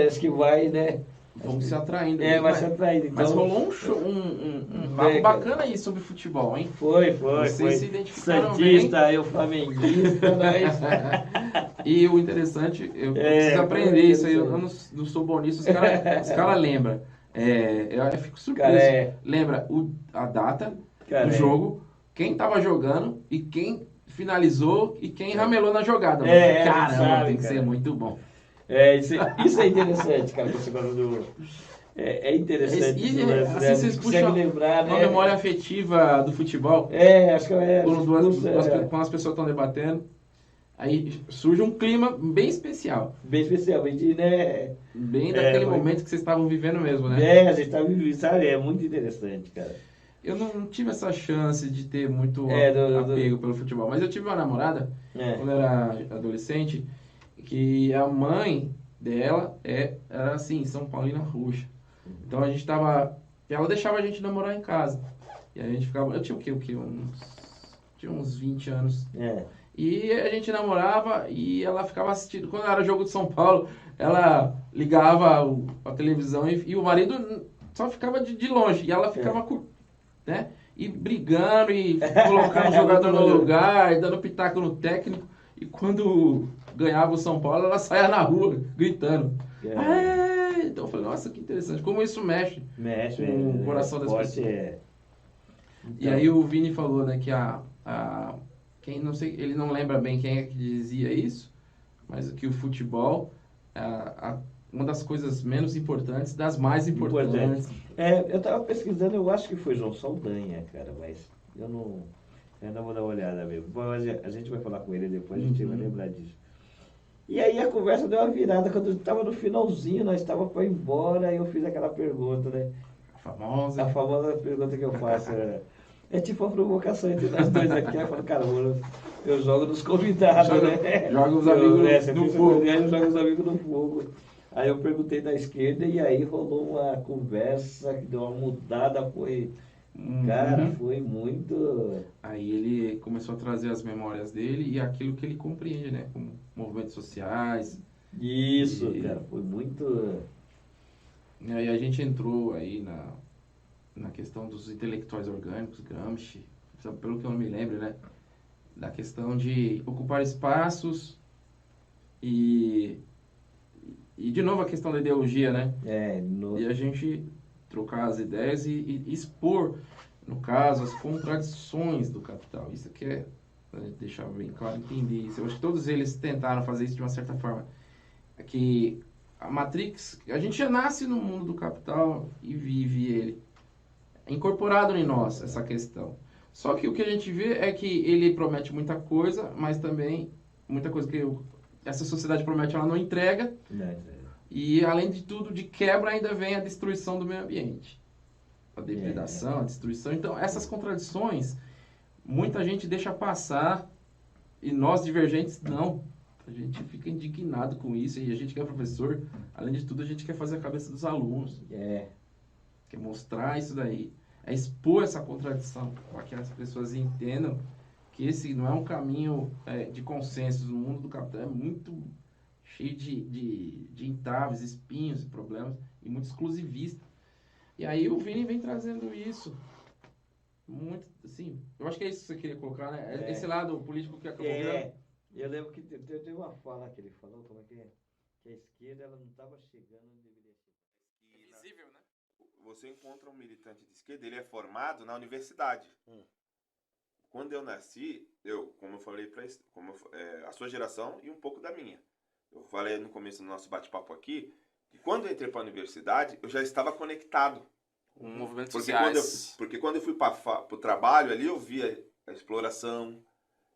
Speaker 2: acho que vai, né?
Speaker 3: vão se atraindo.
Speaker 2: Vai se atraindo. Então,
Speaker 3: Mas rolou um show, um papo bacana aí sobre futebol, hein?
Speaker 2: Foi.
Speaker 3: Vocês se identificaram
Speaker 2: Santista, eu flamenguista, nós.
Speaker 3: E o interessante, eu preciso aprender isso aí, eu não sou bom nisso, os cara lembram. Eu fico surpreso. Lembra a data do jogo, quem tava jogando e quem finalizou e quem ramelou na jogada. Caramba, tem que ser muito bom.
Speaker 2: Isso é interessante, cara, que você gosta do... É interessante.
Speaker 3: Assim vocês puxam
Speaker 2: lembrar,
Speaker 3: uma memória afetiva do futebol.
Speaker 2: Acho que é.
Speaker 3: Quando as pessoas estão debatendo, aí surge um clima bem especial.
Speaker 2: Bem especial, né?
Speaker 3: Bem daquele momento que vocês estavam vivendo mesmo, né?
Speaker 2: A gente tá vivendo, sabe? É muito interessante, cara.
Speaker 3: Eu não tive essa chance de ter muito apego pelo futebol, mas eu tive uma namorada, quando eu era adolescente, que a mãe dela era assim, São Paulina Roxa. Então a gente ela deixava a gente namorar em casa. E a gente ficava, eu tinha o quê? Tinha uns 20 anos. E a gente namorava e ela ficava assistindo. Quando era jogo de São Paulo, ela ligava a televisão e o marido só ficava de longe. E ela ficava, né? E brigando e colocando o jogador no lugar, e dando pitaco no técnico. E quando ganhava o São Paulo, ela saía na rua gritando. Então eu falei, nossa, que interessante. Como isso mexe com o coração das pessoas. Então, e aí o Vini falou, né, que quem não sei, ele não lembra bem quem é que dizia isso, mas que o futebol uma das coisas menos importantes, das mais importantes.
Speaker 2: Eu tava pesquisando, eu acho que foi João Saldanha, cara, mas eu ainda vou dar uma olhada mesmo. Mas a gente vai falar com ele depois, a gente vai lembrar disso. E aí a conversa deu uma virada, quando eu estava no finalzinho, nós estávamos para ir embora, e eu fiz aquela pergunta, né? A famosa pergunta que eu faço. É tipo uma provocação entre nós dois aqui. Eu falo, cara, eu jogo nos convidados, né?
Speaker 3: Joga os amigos no fogo.
Speaker 2: Eu jogo os amigos no fogo. Aí eu perguntei da esquerda e aí rolou uma conversa que deu uma mudada, cara, foi muito...
Speaker 3: Aí ele começou a trazer as memórias dele e aquilo que ele compreende, né? Como movimentos sociais.
Speaker 2: Isso, cara, foi muito...
Speaker 3: E aí a gente entrou aí na questão dos intelectuais orgânicos, Gramsci, pelo que eu não me lembro, né? Da questão de ocupar espaços e de novo a questão da ideologia, né? E a gente trocar as ideias e expor, no caso, as contradições do capital. Isso que é, a gente deixar bem claro, entender isso. Eu acho que todos eles tentaram fazer isso de uma certa forma. É que a Matrix, a gente já nasce no mundo do capital e vive ele. É incorporado em nós essa questão. Só que o que a gente vê é que ele promete muita coisa, mas também muita coisa que essa sociedade promete, ela não entrega. E, além de tudo, de quebra, ainda vem a destruição do meio ambiente. A depredação, a destruição. Então, essas contradições, muita gente deixa passar e nós, divergentes, não. A gente fica indignado com isso e a gente que é professor, além de tudo, a gente quer fazer a cabeça dos alunos. Quer mostrar isso daí. É expor essa contradição para que as pessoas entendam que esse não é um caminho de consenso. No mundo do capital é muito cheio de entraves, espinhos e problemas, e muito exclusivista. E aí o Vini vem trazendo isso. Muito, assim, eu acho que é isso que você queria colocar, né? Esse lado político que acabou virando.
Speaker 2: Eu lembro que teve uma fala que ele falou, como é que é? Que a esquerda ela não estava chegando onde deveria chegar.
Speaker 8: Invisível, né? Você encontra um militante de esquerda, ele é formado na universidade. Quando eu nasci, como eu falei, a sua geração e um pouco da minha. Eu falei no começo do nosso bate-papo aqui, que quando eu entrei para a universidade, eu já estava conectado.
Speaker 1: Com movimentos sociais.
Speaker 8: Porque quando eu fui para o trabalho ali, eu via a exploração,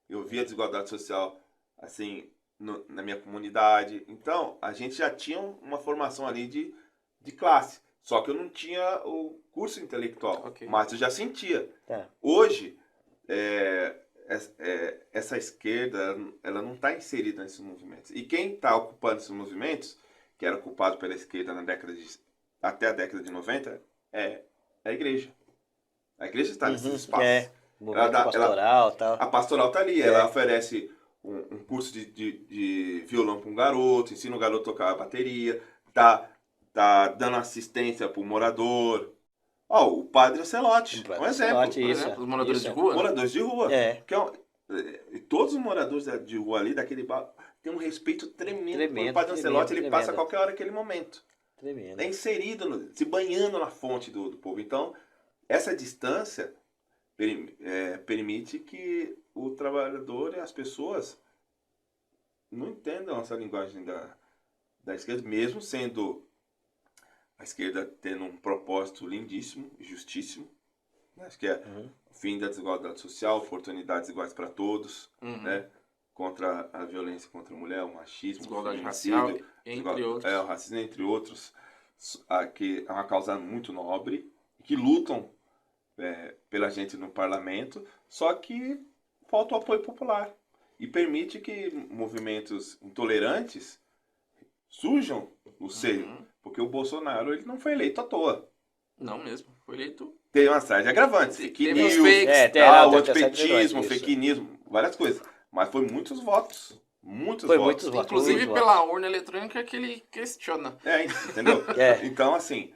Speaker 8: eu via a desigualdade social, assim, na minha comunidade. Então, a gente já tinha uma formação ali de classe. Só que eu não tinha o curso intelectual, mas eu já sentia. Hoje, essa esquerda, ela não está inserida nesses movimentos. E quem está ocupando esses movimentos, que era ocupado pela esquerda até a década de 90, é a igreja. A igreja está nesses espaços.
Speaker 2: Movimento pastoral, tal.
Speaker 8: A pastoral está ali, ela oferece um curso de violão para um garoto, ensina o garoto a tocar a bateria, tá dando assistência para o morador. O Padre Celote, um exemplo.
Speaker 1: Por exemplo, os moradores de rua.
Speaker 8: Moradores de rua. E todos os moradores de rua ali, daquele bairro, têm um respeito tremendo. O Padre Celote, ele passa a qualquer hora aquele momento.
Speaker 2: Tremendo.
Speaker 8: É inserido, se banhando na fonte do povo. Então, essa distância permite que o trabalhador e as pessoas não entendam essa linguagem da esquerda, mesmo sendo a esquerda tendo um propósito lindíssimo e justíssimo. Acho que é o fim da desigualdade social, oportunidades iguais para todos, né? Contra a violência contra a mulher, o machismo,
Speaker 1: desigualdade racial, entre outros.
Speaker 8: O racismo, entre outros, que é uma causa muito nobre, que lutam pela gente no parlamento, só que falta o apoio popular. E permite que movimentos intolerantes surjam no seio. Porque o Bolsonaro, ele não foi eleito à toa.
Speaker 1: Não mesmo, foi eleito...
Speaker 8: Tem uma série de agravantes. Fake news, o antipetismo, fake news, várias coisas. Mas foi muitos votos. Muitos votos.
Speaker 1: Inclusive pela urna eletrônica que ele questiona.
Speaker 8: Entendeu? Então, assim...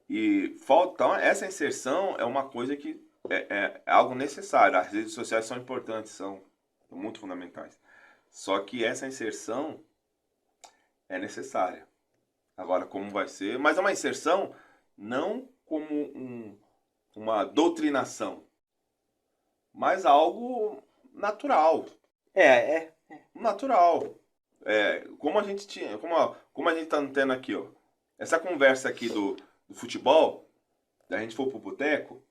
Speaker 8: Então, essa inserção é uma coisa que é algo necessário. As redes sociais são importantes, são muito fundamentais. Só que essa inserção é necessária. Agora, como vai ser? Mas é uma inserção não como uma doutrinação, mas algo natural. Natural. Como a gente tinha, como a gente está tendo aqui, ó. Essa conversa aqui do futebol, a gente for pro boteco,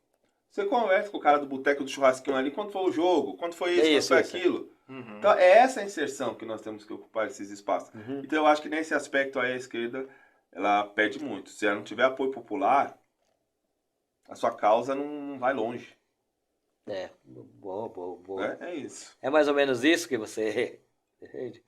Speaker 8: você conversa com o cara do boteco do churrasquinho ali, quanto foi o jogo, quanto foi isso, quanto foi aquilo. Então é essa inserção que nós temos que ocupar esses espaços. Então eu acho que nesse aspecto aí a esquerda, ela perde muito. Se ela não tiver apoio popular, a sua causa não vai longe.
Speaker 2: Boa.
Speaker 8: É isso.
Speaker 2: É mais ou menos isso que você...
Speaker 1: Ele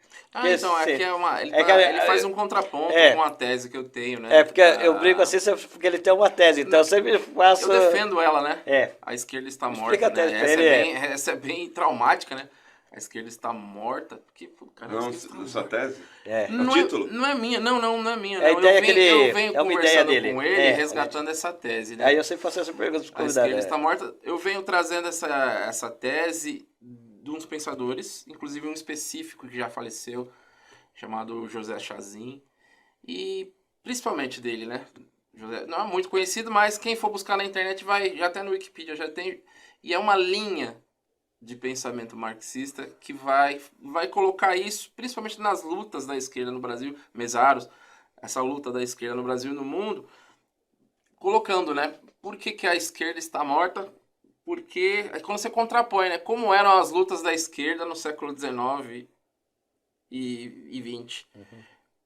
Speaker 1: faz um contraponto com a tese que eu tenho, né?
Speaker 2: Porque eu brinco assim porque ele tem uma tese, então eu sempre faço...
Speaker 1: Eu defendo ela, né? A esquerda está morta,
Speaker 2: explica
Speaker 1: né?
Speaker 2: A tese
Speaker 1: Essa é bem traumática, né? A esquerda está morta, porque... Cara,
Speaker 8: não, sua tese?
Speaker 1: O título? Não é minha, não é minha.
Speaker 2: A ideia
Speaker 1: eu venho
Speaker 2: é uma ideia dele.
Speaker 1: Com ele, resgatando essa tese, né?
Speaker 2: Aí eu sempre faço essa pergunta para os convidados.
Speaker 1: A esquerda está morta. Eu venho trazendo essa tese de uns pensadores, inclusive um específico que já faleceu, chamado José Chazin, e principalmente dele, né? José, não é muito conhecido, mas quem for buscar na internet já até no Wikipedia já tem, e é uma linha de pensamento marxista que vai colocar isso, principalmente nas lutas da esquerda no Brasil, Mesaros, essa luta da esquerda no Brasil e no mundo, colocando, né? Por que a esquerda está morta? Porque quando você contrapõe, né? Como eram as lutas da esquerda no século XIX e XX.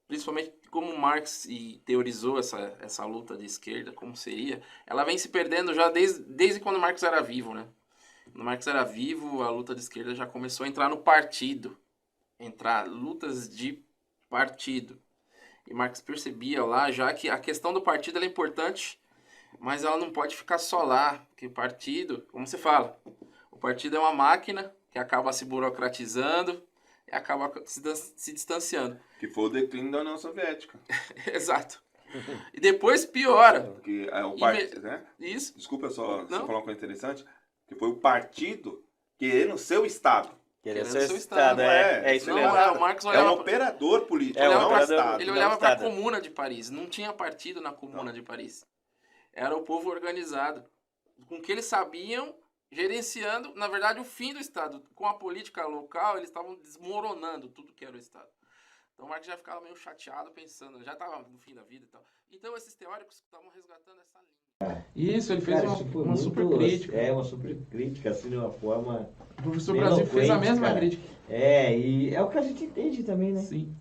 Speaker 1: Principalmente como Marx teorizou essa luta de esquerda, como seria, ela vem se perdendo já desde quando Marx era vivo, né? Quando Marx era vivo, a luta de esquerda já começou a entrar no partido. Lutas de partido. E Marx percebia lá já que a questão do partido é importante, mas ela não pode ficar só lá, porque o partido, como você fala, o partido é uma máquina que acaba se burocratizando e acaba se distanciando.
Speaker 8: Que foi o declínio da União Soviética.
Speaker 1: Exato. E depois piora.
Speaker 8: Porque o partido, né?
Speaker 1: Isso.
Speaker 8: Desculpa só falar uma coisa interessante, que foi o partido querendo seu Estado.
Speaker 2: Querendo seu Estado, é isso mesmo.
Speaker 1: O Marx olhava
Speaker 8: um operador político,
Speaker 1: não
Speaker 8: é um Estado.
Speaker 1: Ele olhava para a Comuna de Paris, não tinha partido na Comuna de Paris. Era o povo organizado, com o que eles sabiam, gerenciando, na verdade, o fim do Estado. Com a política local, eles estavam desmoronando tudo que era o Estado. Então o Marx já ficava meio chateado, pensando, já estava no fim da vida e tal. Então esses teóricos estavam resgatando essa linha.
Speaker 3: Isso, ele fez uma super crítica.
Speaker 2: Uma super crítica, assim, de uma forma...
Speaker 3: O professor Brasil fez a mesma crítica.
Speaker 2: E é o que a gente entende também, né?
Speaker 3: Sim.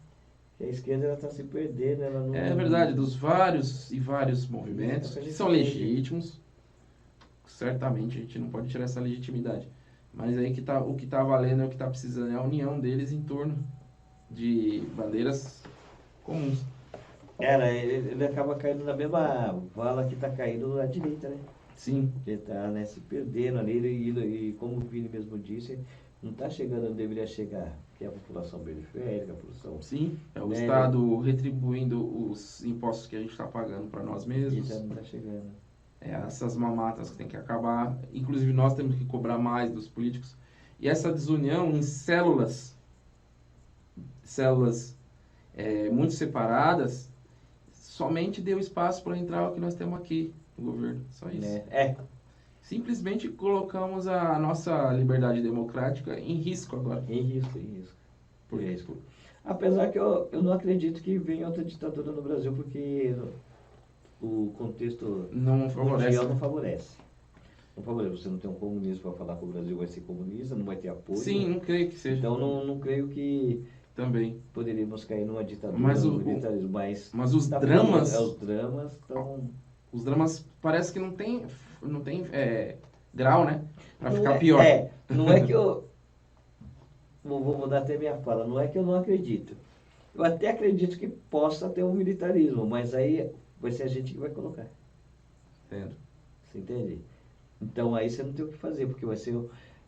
Speaker 2: Que a esquerda está se perdendo, ela não...
Speaker 3: É verdade, dos vários movimentos que são legítimos, certamente a gente não pode tirar essa legitimidade. Mas aí o que tá valendo é o que tá precisando, é a união deles em torno de bandeiras comuns.
Speaker 2: Cara, ele acaba caindo na mesma vala que tá caindo a direita, né?
Speaker 3: Sim.
Speaker 2: Ele tá, né, se perdendo ali e como o Vini mesmo disse, não tá chegando onde deveria chegar, que é a população periférica, a população...
Speaker 3: Sim, é o Estado retribuindo os impostos que a gente está pagando para nós mesmos.
Speaker 2: Isso não tá chegando.
Speaker 3: Essas mamatas que tem que acabar. Inclusive nós temos que cobrar mais dos políticos. E essa desunião em células muito separadas, somente deu espaço para entrar o que nós temos aqui no governo. Só isso. Simplesmente colocamos a nossa liberdade democrática em risco agora.
Speaker 2: Em risco.
Speaker 3: Por isso.
Speaker 2: Apesar que eu não acredito que venha outra ditadura no Brasil, porque o contexto mundial não favorece. Não favorece. Você não tem um comunismo para falar que o Brasil vai ser comunista, não vai ter apoio.
Speaker 3: Sim, não creio que seja.
Speaker 2: Então não creio que
Speaker 3: também
Speaker 2: poderíamos cair numa ditadura,
Speaker 3: mas
Speaker 2: militarismo.
Speaker 3: Mas os dramas...
Speaker 2: Os dramas estão...
Speaker 3: Os dramas parece que não tem grau, né? Pra ficar pior.
Speaker 2: Não é que eu... Vou mudar até minha fala. Não é que eu não acredito. Eu até acredito que possa ter um militarismo, mas aí vai ser a gente que vai colocar.
Speaker 3: Entendo.
Speaker 2: Você entende? Então aí você não tem o que fazer, porque vai ser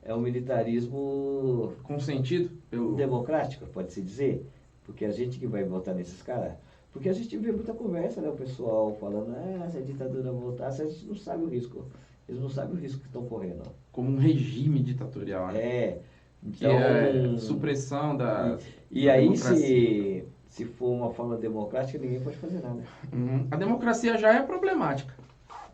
Speaker 2: um militarismo...
Speaker 3: Consentido?
Speaker 2: Democrático, pode-se dizer. Porque a gente que vai votar nesses caras... Porque a gente vê muita conversa, né? O pessoal falando, se a ditadura voltasse, a gente não sabe o risco. Eles não sabem o risco que estão correndo.
Speaker 3: Como um regime ditatorial, né?
Speaker 2: Então,
Speaker 3: que é supressão da
Speaker 2: E aí, democracia. Se for uma forma democrática, ninguém pode fazer nada.
Speaker 3: A democracia já é problemática.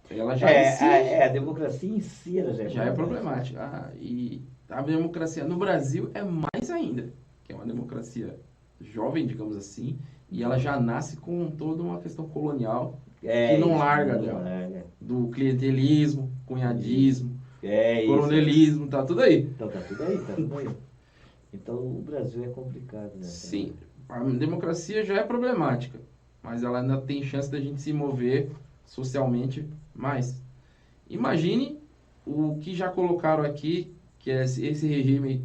Speaker 3: Ela já existe.
Speaker 2: A democracia em si ela
Speaker 3: já é problemática. E a democracia no Brasil é mais ainda. Que é uma democracia jovem, digamos assim. E ela já nasce com toda uma questão colonial que não larga do clientelismo, cunhadismo, coronelismo, tá tudo aí.
Speaker 2: Então tá tudo aí. Então o Brasil é complicado, né?
Speaker 3: Sim, a democracia já é problemática, mas ela ainda tem chance da gente se mover socialmente mais. Imagine o que já colocaram aqui, que é esse regime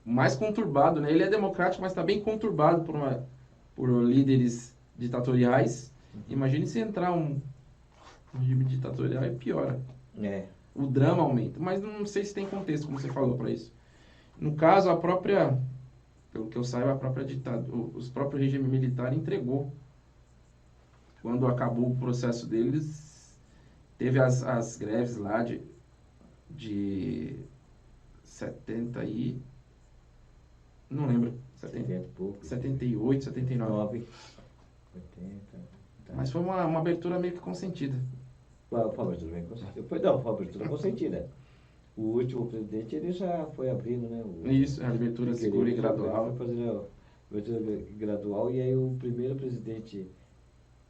Speaker 3: mais conturbado, né? Ele é democrático, mas está bem conturbado por líderes ditatoriais. Imagine se entrar um regime ditatorial e piora. O drama aumenta. Mas não sei se tem contexto, como você falou, para isso. No caso, pelo que eu saiba, os próprios regimes militares entregou. Quando acabou o processo deles, teve as greves lá de 70 e... Não lembro. 78, 79.
Speaker 2: 80. Tá.
Speaker 3: Mas foi uma abertura meio que consentida.
Speaker 2: Foi uma abertura meio consentida. Foi uma abertura consentida. O último presidente, ele já foi abrindo, né?
Speaker 3: Isso, a abertura segura e gradual.
Speaker 2: Foi fazer a abertura gradual, e aí o primeiro presidente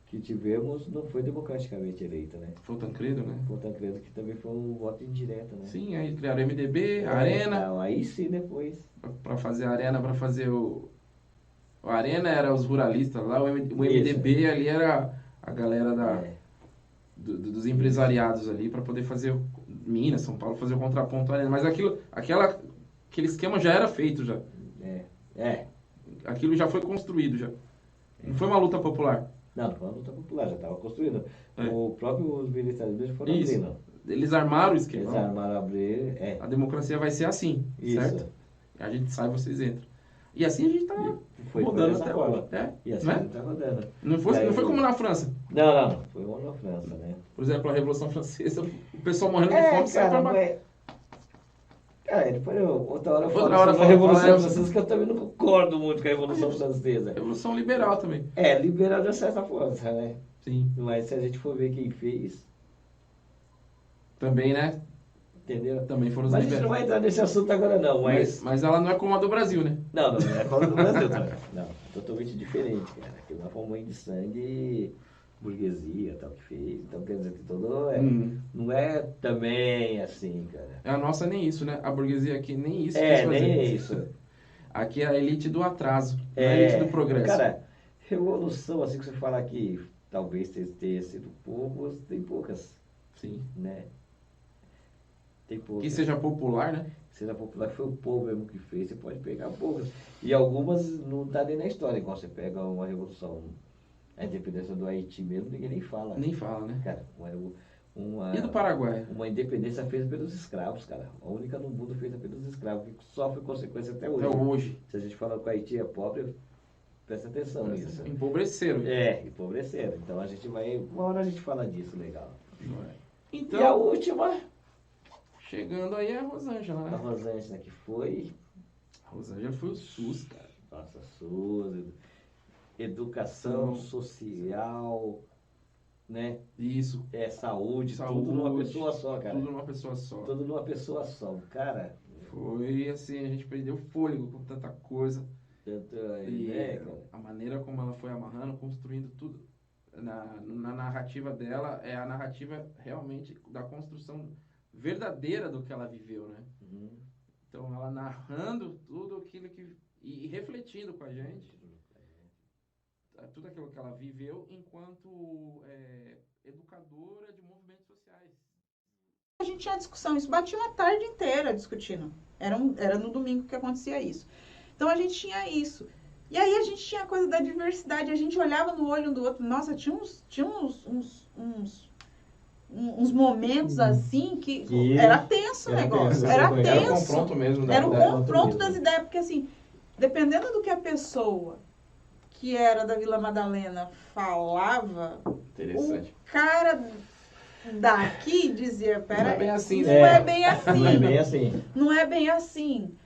Speaker 2: que tivemos não foi democraticamente eleito, né?
Speaker 3: Foi o Tancredo, né?
Speaker 2: Foi o Tancredo, que também foi um voto indireto, né?
Speaker 3: Sim, aí criaram o MDB, a Arena.
Speaker 2: Não, aí sim, depois.
Speaker 3: Para fazer a Arena, para fazer o Arena era os ruralistas lá, o MDB ali era a galera dos empresariados ali, para poder fazer Minas, São Paulo, fazer o contraponto à Arena. Mas aquele esquema já era feito já. Aquilo já foi construído já. Não foi uma luta popular.
Speaker 2: Não foi uma luta popular, já estava construído. Os próprios militares foram abrindo.
Speaker 3: Eles armaram o esquema.
Speaker 2: Eles armaram abrir.
Speaker 3: A democracia vai ser assim, certo? A gente sai, vocês entram. E assim a gente tá rodando até agora.
Speaker 2: E assim a gente tá rodando.
Speaker 3: Não foi como na França.
Speaker 2: Não. Foi como na França, né?
Speaker 3: Por exemplo, a Revolução Francesa, o pessoal morrendo de fome saiu pra baixo.
Speaker 2: Cara, depois outra hora eu falo sobre a Revolução Francesa, que eu também não concordo muito com a Revolução Francesa.
Speaker 3: Revolução liberal também.
Speaker 2: Liberal de certa forma, né?
Speaker 3: Sim.
Speaker 2: Mas se a gente for ver quem fez...
Speaker 3: Também, né?
Speaker 2: Entendeu?
Speaker 3: Também foram os liberais.
Speaker 2: Mas a gente não vai entrar nesse assunto agora, não.
Speaker 3: Mas ela não é como a do Brasil, né?
Speaker 2: Não é como a do Brasil também. Não, totalmente diferente, cara. Aquilo lá foi um banho de sangue, burguesia, tal, que fez. Então, quer dizer que não é também assim, cara.
Speaker 3: A nossa nem isso, né? A burguesia aqui nem isso.
Speaker 2: Nem isso.
Speaker 3: Aqui é a elite do atraso, não é a elite do progresso.
Speaker 2: Cara, revolução, assim que você fala que talvez tenha sido poucos, tem poucas.
Speaker 3: Sim.
Speaker 2: Né? Tem poucas.
Speaker 3: Que seja popular, né?
Speaker 2: Seja popular, foi o povo mesmo que fez, você pode pegar poucas. E algumas não tá nem na história, igual você pega uma revolução, a independência do Haiti mesmo, ninguém nem fala.
Speaker 3: Nem fala, né?
Speaker 2: Cara,
Speaker 3: E do Paraguai?
Speaker 2: uma independência feita pelos escravos, cara. A única no mundo feita pelos escravos, que sofre consequência até hoje.
Speaker 3: Até hoje.
Speaker 2: Se a gente fala que o Haiti é pobre, presta atenção nisso.
Speaker 3: Empobreceram.
Speaker 2: Empobreceram. Então a gente vai. Uma hora a gente fala disso, legal.
Speaker 3: Então,
Speaker 2: E a última,
Speaker 3: chegando aí é a Rosângela,
Speaker 2: a
Speaker 3: né?
Speaker 2: Rosângela, que foi.
Speaker 3: A Rosângela foi o SUS, cara.
Speaker 2: Nossa, SUS, educação social, né?
Speaker 3: Isso.
Speaker 2: Saúde, tudo numa pessoa só, cara.
Speaker 3: Tudo numa pessoa só.
Speaker 2: Tudo numa pessoa só, cara.
Speaker 3: Foi assim, a gente perdeu fôlego com tanta coisa.
Speaker 2: Tanto
Speaker 3: E
Speaker 2: cara.
Speaker 3: a maneira como ela foi amarrando, construindo tudo. Na narrativa dela, é a narrativa realmente da construção verdadeira do que ela viveu, né?
Speaker 2: Uhum.
Speaker 3: Então, ela narrando tudo aquilo que... E refletindo com a gente. Tudo aquilo que ela viveu enquanto educadora de movimentos sociais.
Speaker 9: A gente tinha discussão, isso batia uma tarde inteira discutindo. Era no domingo que acontecia isso. Então a gente tinha isso. E aí a gente tinha a coisa da diversidade, a gente olhava no olho um do outro. Nossa, tinha uns momentos assim que era tenso o negócio. Era tenso.
Speaker 3: Era o confronto mesmo.
Speaker 9: Era o confronto das ideias, porque assim, dependendo do que a pessoa que era da Vila Madalena falava,
Speaker 3: Interessante.
Speaker 9: o cara daqui dizia, pera,
Speaker 3: não é bem assim,
Speaker 9: não é bem assim.
Speaker 2: Não é bem assim.
Speaker 9: Não é bem assim.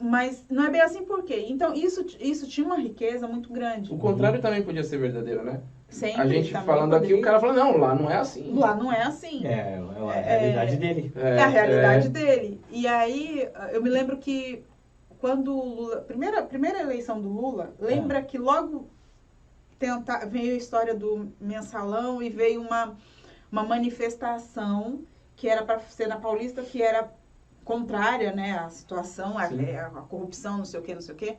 Speaker 9: Mas não é bem assim por quê? Então, isso tinha uma riqueza muito grande.
Speaker 3: O contrário também podia ser verdadeiro, né?
Speaker 9: Sempre,
Speaker 3: a gente
Speaker 9: também
Speaker 3: falando aqui, o cara fala, não, lá não é assim.
Speaker 9: Lá não é assim.
Speaker 2: É a realidade dele.
Speaker 9: É a realidade dele. E aí, eu me lembro que quando o Lula... Primeira eleição do Lula, lembra que logo veio a história do mensalão e veio uma manifestação que era para ser na Paulista, que era contrária, né, à situação, a corrupção, não sei o quê.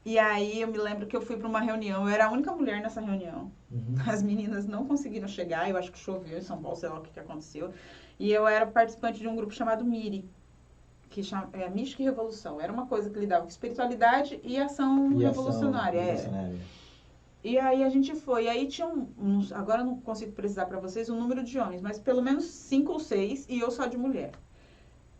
Speaker 9: E aí eu me lembro que eu fui para uma reunião, eu era a única mulher nessa reunião.
Speaker 2: Uhum.
Speaker 9: As meninas não conseguiram chegar, eu acho que choveu em São Paulo, sei lá o que aconteceu. E eu era participante de um grupo chamado MIRI, que chama Mística e Revolução. Era uma coisa que lidava com espiritualidade e ação revolucionária. E aí a gente foi. E aí tinha agora eu não consigo precisar para vocês o número de homens, mas pelo menos 5 ou 6 e eu só de mulher.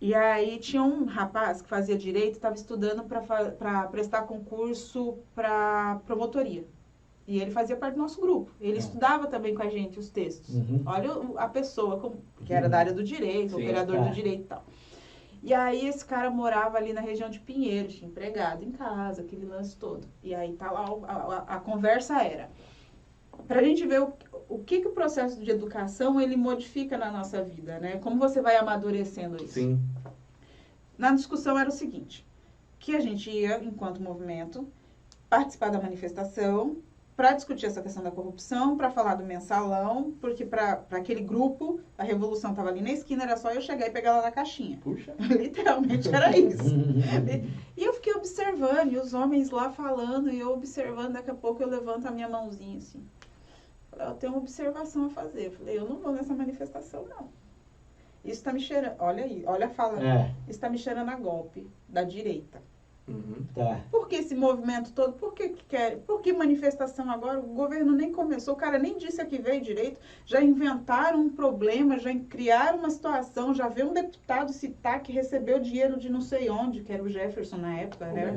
Speaker 9: E aí tinha um rapaz que fazia direito, estava estudando para prestar concurso para promotoria. E ele fazia parte do nosso grupo. Ele estudava também com a gente os textos.
Speaker 2: Uhum.
Speaker 9: Olha a pessoa que era da área do direito, operador do direito e tal. E aí esse cara morava ali na região de Pinheiros, tinha empregado em casa, aquele lance todo. E aí tá lá, a conversa era pra gente ver o que o processo de educação ele modifica na nossa vida, né? Como você vai amadurecendo isso.
Speaker 3: Sim.
Speaker 9: Na discussão era o seguinte, que a gente ia, enquanto movimento, participar da manifestação para discutir essa questão da corrupção, para falar do mensalão, porque para aquele grupo, a revolução estava ali na esquina, era só eu chegar e pegar ela na caixinha.
Speaker 3: Puxa.
Speaker 9: Literalmente era isso. E eu fiquei observando, e os homens lá falando, e eu observando, daqui a pouco eu levanto a minha mãozinha assim. Falei, eu tenho uma observação a fazer. Eu falei, eu não vou nessa manifestação, não. Isso está me cheirando, olha aí, olha a fala. Isso está me cheirando a golpe da direita.
Speaker 3: Uhum.
Speaker 2: Tá.
Speaker 9: Por que esse movimento todo? Por que manifestação agora? O governo nem começou, o cara nem disse a que veio direito. Já inventaram um problema, já criaram uma situação, já veio um deputado citar que recebeu dinheiro de não sei onde, que era o Jefferson na época, né?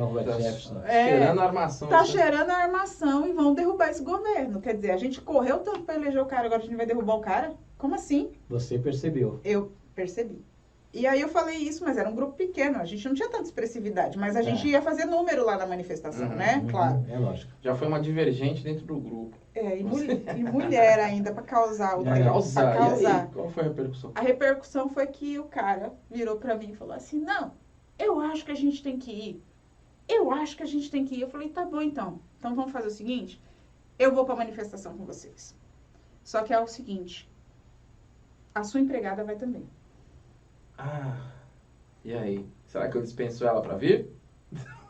Speaker 3: Cheirando a armação.
Speaker 9: Tá cheirando a armação e vão derrubar esse governo. Quer dizer, a gente correu tanto para eleger o cara, agora a gente vai derrubar o cara? Como assim?
Speaker 2: Você percebeu.
Speaker 9: Eu percebi. E aí eu falei isso, mas era um grupo pequeno, a gente não tinha tanta expressividade, mas a gente ia fazer número lá na manifestação, né? Claro.
Speaker 2: É lógico.
Speaker 3: Já foi uma divergente dentro do grupo.
Speaker 9: E mulher ainda, para causar o
Speaker 3: causar. E aí, qual foi a repercussão?
Speaker 9: A repercussão foi que o cara virou para mim e falou assim, não, eu acho que a gente tem que ir. Eu acho que a gente tem que ir. Eu falei, tá bom então. Então vamos fazer o seguinte, eu vou para a manifestação com vocês. Só que é o seguinte, a sua empregada vai também.
Speaker 3: E aí? Será que eu dispenso ela pra vir?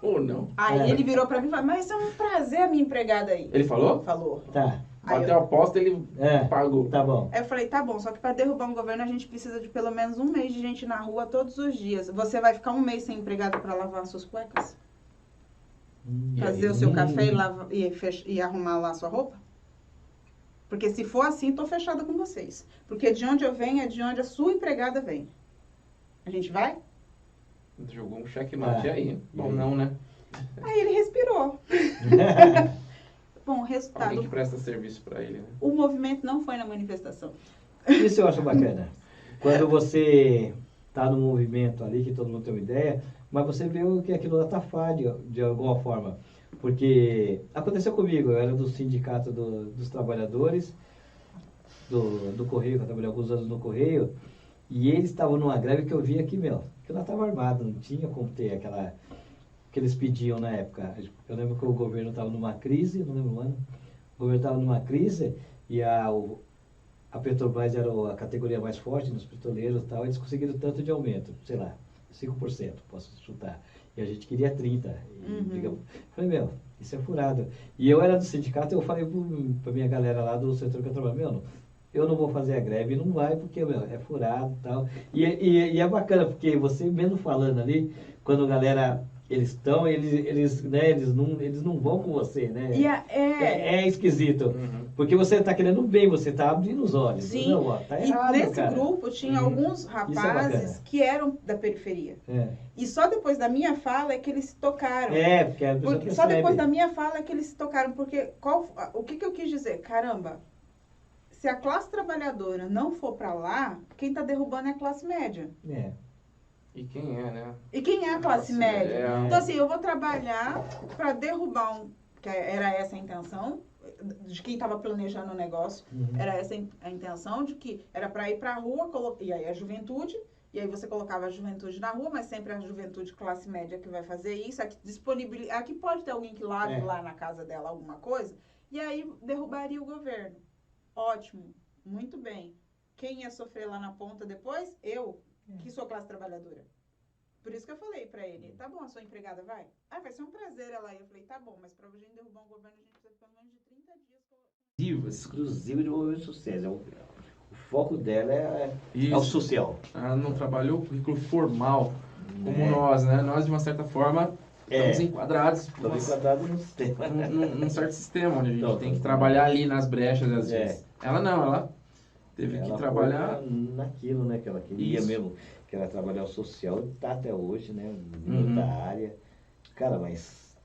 Speaker 3: Ou não?
Speaker 9: Aí ele virou pra mim e falou, mas é um prazer a minha empregada aí.
Speaker 3: Ele falou?
Speaker 9: Falou.
Speaker 2: Tá.
Speaker 3: Bateu a aposta, ele pagou.
Speaker 2: Tá bom.
Speaker 9: Aí eu falei, tá bom, só que para derrubar um governo a gente precisa de pelo menos 1 mês de gente na rua todos os dias. Você vai ficar 1 mês sem empregado para lavar suas cuecas? Fazer o seu café e arrumar lá a sua roupa? Porque se for assim, tô fechada com vocês. Porque de onde eu venho é de onde a sua empregada vem. A gente vai?
Speaker 3: Jogou um checkmate aí. Bom, não, né?
Speaker 9: Aí ele respirou. Bom, resultado.
Speaker 3: Alguém que presta serviço para ele, né?
Speaker 9: O movimento não foi na manifestação.
Speaker 2: Isso eu acho bacana. Quando você tá no movimento ali, que todo mundo tem uma ideia, mas você vê que aquilo lá tá falho de alguma forma. Porque aconteceu comigo, eu era do sindicato dos trabalhadores, do Correio, que eu trabalhei alguns anos no Correio, e eles estavam numa greve que eu vi aqui, que lá estava armado, não tinha como ter aquela que eles pediam na época. Eu lembro que o governo estava numa crise, não lembro o ano, o governo estava numa crise e a Petrobras era a categoria mais forte nos petroleiros e tal, eles conseguiram tanto de aumento, sei lá, 5%, posso chutar. E a gente queria 30%. Eu falei, isso é furado. E eu era do sindicato, eu falei pra minha galera lá do setor que eu trabalho, eu não vou fazer a greve, não vai, porque, é furado e tal. E é bacana, porque você mesmo falando ali, quando a galera, eles não vão com você, né? É esquisito. Porque você está querendo bem, você está abrindo os olhos.
Speaker 9: Sim.
Speaker 2: Não, tá errado,
Speaker 9: e nesse
Speaker 2: cara.
Speaker 9: grupo tinha alguns rapazes que eram da periferia. E só depois da minha fala é que eles se tocaram.
Speaker 2: Porque a pessoa
Speaker 9: só depois da minha fala é que eles se tocaram. Porque o que eu quis dizer? Caramba, se a classe trabalhadora não for para lá, quem está derrubando é a classe média.
Speaker 3: E quem é, né?
Speaker 9: E quem é a classe média? Então, assim, eu vou trabalhar para derrubar que era essa a intenção de quem estava planejando o negócio. Era essa a intenção de que era para ir para a rua, e aí a juventude, e aí você colocava a juventude na rua, mas sempre a juventude classe média que vai fazer isso. Aqui pode ter alguém que lave lá na casa dela alguma coisa, e aí derrubaria o governo. Ótimo, muito bem. Quem ia sofrer lá na ponta depois? Eu, que sou classe trabalhadora. Por isso que eu falei pra ele, tá bom, a sua empregada vai? Vai ser um prazer ela ir. Eu falei, tá bom, mas pra gente derrubar um governo, a gente precisa pelo menos de 30 dias.
Speaker 2: Exclusivo de movimento de sucesso. O foco dela é o social.
Speaker 3: Ela não trabalhou o currículo formal, como nós, né? Nós, de uma certa forma, estamos enquadrados.
Speaker 2: Estamos enquadrados num sistema.
Speaker 3: Num certo sistema, onde a gente tem que trabalhar ali nas brechas, às vezes. Ela não, ela teve que trabalhar
Speaker 2: naquilo, né, que ela queria mesmo, que ela trabalhar o social, e tá até hoje, né, em outra área. Cara, mas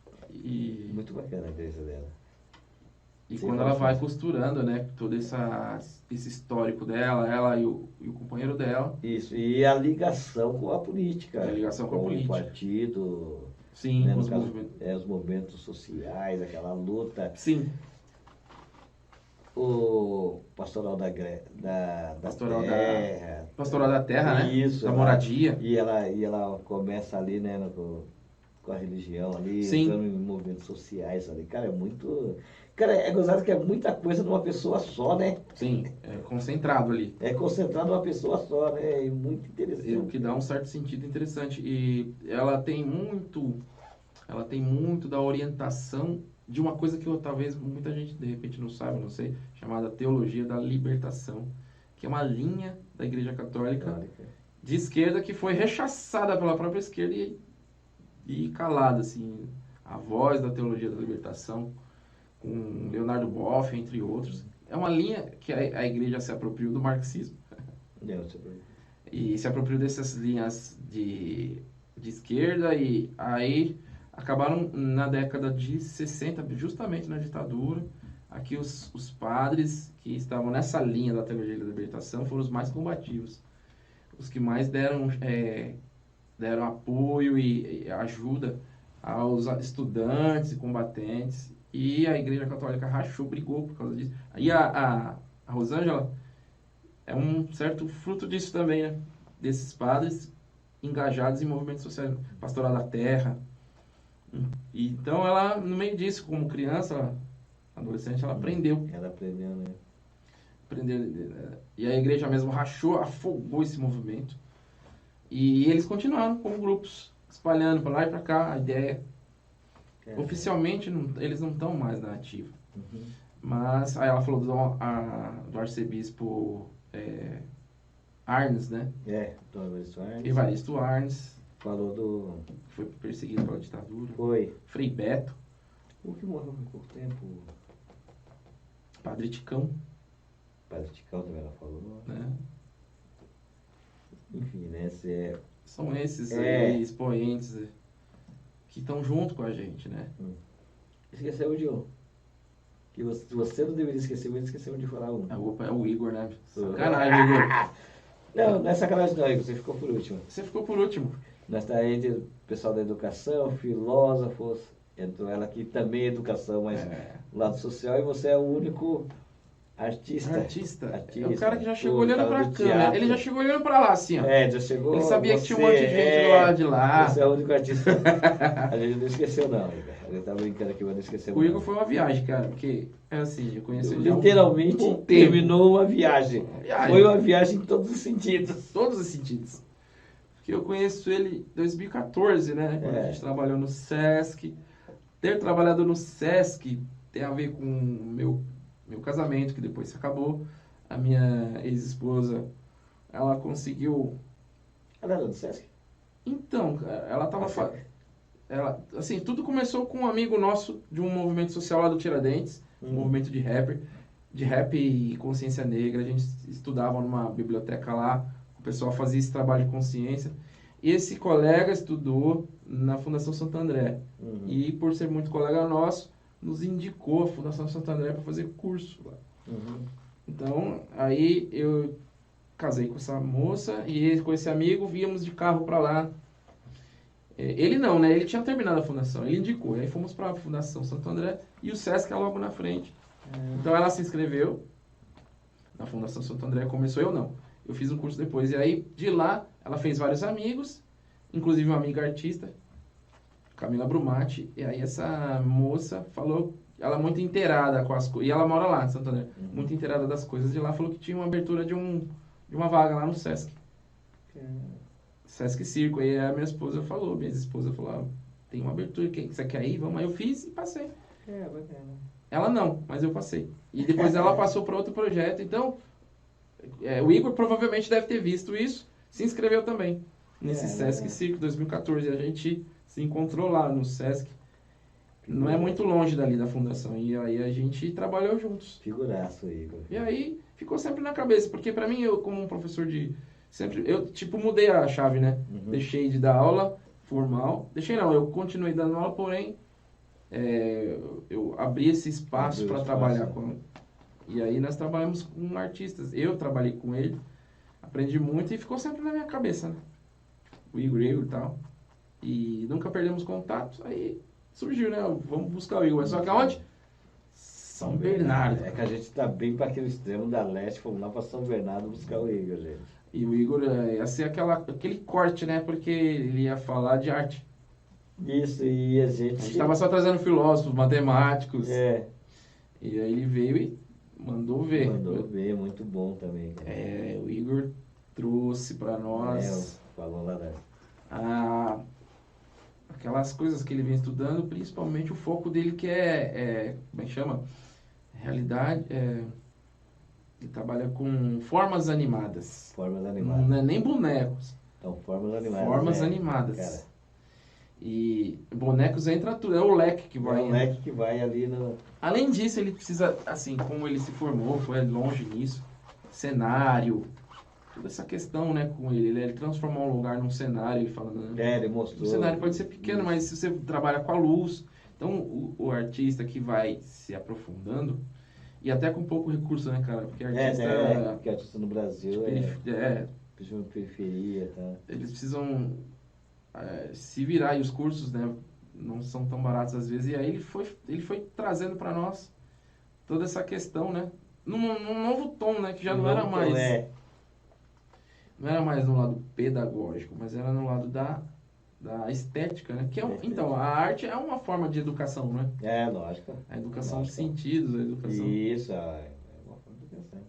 Speaker 2: muito bacana a empresa dela.
Speaker 3: E quando ela vai costurando, né, todo esse histórico dela, ela e o companheiro dela.
Speaker 2: Isso, e a ligação com a política.
Speaker 3: A ligação com a política.
Speaker 2: O partido.
Speaker 3: Sim,
Speaker 2: né,
Speaker 3: os
Speaker 2: movimentos sociais, aquela luta.
Speaker 3: Sim.
Speaker 2: O pastoral da terra.
Speaker 3: Pastoral da terra, né?
Speaker 2: Isso.
Speaker 3: Da moradia.
Speaker 2: E ela começa ali, né, com a religião ali, entrando em movimentos sociais ali. Cara, é muito... Cara, é gozado que é muita coisa numa pessoa só, né?
Speaker 3: Sim, é concentrado ali.
Speaker 2: É concentrado numa pessoa só, né? É muito interessante.
Speaker 3: O que dá um certo sentido interessante. E ela tem muito da orientação de uma coisa que talvez muita gente de repente não saiba, não sei, chamada teologia da libertação, que é uma linha da Igreja Católica de esquerda que foi rechaçada pela própria esquerda e calada, assim, a voz da teologia da libertação, com Leonardo Boff, entre outros. É uma linha que a Igreja se apropriou do marxismo. E se apropriou dessas linhas de esquerda, e aí acabaram na década de 60, justamente na ditadura. Aqui os padres que estavam nessa linha da teologia da libertação foram os mais combativos. Os que mais deram apoio e ajuda aos estudantes e combatentes. E a Igreja Católica rachou, brigou por causa disso. E a Rosângela é um certo fruto disso também, né? Desses padres engajados em movimentos sociais, pastoral da terra. Então ela, no meio disso, como criança, adolescente, ela aprendeu.
Speaker 2: Ela aprendeu, né?
Speaker 3: E a igreja mesmo rachou, afogou esse movimento. E eles continuaram como grupos, espalhando para lá e para cá a ideia. Oficialmente, eles não estão mais na ativa. Mas aí ela falou do arcebispo Arnes, né?
Speaker 2: Dom Evaristo Arnes.
Speaker 3: Evaristo Arnes.
Speaker 2: Falou do...
Speaker 3: Foi perseguido pela ditadura.
Speaker 2: Foi.
Speaker 3: Frei Beto.
Speaker 2: O que morreu há pouco tempo?
Speaker 3: Padre Ticão.
Speaker 2: Padre Ticão também ela falou.
Speaker 3: Né?
Speaker 2: Enfim, né?
Speaker 3: São esses aí, expoentes que estão junto com a gente, né?
Speaker 2: Esqueceu de um. Que você não deveria esquecer, mas esqueceu de falar um.
Speaker 3: É o Igor, né? Sacanagem, Igor.
Speaker 2: Não é sacanagem não, Igor. Você ficou por último.
Speaker 3: Você ficou por último.
Speaker 2: Nós está aí de pessoal da educação, filósofos. Entrou ela aqui também educação, mas lado social. E você é o único artista.
Speaker 3: É o cara que já chegou olhando pra câmera. Teatro. Ele já chegou olhando pra lá, assim, ó.
Speaker 2: Já chegou.
Speaker 3: Ele sabia que tinha um monte de gente do lado de lá.
Speaker 2: Você é o único artista. A gente não esqueceu, não, Igor. A gente tá brincando aqui, mas não esqueceu.
Speaker 3: O Igor foi uma viagem, cara, porque é assim, eu conheci ele.
Speaker 2: Literalmente terminou uma viagem. Foi uma viagem em todos os sentidos.
Speaker 3: Todos os sentidos. Porque eu conheço ele em 2014, né? Quando a gente trabalhou no Sesc. Ter trabalhado no Sesc tem a ver com o meu casamento, que depois se acabou. A minha ex-esposa, ela conseguiu...
Speaker 2: Ela era do Sesc?
Speaker 3: Então, cara, ela tava... assim, tudo começou com um amigo nosso de um movimento social lá do Tiradentes, um movimento de rap e consciência negra. A gente estudava numa biblioteca lá, o pessoal fazia esse trabalho de consciência. E esse colega estudou na Fundação Santo André. E por ser muito colega nosso, nos indicou a Fundação Santo André para fazer curso lá. Então, aí eu casei com essa moça e com esse amigo, víamos de carro para lá. Ele não, né? Ele tinha terminado a fundação, ele indicou. Aí fomos para a Fundação Santo André e o Sesc é logo na frente. Então ela se inscreveu na Fundação Santo André, começou, eu não. Eu fiz um curso depois. E aí, de lá, ela fez vários amigos, inclusive uma amiga artista, Camila Brumati. E aí essa moça falou, ela é muito inteirada com as coisas, e ela mora lá em Santo André, muito inteirada das coisas de lá, falou que tinha uma abertura de uma vaga lá no Sesc. Sesc Circo. Aí a minha ex-esposa falou, tem uma abertura, você quer ir? Vamos. Aí eu fiz e passei.
Speaker 2: Bacana.
Speaker 3: Ela não, mas eu passei. E depois ela passou para outro projeto. Então, o Igor provavelmente deve ter visto isso, se inscreveu também nesse Sesc Circo 2014. A gente se encontrou lá no Sesc. Não é muito longe dali da fundação. E aí a gente trabalhou juntos.
Speaker 2: Figuraço, Igor.
Speaker 3: E aí ficou sempre na cabeça. Porque para mim, eu como um professor de... eu mudei a chave, né? Deixei de dar aula formal. Eu continuei dando aula, porém... eu abri esse espaço para trabalhar com... E aí nós trabalhamos com artistas. Eu trabalhei com ele, aprendi muito e ficou sempre na minha cabeça, né? O Igor e tal. E nunca perdemos contato. Aí surgiu, né? Vamos buscar o Igor. Só que aonde? São Bernardo.
Speaker 2: É que a gente tá bem para aquele extremo da leste, fomos lá para São Bernardo buscar o Igor, gente.
Speaker 3: E o Igor ia ser aquele corte, né? Porque ele ia falar de arte.
Speaker 2: Isso, e a gente
Speaker 3: estava só trazendo filósofos, matemáticos.
Speaker 2: E
Speaker 3: aí ele veio e mandou ver.
Speaker 2: Muito bom também. Cara.
Speaker 3: O Igor trouxe para nós...
Speaker 2: falou lá, né?
Speaker 3: Aquelas coisas que ele vem estudando, principalmente o foco dele que como é que chama? Realidade... ele trabalha com formas animadas. Não é nem bonecos.
Speaker 2: Então, formas animadas.
Speaker 3: Formas animadas. Cara. E bonecos entra tudo, é o leque que vai.
Speaker 2: É o leque que vai ali no...
Speaker 3: Além disso, ele precisa, assim, como ele se formou, foi longe nisso, cenário, toda essa questão, né, com ele. Ele transformou um lugar num cenário, ele fala...
Speaker 2: ele mostrou.
Speaker 3: O cenário pode ser pequeno, mas se você trabalha com a luz... Então, o artista que vai se aprofundando, e até com pouco recurso, né, cara? Porque artista...
Speaker 2: Porque artista no Brasil periferia, tá?
Speaker 3: Eles precisam... se virar, e os cursos, né, não são tão baratos às vezes, e aí ele foi trazendo para nós toda essa questão, né, num novo tom, né, que já não era mais não era mais no lado pedagógico, mas era no lado da estética, né, que então, a arte é uma forma de educação, né?
Speaker 2: Lógico.
Speaker 3: A educação de sentidos, a educação...
Speaker 2: Isso, é uma forma de educação.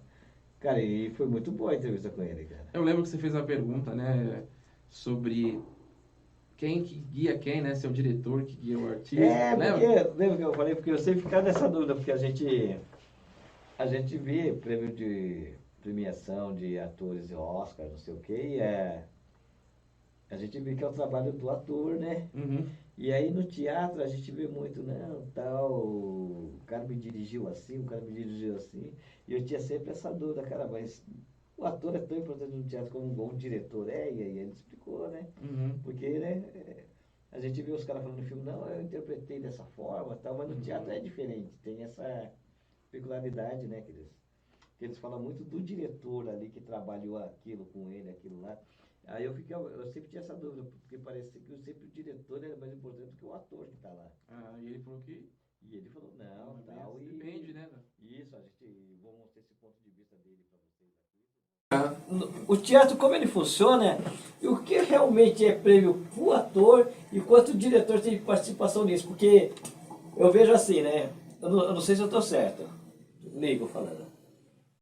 Speaker 2: Cara, e foi muito boa a entrevista com ele, cara.
Speaker 3: Eu lembro que você fez a pergunta, né, sobre... Quem que guia quem, né? Se é o diretor que guia o artista.
Speaker 2: Lembra que eu falei? Porque eu sempre ficava nessa dúvida, porque a gente a gente vê prêmio de premiação de atores de Oscar, não sei o quê, e a gente vê que é o trabalho do ator, né? E aí no teatro a gente vê muito, não, tal, o cara me dirigiu assim, o cara me dirigiu assim, e eu tinha sempre essa dúvida, cara, mas o ator é tão importante no teatro como um bom diretor é, e aí ele explicou, né? Porque, né, a gente vê os caras falando no filme, não, eu interpretei dessa forma, tal, mas no teatro é diferente, tem essa peculiaridade, né, que eles falam muito do diretor ali que trabalhou aquilo com ele, aquilo lá. Aí eu sempre tinha essa dúvida, porque parecia que sempre o diretor era mais importante que o ator que está lá.
Speaker 3: E ele falou que...
Speaker 2: E ele falou, não, tal,
Speaker 3: depende, né?
Speaker 2: Isso, vou mostrar esse ponto de vista dele para vocês aqui. O teatro, como ele funciona, o que realmente é prêmio para o ator e quanto o diretor tem participação nisso, porque eu vejo assim, né, eu não sei se eu estou certo, Ligo falando.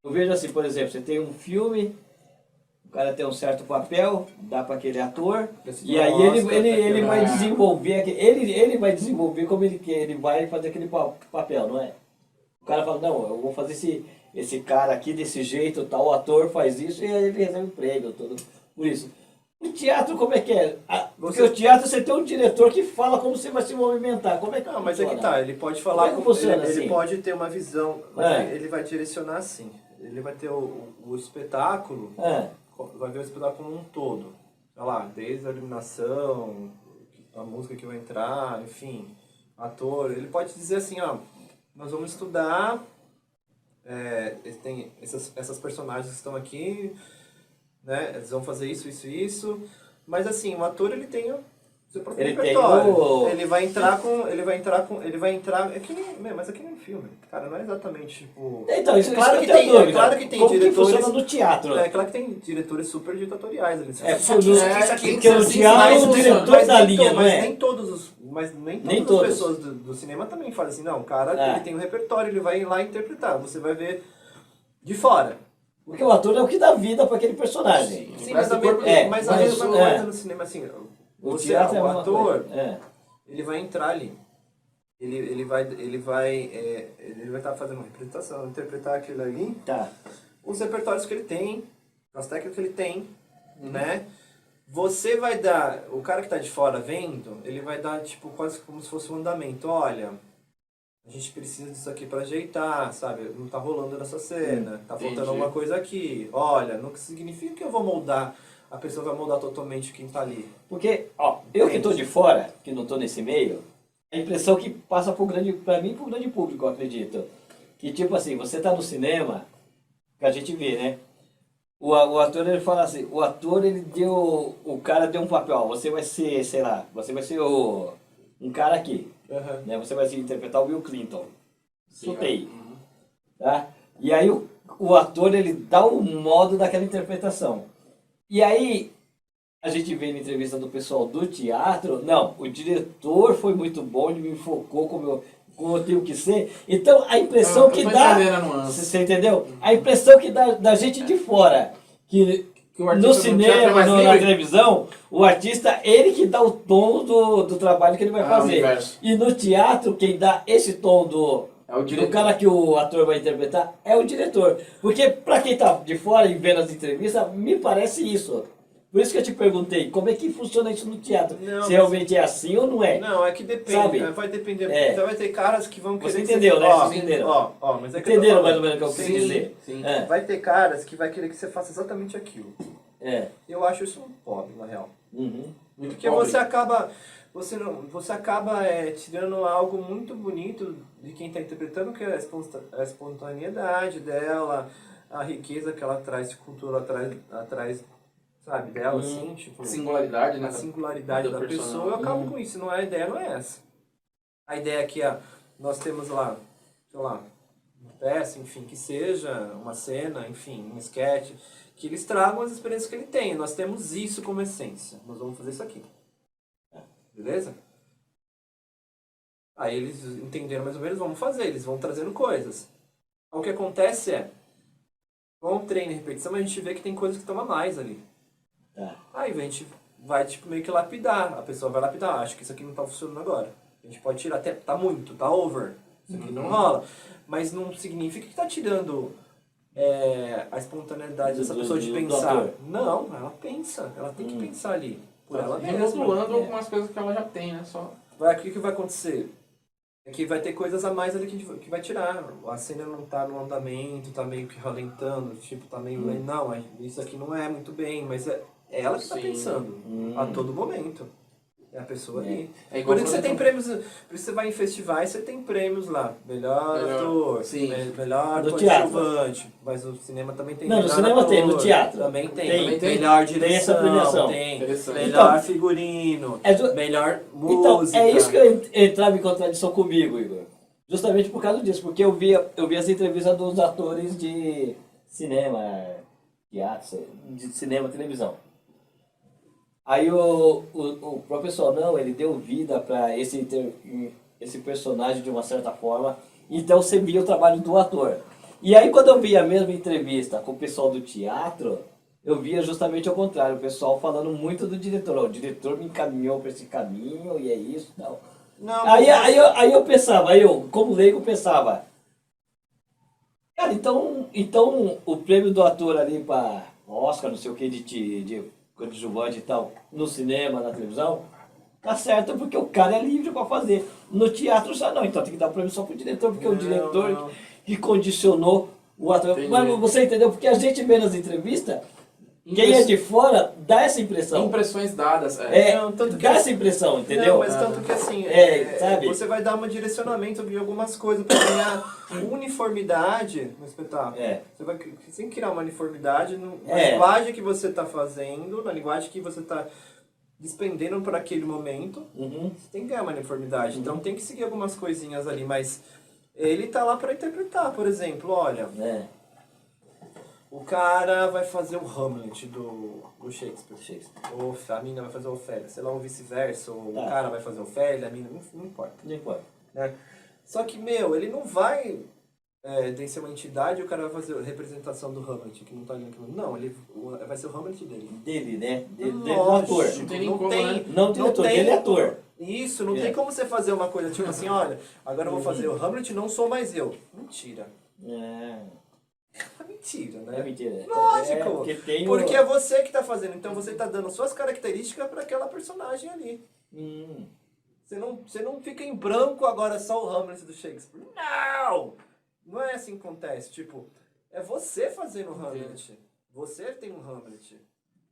Speaker 2: Eu vejo assim, por exemplo, você tem um filme, o cara tem um certo papel, dá para aquele ator, e aí ele vai desenvolver, ele vai desenvolver como ele quer, ele vai fazer aquele papel, não é? O cara fala, não, eu vou fazer esse cara aqui desse jeito, tal, o ator faz isso, e aí ele recebe um prêmio, tudo por isso. O teatro, como é que é? Porque o teatro você tem um diretor que fala como você vai se movimentar. Como é que
Speaker 10: mas é que tá, ele pode falar
Speaker 2: como funciona,
Speaker 10: ele
Speaker 2: assim?
Speaker 10: pode ter uma visão, mas ele vai direcionar assim. Ele vai ter o espetáculo, vai ver o espetáculo como um todo. Sei lá, desde a iluminação, a música que vai entrar, enfim, ator. Ele pode dizer assim, ó, nós vamos estudar, tem essas personagens que estão aqui, né? Eles vão fazer isso, isso e isso. Mas assim, o ator ele tem o seu próprio repertório. Ele vai entrar. Mas aqui nem filme. Cara, não é exatamente tipo.
Speaker 2: Então, isso
Speaker 10: claro
Speaker 2: que
Speaker 10: tem,
Speaker 2: dúvida.
Speaker 10: claro que tem
Speaker 2: como
Speaker 10: diretores.
Speaker 2: Que funciona no teatro.
Speaker 10: É claro que tem diretores super ditatoriais ali.
Speaker 2: Porque no teatro o diretor da linha, não é?
Speaker 10: Mas nem todas as pessoas do cinema também fazem assim, não, o cara ele tem um repertório, ele vai lá interpretar. Você vai ver de fora.
Speaker 2: Porque o ator é o que dá vida para aquele personagem.
Speaker 10: Sim, mas a mesma coisa no cinema, assim, o ator, ele vai entrar ali. Ele vai estar fazendo uma representação, interpretar aquilo ali.
Speaker 2: Tá.
Speaker 10: Os repertórios que ele tem, as técnicas que ele tem, né? Você vai dar, o cara que está de fora vendo, ele vai dar tipo quase como se fosse um andamento. Olha, a gente precisa disso aqui para ajeitar, sabe? Não tá rolando nessa cena, tá faltando alguma coisa aqui. Olha, não significa que eu vou moldar, a pessoa vai moldar totalmente quem tá ali.
Speaker 2: Porque, ó, eu que tô de fora, que não tô nesse meio, a impressão que passa para mim e pro grande público, eu acredito. Que tipo assim, você tá no cinema, que a gente vê, né? O ator, ele fala assim, o cara deu um papel, ó, você vai ser, sei lá, você vai ser um cara aqui. Né? Você vai interpretar o Bill Clinton. Chutei. Tá? E aí o ator ele dá o modo daquela interpretação. E aí a gente vê na entrevista do pessoal do teatro, não, o diretor foi muito bom, ele me enfocou como eu tenho que ser. Então a impressão que dá. Você entendeu? A impressão que dá da gente de fora, que no cinema, na televisão, o artista, ele que dá o tom do trabalho que ele vai fazer. E no teatro, quem dá esse tom do cara que o ator vai interpretar é o diretor. Porque para quem tá de fora e vendo as entrevistas, me parece isso. Por isso que eu te perguntei, como é que funciona isso no teatro? Se realmente é assim ou não é?
Speaker 10: Não, é que depende, sabe? Vai depender. Então vai ter caras que vão querer...
Speaker 2: Você entendeu, né? Vocês entenderam.
Speaker 10: Mas é que
Speaker 2: entenderam mais ou menos o que eu quis dizer?
Speaker 10: Sim. Vai ter caras que vai querer que você faça exatamente aquilo. Eu acho isso um pobre, na real. Porque você acaba tirando algo muito bonito de quem está interpretando, que é a espontaneidade dela, a riqueza que ela traz de cultura atrás sabe, dela, assim, tipo...
Speaker 3: Singularidade, né?
Speaker 10: A singularidade da pessoa, eu acabo com isso. A ideia não é essa. A ideia é que nós temos lá, sei lá, uma peça, enfim, que seja, uma cena, enfim, um sketch, que eles tragam as experiências que ele tem. Nós temos isso como essência. Nós vamos fazer isso aqui. Beleza? Aí eles entenderam mais ou menos, vamos fazer. Eles vão trazendo coisas. O que acontece com o treino e repetição, a gente vê que tem coisas que estão a mais ali. Aí a gente vai tipo meio que lapidar. A pessoa vai lapidar. Acho que isso aqui não está funcionando agora. A gente pode tirar até, tá muito, tá over. Isso aqui não rola. Mas não significa que tá tirando a espontaneidade dessa pessoa de pensar. Não, ela pensa. Ela tem que pensar ali. Por ela mesma.
Speaker 3: Remodulando algumas coisas que ela já tem, né? Só...
Speaker 10: O que vai acontecer? É que vai ter coisas a mais ali que vai tirar. A cena não tá no andamento, tá meio que ralentando, tipo, tá meio... Não, isso aqui não é muito bem, mas é ela que tá pensando a todo momento. É a pessoa ali. Por isso que você tem prêmios, por isso você vai em festivais, você tem prêmios lá. Melhor ator, melhor coadjuvante. Mas o cinema também tem.
Speaker 11: Não, no cinema tem, no teatro.
Speaker 10: Também tem. Melhor direção,
Speaker 11: tem essa premiação.
Speaker 10: Tem. Melhor figurino, melhor música.
Speaker 11: Então, é isso que eu entrava em contradição comigo, Igor. Justamente por causa disso, porque eu via as entrevistas dos atores de cinema, teatro, de cinema, televisão. Aí o professor, não, ele deu vida para esse personagem de uma certa forma, então você via o trabalho do ator. E aí quando eu via a mesma entrevista com o pessoal do teatro, eu via justamente ao contrário, o pessoal falando muito do diretor. O diretor me encaminhou para esse caminho e é isso e tal. Aí eu pensava, como leigo pensava, cara, então o prêmio do ator ali para Oscar, não sei o que, de coadjuvante e tal, no cinema, na televisão, tá certo porque o cara é livre para fazer. No teatro já não, então tem que dar o prêmio só pro diretor, porque o diretor que condicionou o ator. Entendi. Mas você entendeu? Porque a gente vê nas entrevistas, quem é de fora dá essa impressão.
Speaker 3: Impressões dadas.
Speaker 11: Dá essa impressão, entendeu?
Speaker 10: Não, mas tanto que assim,
Speaker 11: sabe?
Speaker 10: você vai dar um direcionamento de algumas coisas para ganhar uniformidade no espetáculo. Você tem que criar uma uniformidade na linguagem que você está fazendo, na linguagem que você está despendendo por aquele momento. Você tem que ganhar uma uniformidade. Então tem que seguir algumas coisinhas ali, mas ele tá lá para interpretar, por exemplo, olha... O cara vai fazer o Hamlet do Shakespeare. Ou a mina vai fazer a Ofélia. Sei lá, ou vice-versa. Ou o cara vai fazer a Ofélia, a mina... Não importa.
Speaker 11: Não importa.
Speaker 10: Né? Só que, ele não vai... tem que ser uma entidade e o cara vai fazer a representação do Hamlet, que não tá ali naquilo. Não, ele vai ser o Hamlet dele.
Speaker 11: Dele, né? Dele do ator.
Speaker 10: Não tem,
Speaker 11: não diretor, dele é ator.
Speaker 10: Isso, não tem como você fazer uma coisa tipo assim, olha, agora eu vou fazer o Hamlet, não sou mais eu. Mentira. É mentira, né?
Speaker 11: É mentira.
Speaker 10: Lógico. Porque é você que tá fazendo. Então você tá dando suas características para aquela personagem ali. Você não fica em branco agora só o Hamlet do Shakespeare. Não! Não é assim que acontece. Tipo, é você fazendo o Hamlet. Você tem um Hamlet.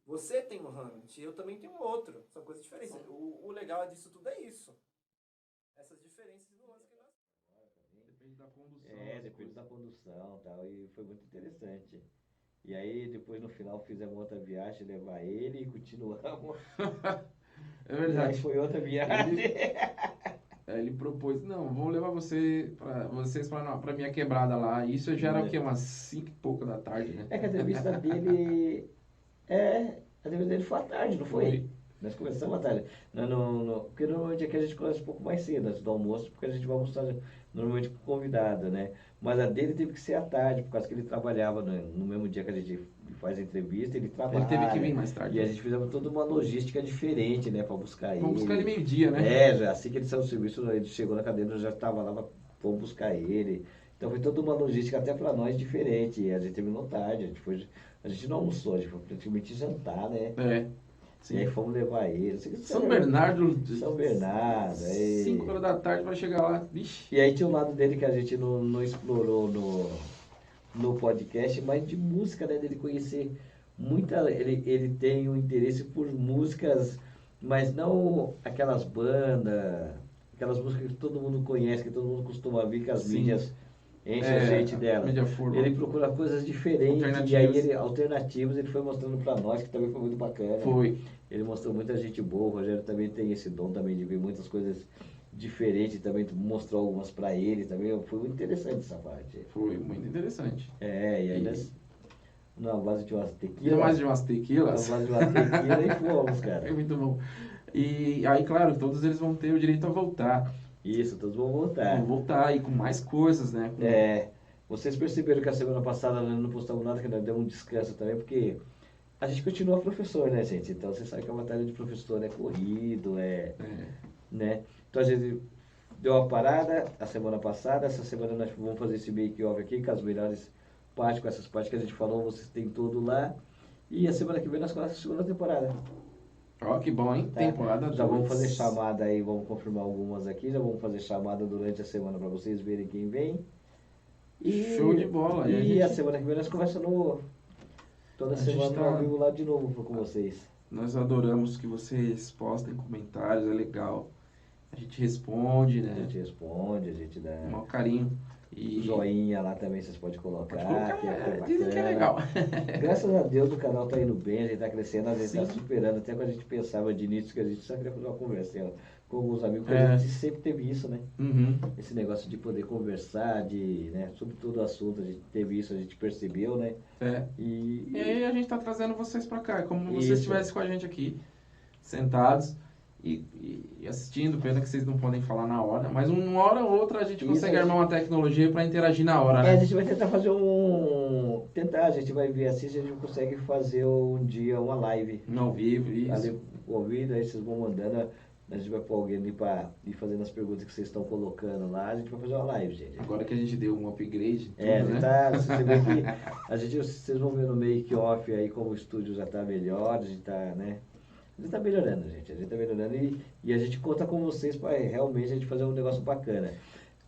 Speaker 10: Você tem um Hamlet. E eu também tenho outro. São coisas diferentes. O legal disso tudo é isso. Essas diferenças de nuances que nós...
Speaker 3: Depende da condução.
Speaker 11: Depende da condução e tal, e foi muito interessante. E aí, depois no final, fizemos outra viagem, levar ele e continuamos.
Speaker 3: É verdade.
Speaker 11: Foi outra viagem.
Speaker 3: Ele propôs, não, vamos levar vocês pra minha quebrada lá. Isso já era o quê? Umas 5 e pouco da tarde, né?
Speaker 11: É que a entrevista dele... a entrevista dele foi à tarde, não foi? Nós começamos à tarde. Porque normalmente aqui a gente começa um pouco mais cedo, antes do almoço, porque a gente vai almoçar normalmente com convidado, né? Mas a dele teve que ser à tarde, por causa que ele trabalhava no mesmo dia que a gente faz a entrevista, ele trabalha.
Speaker 3: Ele teve que vir mais tarde.
Speaker 11: E a gente fizemos toda uma logística diferente, né? Pra buscar ele.
Speaker 3: Vamos buscar ele meio-dia, né?
Speaker 11: Já assim que ele saiu do serviço, ele chegou na cadeira, eu já estava lá, fomos buscar ele. Então foi toda uma logística até para nós diferente. E a gente terminou tarde, a gente não almoçou, a gente foi praticamente jantar, né? Sim. E aí fomos levar ele.
Speaker 3: São Bernardo.
Speaker 11: 5
Speaker 3: horas da tarde vai chegar lá. Vixe.
Speaker 11: E aí tinha um lado dele que a gente não explorou no podcast, mas de música, né? Dele conhecer muita. Ele tem um interesse por músicas, mas não aquelas bandas, aquelas músicas que todo mundo conhece, que todo mundo costuma ouvir, que as mídias enchem a gente dela. Ele procura coisas diferentes, e aí alternativas, ele foi mostrando para nós, que também foi muito bacana. Ele mostrou muita gente boa, o Rogério também tem esse dom também de ver muitas coisas diferentes, também mostrou algumas para ele também. Foi muito interessante essa parte.
Speaker 3: Foi muito interessante.
Speaker 11: E aí na base de umas tequilas.
Speaker 3: Na base de umas tequilas.
Speaker 11: E fomos, cara.
Speaker 3: É muito bom. E aí, claro, todos eles vão ter o direito a voltar.
Speaker 11: Isso, todos vão voltar.
Speaker 3: Vão voltar e com mais coisas, né?
Speaker 11: Vocês perceberam que a semana passada nós não postamos nada, que nós demos um descanso também, porque a gente continua professor, né, gente? Então você sabe que a batalha de professor é corrido, né? Então a gente
Speaker 2: deu uma parada a semana passada. Essa semana nós vamos fazer esse make-off aqui, com as melhores partes, com essas partes que a gente falou, vocês têm tudo lá. E a semana que vem nós começamos a segunda temporada.
Speaker 3: Ó, que bom, hein?
Speaker 2: Tá?
Speaker 3: Temporada
Speaker 2: Já vamos
Speaker 3: 2.
Speaker 2: fazer chamada aí, vamos confirmar algumas aqui, já vamos fazer chamada durante a semana para vocês verem quem vem. E,
Speaker 3: Show de bola.
Speaker 2: E a semana que vem nós conversamos toda semana ao vivo lá de novo com vocês.
Speaker 3: Nós adoramos que vocês postem comentários, é legal. A gente responde, né?
Speaker 2: A gente responde, a gente dá
Speaker 3: um maior carinho. E
Speaker 2: joinha lá também vocês podem colocar.
Speaker 3: Dizem que é legal.
Speaker 2: Graças a Deus o canal tá indo bem, a gente tá crescendo, a gente tá superando. Até quando a gente pensava de início que a gente só queria fazer uma conversa com alguns amigos, porque a gente sempre teve isso, né? Esse negócio de poder conversar, né? Sobre todo o assunto, a gente teve isso, a gente percebeu, né? E
Speaker 3: aí a gente tá trazendo vocês pra cá, como se vocês estivessem com a gente aqui, sentados. E assistindo, pena que vocês não podem falar na hora, mas uma hora ou outra a gente consegue armar uma tecnologia para interagir na hora, né?
Speaker 2: A gente vai tentar fazer a gente vai ver assim se a gente consegue fazer um dia uma live.
Speaker 3: Ao vivo, isso.
Speaker 2: Ali, ouvido, aí vocês vão mandando, a gente vai pôr alguém ali para ir fazendo as perguntas que vocês estão colocando lá, a gente vai fazer uma live, gente.
Speaker 3: Agora que a gente deu um upgrade, tudo, né?
Speaker 2: Você vê que vocês vão ver no make-off aí como o estúdio já tá melhor, a gente tá, né? A gente tá melhorando, gente. A gente tá melhorando e a gente conta com vocês para realmente a gente fazer um negócio bacana.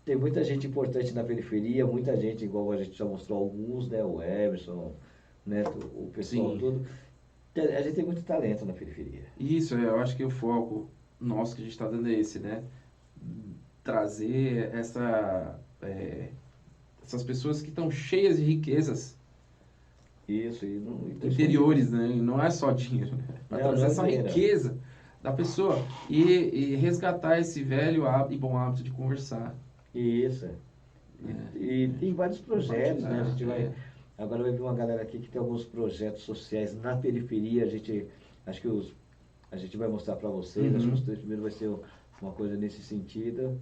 Speaker 2: Tem muita gente importante na periferia, muita gente, igual a gente já mostrou alguns, né? O Emerson, né? O pessoal tudo. A gente tem muito talento na periferia.
Speaker 3: Isso, eu acho que o foco nosso que a gente está dando é esse, né? Trazer essas pessoas que estão cheias de riquezas.
Speaker 2: Isso,
Speaker 3: interiores, né? E não é só dinheiro, né? Para trazer essa riqueza da pessoa e resgatar esse velho e bom hábito de conversar.
Speaker 2: Isso. E tem vários projetos, né? A gente agora vai vir uma galera aqui que tem alguns projetos sociais na periferia. Acho que a gente vai mostrar para vocês. Acho que os 3 primeiros vai ser uma coisa nesse sentido.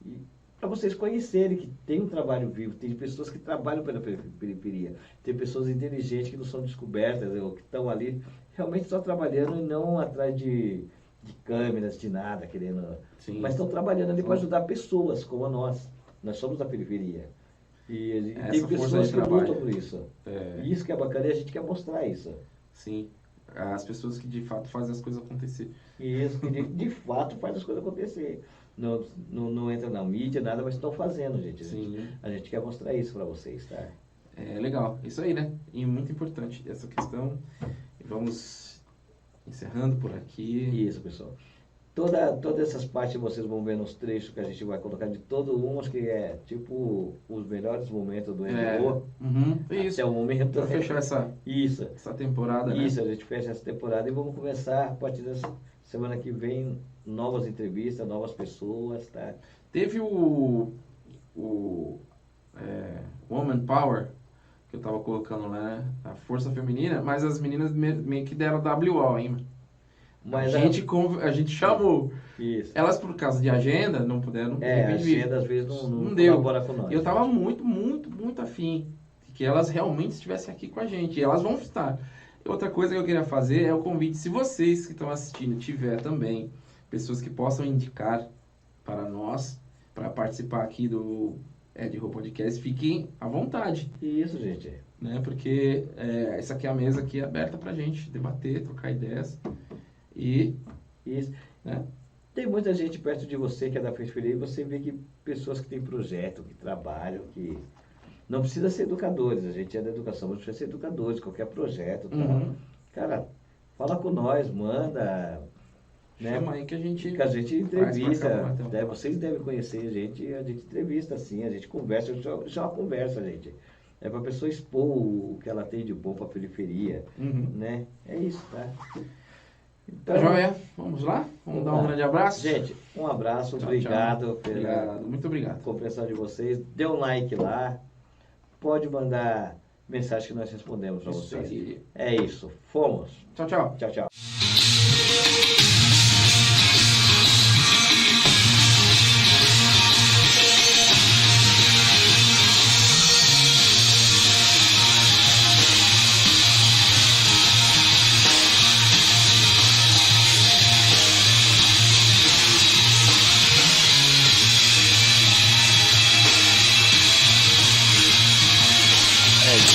Speaker 2: E para vocês conhecerem que tem um trabalho vivo, tem pessoas que trabalham pela periferia, tem pessoas inteligentes que não são descobertas, ou que estão ali realmente só trabalhando e não atrás de câmeras, de nada, querendo. Mas estão trabalhando ali para ajudar pessoas como a nós. Nós somos da periferia. E tem pessoas que lutam por isso. E isso que é bacana e a gente quer mostrar isso.
Speaker 3: Sim. As pessoas que de fato fazem as coisas acontecer.
Speaker 2: Isso, que de fato faz as coisas acontecer. Não entra na mídia, nada, mas estão fazendo, gente. A gente quer mostrar isso para vocês, tá?
Speaker 3: É legal, isso aí, né? E muito importante essa questão. Vamos encerrando por aqui.
Speaker 2: Isso, pessoal. Todas essas partes vocês vão ver nos trechos que a gente vai colocar de todo um, acho que é tipo os melhores momentos do MBO.
Speaker 3: Isso.
Speaker 2: Até o momento.
Speaker 3: Para fechar essa temporada, né?
Speaker 2: Isso, a gente fecha essa temporada e vamos começar a partir da semana que vem novas entrevistas, novas pessoas, tá?
Speaker 3: Teve o Woman Power, que eu tava colocando lá, né? A força feminina, mas as meninas meio que deram WO, hein, mano? Mas a gente chamou.
Speaker 2: Isso.
Speaker 3: Elas, por causa de agenda, não puderam.
Speaker 2: A agenda às vezes não
Speaker 3: deu.
Speaker 2: Colabora com nós.
Speaker 3: Eu tava muito, muito, muito afim de que elas realmente estivessem aqui com a gente. E elas vão estar. Outra coisa que eu queria fazer é o convite, se vocês que estão assistindo tiver também pessoas que possam indicar para nós, para participar aqui do Ed Ho Podcast, fiquem à vontade.
Speaker 2: Isso, gente.
Speaker 3: Né? Porque essa aqui é a mesa aqui aberta pra gente debater, trocar ideias.
Speaker 2: Isso.
Speaker 3: Né?
Speaker 2: Tem muita gente perto de você que é da periferia e você vê que pessoas que têm projeto, que trabalham, que não precisa ser educadores, a gente é da educação, mas precisa ser educadores, qualquer projeto. Tá? Cara, fala com nós, manda. Né?
Speaker 3: Chama aí que a gente
Speaker 2: entrevista. Vocês devem conhecer a gente entrevista assim, a gente conversa, isso é uma conversa, gente. É para a pessoa expor o que ela tem de bom para a periferia. Né? É isso, tá?
Speaker 3: Então, joia, vamos lá? Vamos dar um grande abraço?
Speaker 2: Gente, um abraço,
Speaker 3: tchau,
Speaker 2: obrigado
Speaker 3: tchau. Obrigado, muito obrigado.
Speaker 2: Compreensão de vocês. Dê um like lá. Pode mandar mensagem que nós respondemos para vocês.
Speaker 3: Aí.
Speaker 2: É isso. Fomos.
Speaker 3: Tchau, tchau.
Speaker 2: Tchau, tchau.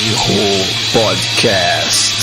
Speaker 12: Erro Podcast.